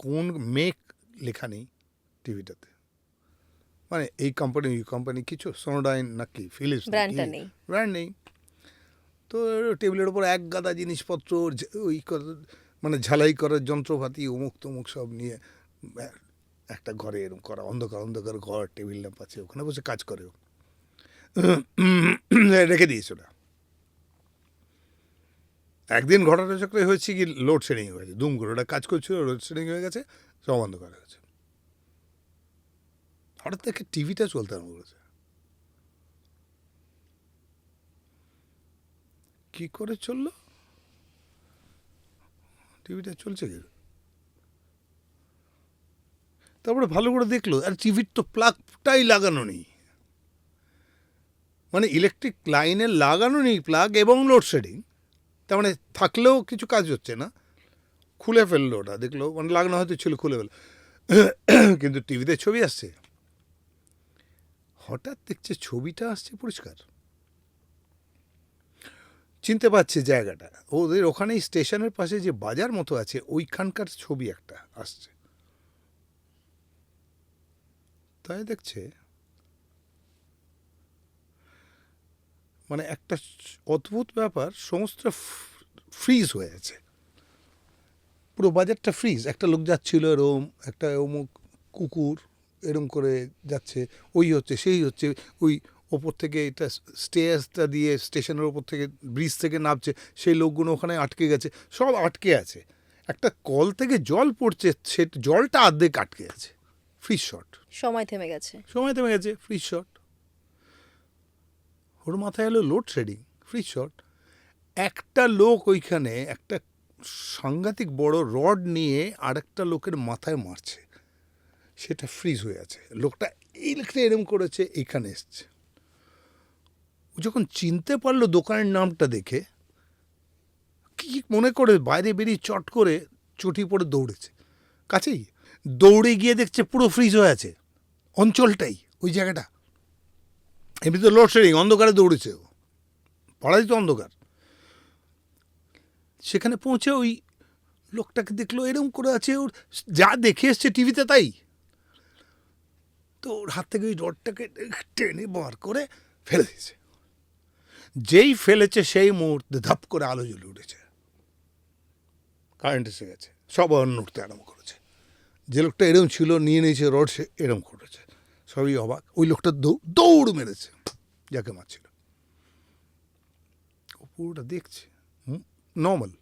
[SPEAKER 1] কোন মেক লেখা নেই টিভিটাতে, মানে এই কোম্পানি ওই কোম্পানি কিছু, সোনোডাইন নাকি ফিলিপস,
[SPEAKER 3] ব্র্যান্ডটা নেই।
[SPEAKER 1] ব্র্যান্ড নেই। তো টেবিলের ওপর এক গাদা জিনিসপত্র, ওই মানে ঝালাই করার যন্ত্রপাতি, অমুক তমুক সব নিয়ে একটা ঘরে এরকম করা, অন্ধকার অন্ধকার ঘর, টেবিল ল্যাম্প আছে, ওখানে বসে কাজ করে রেখে দিয়েছে ওটা। একদিন ঘটনা চক্রে হয়েছে কি, লোডশেডিং হয়ে গেছে, দুম করে ওটা কাজ করছিল, লোডশেডিং হয়ে গেছে, সব অন্ধকার হয়ে গেছে। হঠাৎ থেকে টিভিটা চলতে আরম্ভ করেছে। কী করে চললো টিভিটা, চলছে কি? তারপরে ভালো করে দেখলো, আর টিভির তো প্লাগটাই লাগানো নেই, মানে ইলেকট্রিক লাইনে লাগানো নেই প্লাগ, এবং লোডশেডিং, তার মানে থাকলেও কিছু কাজ হচ্ছে না। খুলে ফেললো ওটা, দেখলো মানে লাগানো হয়তো ছিল, খুলে ফেললো, কিন্তু টিভিতে ছবি আসছে। হঠাৎ দেখছে ছবিটা আসছে পরিষ্কার, চিনতে পারছে জায়গাটা, ওদের ওখানেই স্টেশনের পাশে যে বাজার মতো আছে, ওইখানকার ছবি একটা আসছে। তাই দেখছে মানে একটা অদ্ভুত ব্যাপার, সমস্ত ফ্রিজ হয়ে আছে, পুরো বাজারটা ফ্রিজ। একটা লোক যাচ্ছিল এরম, একটা অমুক কুকুর এরম করে যাচ্ছে, ওই হচ্ছে সেই হচ্ছে, ওই ওপর থেকে এটা স্টেয়ার্সটা দিয়ে স্টেশনের ওপর থেকে, ব্রিজ থেকে নামছে, সেই লোকগুলো ওখানে আটকে গেছে, সব আটকে আছে। একটা কল থেকে জল পড়ছে, সে জলটা অর্ধেক আটকে আছে, ফ্রিজ শর্ট,
[SPEAKER 3] সময় থেমে গেছে।
[SPEAKER 1] সময় থেমে গেছে, ফ্রিজ শর্ট। ওর মাথায় এলো লোডশেডিং, ফ্রিজ শর্ট। একটা লোক ওইখানে একটা সাংঘাতিক বড় রড নিয়ে আরেকটা লোকের মাথায় মারছে, সেটা ফ্রিজ হয়ে আছে। লোকটা এইখানে এরম করেছে, এইখানে এসছে। ও যখন চিনতে পারলো দোকানের নামটা দেখে, কি মনে করে বাইরে বেরিয়ে চট করে চটি পড়ে দৌড়েছে, কাছেই দৌড়ে গিয়ে দেখছে পুরো ফ্রিজ হয়ে আছে অঞ্চলটাই, ওই জায়গাটা। এমনি তো লোডশেডিং, অন্ধকারে দৌড়েছে, ও পাড়াই তো অন্ধকার। সেখানে পৌঁছে ওই লোকটাকে দেখলো এরকম করে আছে, ওর যা দেখে এসছে টিভিতে তাই। তো ওর হাত থেকে ওই রডটাকে টেনে বার করে ফেলে দিয়েছে। যেই ফেলেছে সেই মুহূর্তে ধাপ করে আলো জ্বলে উঠেছে, কারেন্ট এসে গেছে, সব অন্য উঠতে আরম্ভ করেছে। যে লোকটা এরম ছিল, নিয়ে নিয়েছে রড, সে এরম করেছে, সবই অবাক। ওই লোকটা দৌড় মেরেছে যাকে মারছিল, ও পুরোটা দেখছে নর্মাল।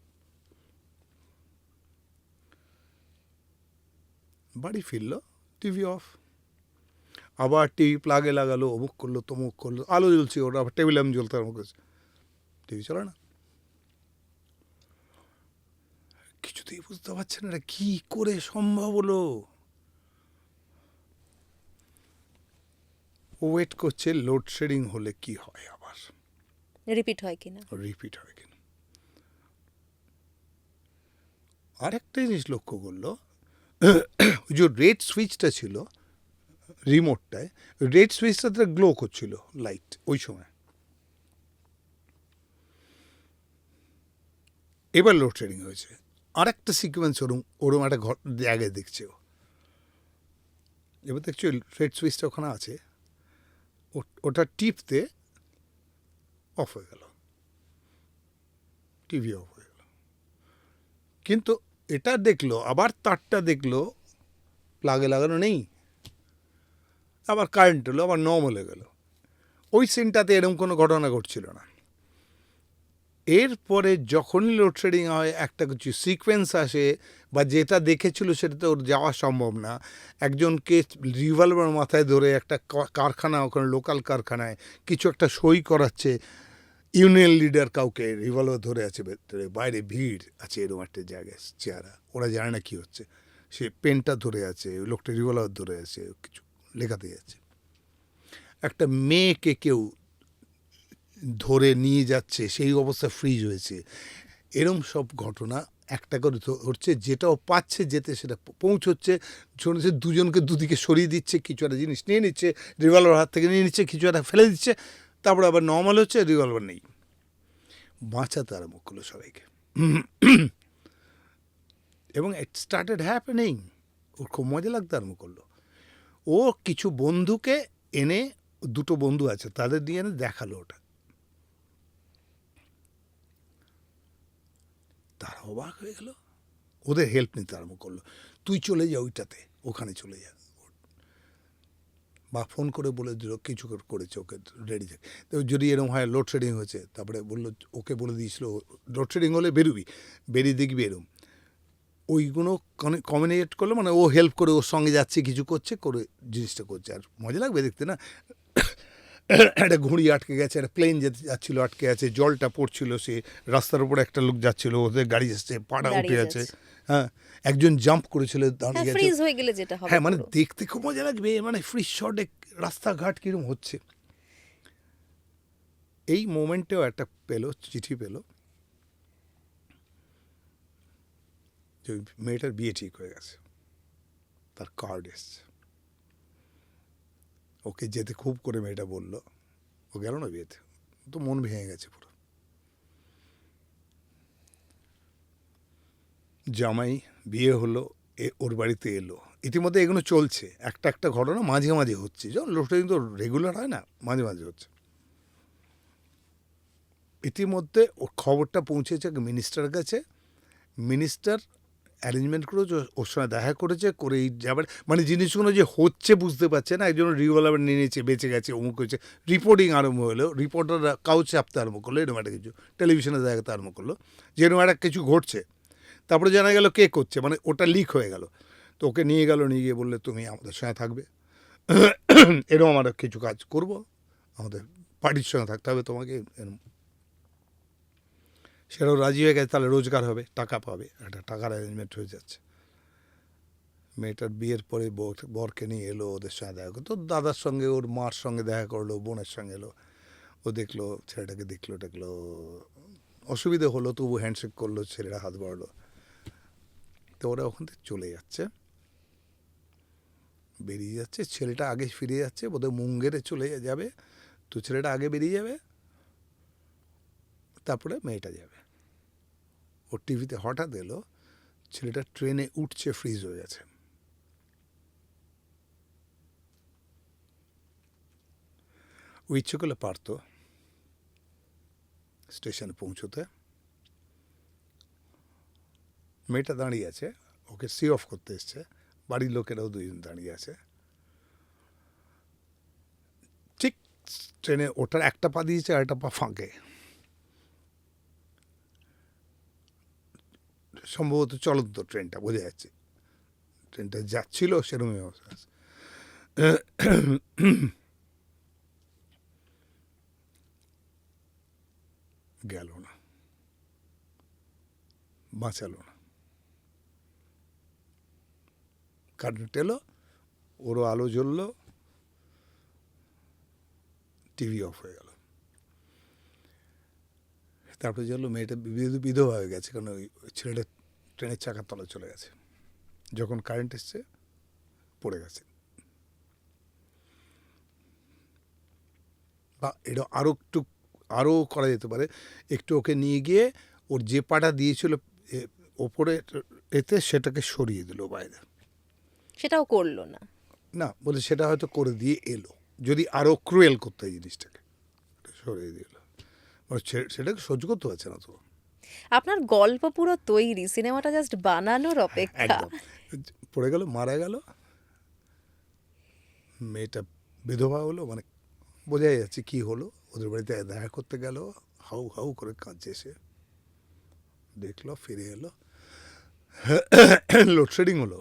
[SPEAKER 1] বাড়ি ফিরল, টিভি অফ, আবার টিভি প্লাগে লাগালো, অমুক করলো তমুক করলো, আলো জ্বলছে, ওরা আবার টেবিল ল্যাম্প জ্বলতে আরম্ভ করেছে। টিভি চলে না। কিছুতেই বুঝতে পারছে না এটা কি করে সম্ভব হলো। ও ওয়েট করছে লোডশেডিং হলে কি হয়, আবার
[SPEAKER 3] রিপিট হয় কিনা।
[SPEAKER 1] রিপিট হয় কিনা। আরেকটা জিনিস লক্ষ্য করলো, ওই যে রেড সুইচটা ছিল রিমোটটায়, রেড সুইচটাতে গ্লো করছিল লাইট ওই সময়। এবার লোডশেডিং হয়েছে, আরেকটা সিকোয়েন্স ওরম ওরম একটা জায়গায় দেখছে ও। এবার দেখছি রেড সুইচটা ওখানে আছে, ওটা টিপতে অফ হয়ে গেল, টিভি অফ হয়ে গেল। কিন্তু এটা দেখলো, আবার তারটা দেখলো প্লাগে লাগানো নেই, আবার কারেন্ট হলো, আবার নর্মাল হয়ে গেল। ওই সিনটাতে এরকম কোনো ঘটনা ঘটছিল না। এরপরে যখনই লোডশেডিং হয় একটা কিছু সিকোয়েন্স আসে, বা যেটা দেখেছিল সেটাতে ওর যাওয়া সম্ভব না, একজনকে রিভলভার মাথায় ধরে একটা কারখানা, ওখানে লোকাল কারখানায় কিছু একটা সই করাচ্ছে, ইউনিয়ন লিডার কাউকে রিভলভার ধরে আছে ভেতরে, বাইরে ভিড় আছে এরকম একটা জায়গায় চেহারা, ওরা জানে না কী হচ্ছে, সে পেনটা ধরে আছে, ওই লোকটা রিভলভার ধরে আছে, কিছু লেখাতে যাচ্ছে। একটা মেয়েকে কেউ ধরে নিয়ে যাচ্ছে, সেই অবস্থা ফ্রিজ হয়েছে। এরম সব ঘটনা একটা করে হচ্ছে, যেটাও পাচ্ছে যেতে সেটা পৌঁছচ্ছে, শুনেছে দুজনকে দুদিকে সরিয়ে দিচ্ছে, কিছু একটা জিনিস নিয়ে নিচ্ছে, রিভলভার হাত থেকে নিয়ে নিচ্ছে, কিছু একটা ফেলে দিচ্ছে, তারপরে আবার নর্মাল হচ্ছে, রিভলভার নেই। বাঁচাতে আরম্ভ করলো সবাইকে, এবং ইট স্টার্টেড হ্যাপেনিং। ওর খুব মজা লাগতে আরম্ভ করলো। ও কিছু বন্ধুকে এনে, দুটো বন্ধু আছে তাদের দিয়ে এনে দেখালো ওটা। তারা অবাক হয়ে গেল, ওদের হেল্প নিতে আরম্ভ করলো। তুই চলে যা ওইটাতে, ওখানে চলে যা, বা ফোন করে বলে দিল কিছু করেছে, ওকে রেডি থাকে। তো যদি এরকম হয় লোডশেডিং হয়েছে, তারপরে বললো, ওকে বলে দিয়েছিল লোডশেডিং হলে বেরোবি, বেরিয়ে দেখবি এরকম। ওইগুলো কমিউনিকেট করলো, মানে ও হেল্প করে, ওর সঙ্গে যাচ্ছে, কিছু করছে, করে জিনিসটা করছে। আর মজা লাগবে দেখতে না, একটা ঘুড়ি আটকে গেছে, একটা প্লেন যেতে যাচ্ছিলো আটকে আছে, জলটা পড়ছিল, সে রাস্তার উপরে একটা লোক যাচ্ছিল, ওদের গাড়ি যাচ্ছে, পাড়া উঠে আছে, হ্যাঁ, একজন জাম্প করেছিল, দাঁড়িয়ে গেছে,
[SPEAKER 3] ফ্রিজ হয়ে গেলে যেটা হবে।
[SPEAKER 1] হ্যাঁ, মানে দেখতে খুব মজা লাগবে, মানে ফ্রিজ শটে রাস্তাঘাট কিরম হচ্ছে। এই মোমেন্টেও একটা পেলো, চিঠি পেলো, যে মেয়েটার বিয়ে ঠিক হয়ে গেছে, তার কার্ড এসছে। ওকে যেতে খুব করে মেয়েটা বললো, ও গেল না বিয়েতে, তো মন ভেঙে গেছে পুরো। জামাই বিয়ে হলো, ওর বাড়িতে এলো, ইতিমধ্যে এগুলো চলছে, একটা একটা ঘটনা মাঝে মাঝে হচ্ছে, যখন লোডশেডিং তো রেগুলার হয় না, মাঝে মাঝে হচ্ছে। ইতিমধ্যে ওর খবরটা পৌঁছেছে মিনিস্টারের কাছে, মিনিস্টার অ্যারেঞ্জমেন্ট করেছে, ওর সঙ্গে দেখা করেছে, করেই যাবার, মানে জিনিসগুলো যে হচ্ছে বুঝতে পারছে না, একজন রিভলভার নিয়ে নিয়েছে, বেঁচে গেছে, অমুক হয়েছে, রিপোর্টিং আরম্ভ হলো, রিপোর্টাররা কাউচ চাপতে আরম্ভ করলো, এরকম একটা কিছু টেলিভিশনে দেখাতে আরম্ভ করলো, যে এরকম একটা কিছু ঘটছে। তারপরে জানা গেল কে করছে, মানে ওটা লিক হয়ে গেল। তো ওকে নিয়ে গেল, নিয়ে গিয়ে বললে তুমি আমাদের সঙ্গে থাকবে, এরকম আমরা কিছু কাজ করব, আমাদের পার্টির সঙ্গে থাকতে হবে তোমাকে, এরকম। সেটাও রাজি হয়ে গেছে, তাহলে রোজগার হবে, টাকা পাবে, একটা টাকার অ্যারেঞ্জমেন্ট হয়ে যাচ্ছে। মেয়েটার বিয়ের পরে বরকে নিয়ে এলো, ওদের সঙ্গে দেখা করতো, দাদার সঙ্গে, ওর মার সঙ্গে দেখা করলো, বোনের সঙ্গে এলো, ও দেখলো ছেলেটাকে, দেখলো টেকলো, অসুবিধে হলো, তবু হ্যান্ডশেক করলো, ছেলেরা হাত বাড়লো। তো ওরা ওখান থেকে চলে যাচ্ছে, বেরিয়ে যাচ্ছে, ছেলেটা আগে ফিরে যাচ্ছে, বোধহয় মুঙ্গেরে চলে যাবে, তো ছেলেটা আগে বেরিয়ে যাবে, তারপরে মেয়েটা যাবে। ওর টিভিতে হঠাৎ এলো ছেলেটা ট্রেনে উঠছে, ফ্রিজ হয়ে গেছে। ও ইচ্ছে করলে পারত স্টেশনে পৌঁছতে, মেয়েটা দাঁড়িয়ে আছে, ওকে সি অফ করতে এসছে, বাড়ির লোকেরাও দুজন দাঁড়িয়ে আছে। ঠিক ট্রেনে ওটার একটা পা দিয়েছে, আর একটা পা ফাঁকে, সম্ভবত চলন্ত ট্রেনটা, বোঝা যাচ্ছে ট্রেনটা যাচ্ছিল সেরকমই অবস্থা। গেল না, বাঁচালো না। কারেন্ট এলো, ওরও আলো জ্বললো, টিভি অফ হয়ে গেল। তারপরে জানলো মেয়েটা বিধবা হয়ে গেছে, কারণ ওই ছেলেটা ট্রেনের চাকার তলায় চলে গেছে। যখন কারেন্ট এসছে পড়ে গেছে। বা এটা আরও করা যেতে পারে, একটু ওকে নিয়ে গিয়ে ওর যে পাটা দিয়েছিল ওপরে এতে সেটাকে সরিয়ে দিল বাইরে।
[SPEAKER 3] সেটাও করলো না।
[SPEAKER 1] না, বলে সেটা হয়তো করে দিয়ে এলো, যদি আরও ক্রুয়েল করতে হয় জিনিসটাকে, সরিয়ে দিল। সেটাকে সহ্য করতে পারছে না তো।
[SPEAKER 3] আপনার গল্প পুরো তৈরি, সিনেমাটা জাস্ট বানানোর অপেক্ষা।
[SPEAKER 1] একদম। পড়ে গেল, মারা গেল, মেয়েটা বিধবা হলো, মানে বোঝাই যাচ্ছে কি হলো। ওদের বাড়িতে দেখা করতে গেল, হাউ হাউ করে কাঁদছে, এসে দেখলো, ফিরে এলো, লোডশেডিং হলো,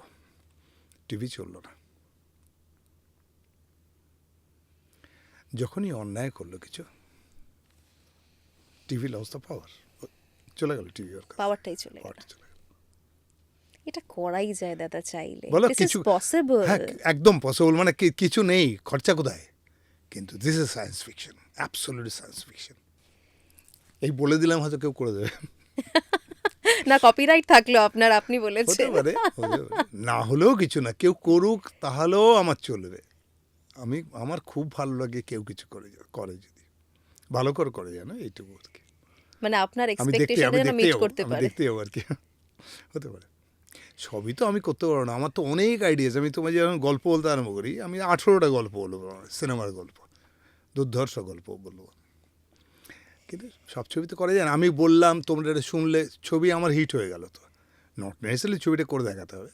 [SPEAKER 1] টিভি চললো না। যখনই অন্যায় করলো কিছু, টিভি লস দ্য পাওয়ার, চলে গেল টিভি, ওর
[SPEAKER 3] পাওয়ারটাই চলে গেল।
[SPEAKER 1] পাওয়ারটা চলে গেল।
[SPEAKER 3] এটা করাই যায় দাদা চাইলে,
[SPEAKER 1] বলো
[SPEAKER 3] দিস ইজ
[SPEAKER 1] কিছু,
[SPEAKER 3] পসিবল।
[SPEAKER 1] হ্যাঁ একদম পসিবল, মানে কিছু নেই, খরচা কোথায়? কিন্তু this is science fiction, absolute science fiction. এই বলে দিলাম, হয়তো কেউ করে দেবে।
[SPEAKER 3] না, কপিরাইট থাকলো আপনার, আপনি
[SPEAKER 1] হতে
[SPEAKER 3] বলেছেন।
[SPEAKER 1] পারে, না হলেও কিছু না, কেউ করুক তাহলেও আমার চলবে। আমার খুব ভালো লাগে কেউ কিছু করে যদি ভালো করে জানো, এইটুকু আর কি।
[SPEAKER 3] মানে আপনার
[SPEAKER 1] আমি দেখতে
[SPEAKER 3] এক্সপেকটেশন যেন মিট করতে
[SPEAKER 1] আমি
[SPEAKER 3] পারে।
[SPEAKER 1] দেখতে যাবো আর কি, হতে পারে। সবই তো আমি করতে পারবো না, আমার তো অনেক আইডিয়াস। আমি তোমার যেমন গল্প বলতে আরম্ভ করি, আমি 18টা গল্প বলবো, সিনেমার গল্প, দুর্ধর্ষ গল্প বলবো, কিন্তু সব ছবি তো করা যায় না। আমি বললাম, তোমরা এটা শুনলে, ছবি আমার হিট হয়ে গেল, তো নট নেসেসারি ছবিটা করে দেখাতে হবে।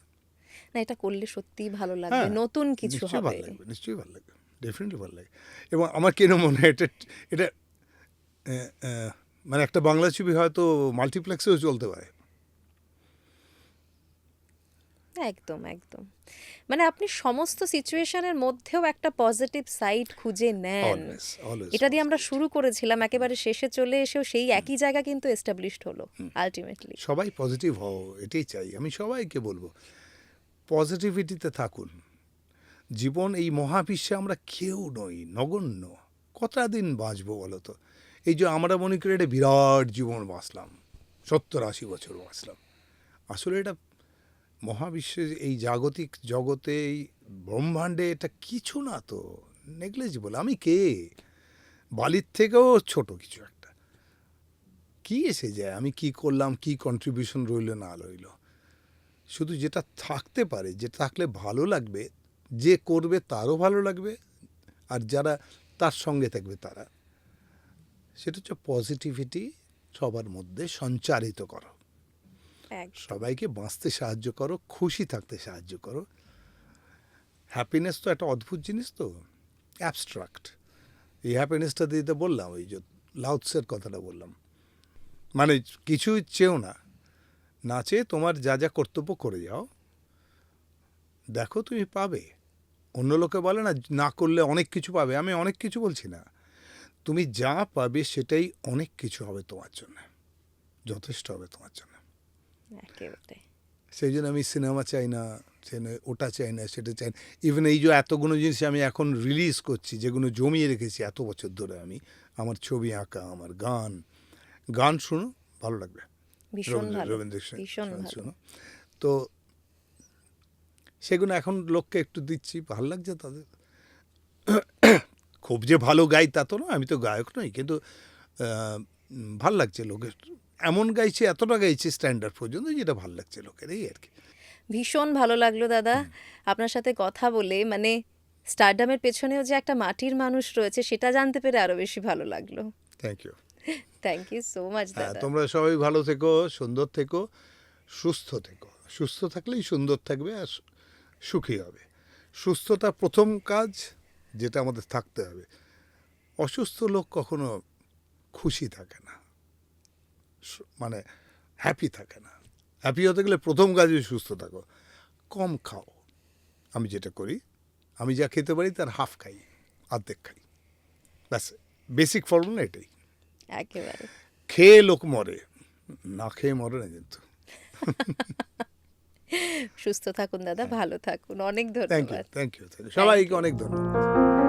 [SPEAKER 3] না, এটা করলে সত্যিই ভালো লাগবে,
[SPEAKER 1] হ্যাঁ,
[SPEAKER 3] নতুন কিছু
[SPEAKER 1] নিশ্চয়ই
[SPEAKER 3] হবে।
[SPEAKER 1] ভালো লাগবে, নিশ্চয়ই ভালো লাগবে, ডেফিনেটলি ভালো লাগে। এবং আমার কেন মনে হয় এটা মানে একটা বাংলা ছবি হয়তো মাল্টিপ্লেক্সেও চলতে পারে।
[SPEAKER 3] একদম একদম। মানে আপনি সমস্ত সিচুয়েশনের মধ্যেও একটা পজিটিভ সাইড খুঁজে নেন।
[SPEAKER 1] অলওয়েজ
[SPEAKER 3] এটা দিয়ে আমরা শুরু করেছিলাম, একেবারে শেষে চলে এসেও সেই একই জায়গা কিন্তু এস্টাবলিশড হলো আলটিমেটলি।
[SPEAKER 1] সবাই পজিটিভ হও, এটাই চাই। আমি সবাইকে বলবো, পজিটিভিটিতে থাকুন। জীবন, এই মহাবিশ্বে আমরা কেউ নই, নগণ্য। কতটা দিন বাঁচবো বলো তো? এই যে আমরা মনে করি এটা বিরাট জীবন বাঁচলাম, 70-80 বছর বাঁচলাম। আসলে এটা মহাবিশ্বে, এই জাগতিক জগতে, এই ব্রহ্মাণ্ডে এটা কিছু না তো, নেগলিজিবল। আমি কে? বালির থেকেও ছোট কিছু একটা। কি এসে যায়? আমি কি করলাম, কি কন্ট্রিবিউশন রইল না রইল? শুধু যেটা থাকতে পারে, যেটা থাকলে ভালো লাগবে, যে করবে তারও ভালো লাগবে, আর যারা তার সঙ্গে থাকবে তারা, সেটা হচ্ছে পজিটিভিটি সবার মধ্যে সঞ্চারিত করো। সবাইকে বাঁচতে সাহায্য করো, খুশি থাকতে সাহায্য করো। হ্যাপিনেস তো একটা অদ্ভুত জিনিস, তো অ্যাবস্ট্রাক্ট। এই হ্যাপিনেসটা দিতে বললাম, ওই যে লাউৎসের কথাটা বললাম, মানে কিছু চেয়েও না, না চেয়ে তোমার যা যা কর্তব্য করে যাও, দেখো তুমি পাবে। অন্য লোকে বলে না, না করলে অনেক কিছু পাবে। আমি অনেক কিছু বলছি না, তুমি যা পাবে সেটাই অনেক কিছু হবে তোমার জন্য, যথেষ্ট হবে তোমার জন্য।
[SPEAKER 3] একেবারে।
[SPEAKER 1] সেই জন্য আমি সিনেমা চাই না, ওটা চাই না, সেটা চাই না। ইভেন এই যে এতগুলো জিনিস আমি এখন রিলিজ করছি, যেগুলো জমিয়ে রেখেছি এত বছর ধরে, আমি আমার ছবি আঁকা, আমার গান শুনো, ভালো লাগবে,
[SPEAKER 3] ভীষণ ভালো,
[SPEAKER 1] রবীন্দ্র
[SPEAKER 3] ভীষণ ভালো।
[SPEAKER 1] শুনো। তো সেগুলো এখন লোককে একটু দিচ্ছি, ভালো লাগছে তাদের। খুব যে ভালো গাই তা তো না, আমি তো গায়ক নই, কিন্তু ভাল লাগছে লোকের। এমন গাইছে, এতটা গাইছে স্ট্যান্ডার্ড পর্যন্ত, যেটা ভাল লাগছে লোকের, এই আর কি।
[SPEAKER 3] ভীষণ ভালো লাগলো দাদা আপনার সাথে কথা বলে। মানে স্টারডামের পেছনেও যে একটা মাটির মানুষ রয়েছে, সেটা জানতে পেরে আরো বেশি ভালো লাগলো।
[SPEAKER 1] Thank you.
[SPEAKER 3] Thank you so much
[SPEAKER 1] হ্যাঁ,
[SPEAKER 3] দাদা।
[SPEAKER 1] তোমরা সবাই ভালো থেকো, সুন্দর থেকো, সুস্থ থেকো। সুস্থ থাকলেই সুন্দর থাকবে আর সুখী হবে। সুস্থতা প্রথম কাজ, যেটা আমাদের থাকতে হবে। অসুস্থ লোক কখনো খুশি থাকে না, মানে হ্যাপি থাকে না। হ্যাপি হতে গেলে প্রথম কাজে সুস্থ থাকো, কম খাও। আমি যেটা করি, আমি যা খেতে পারি তার হাফ খাই, অর্ধেক খাই, ব্যাস। বেসিক ফর্মুলা এটাই।
[SPEAKER 3] একেবারে।
[SPEAKER 1] খেয়ে লোক মরে, না খেয়ে মরে না কিন্তু।
[SPEAKER 3] সুস্থ থাকুন দাদা, ভালো থাকুন, অনেক
[SPEAKER 1] থ্যাংক ইউ,
[SPEAKER 3] ধন্যবাদ।
[SPEAKER 1] থ্যাংক ইউ, সবাইকে অনেক ধন্যবাদ।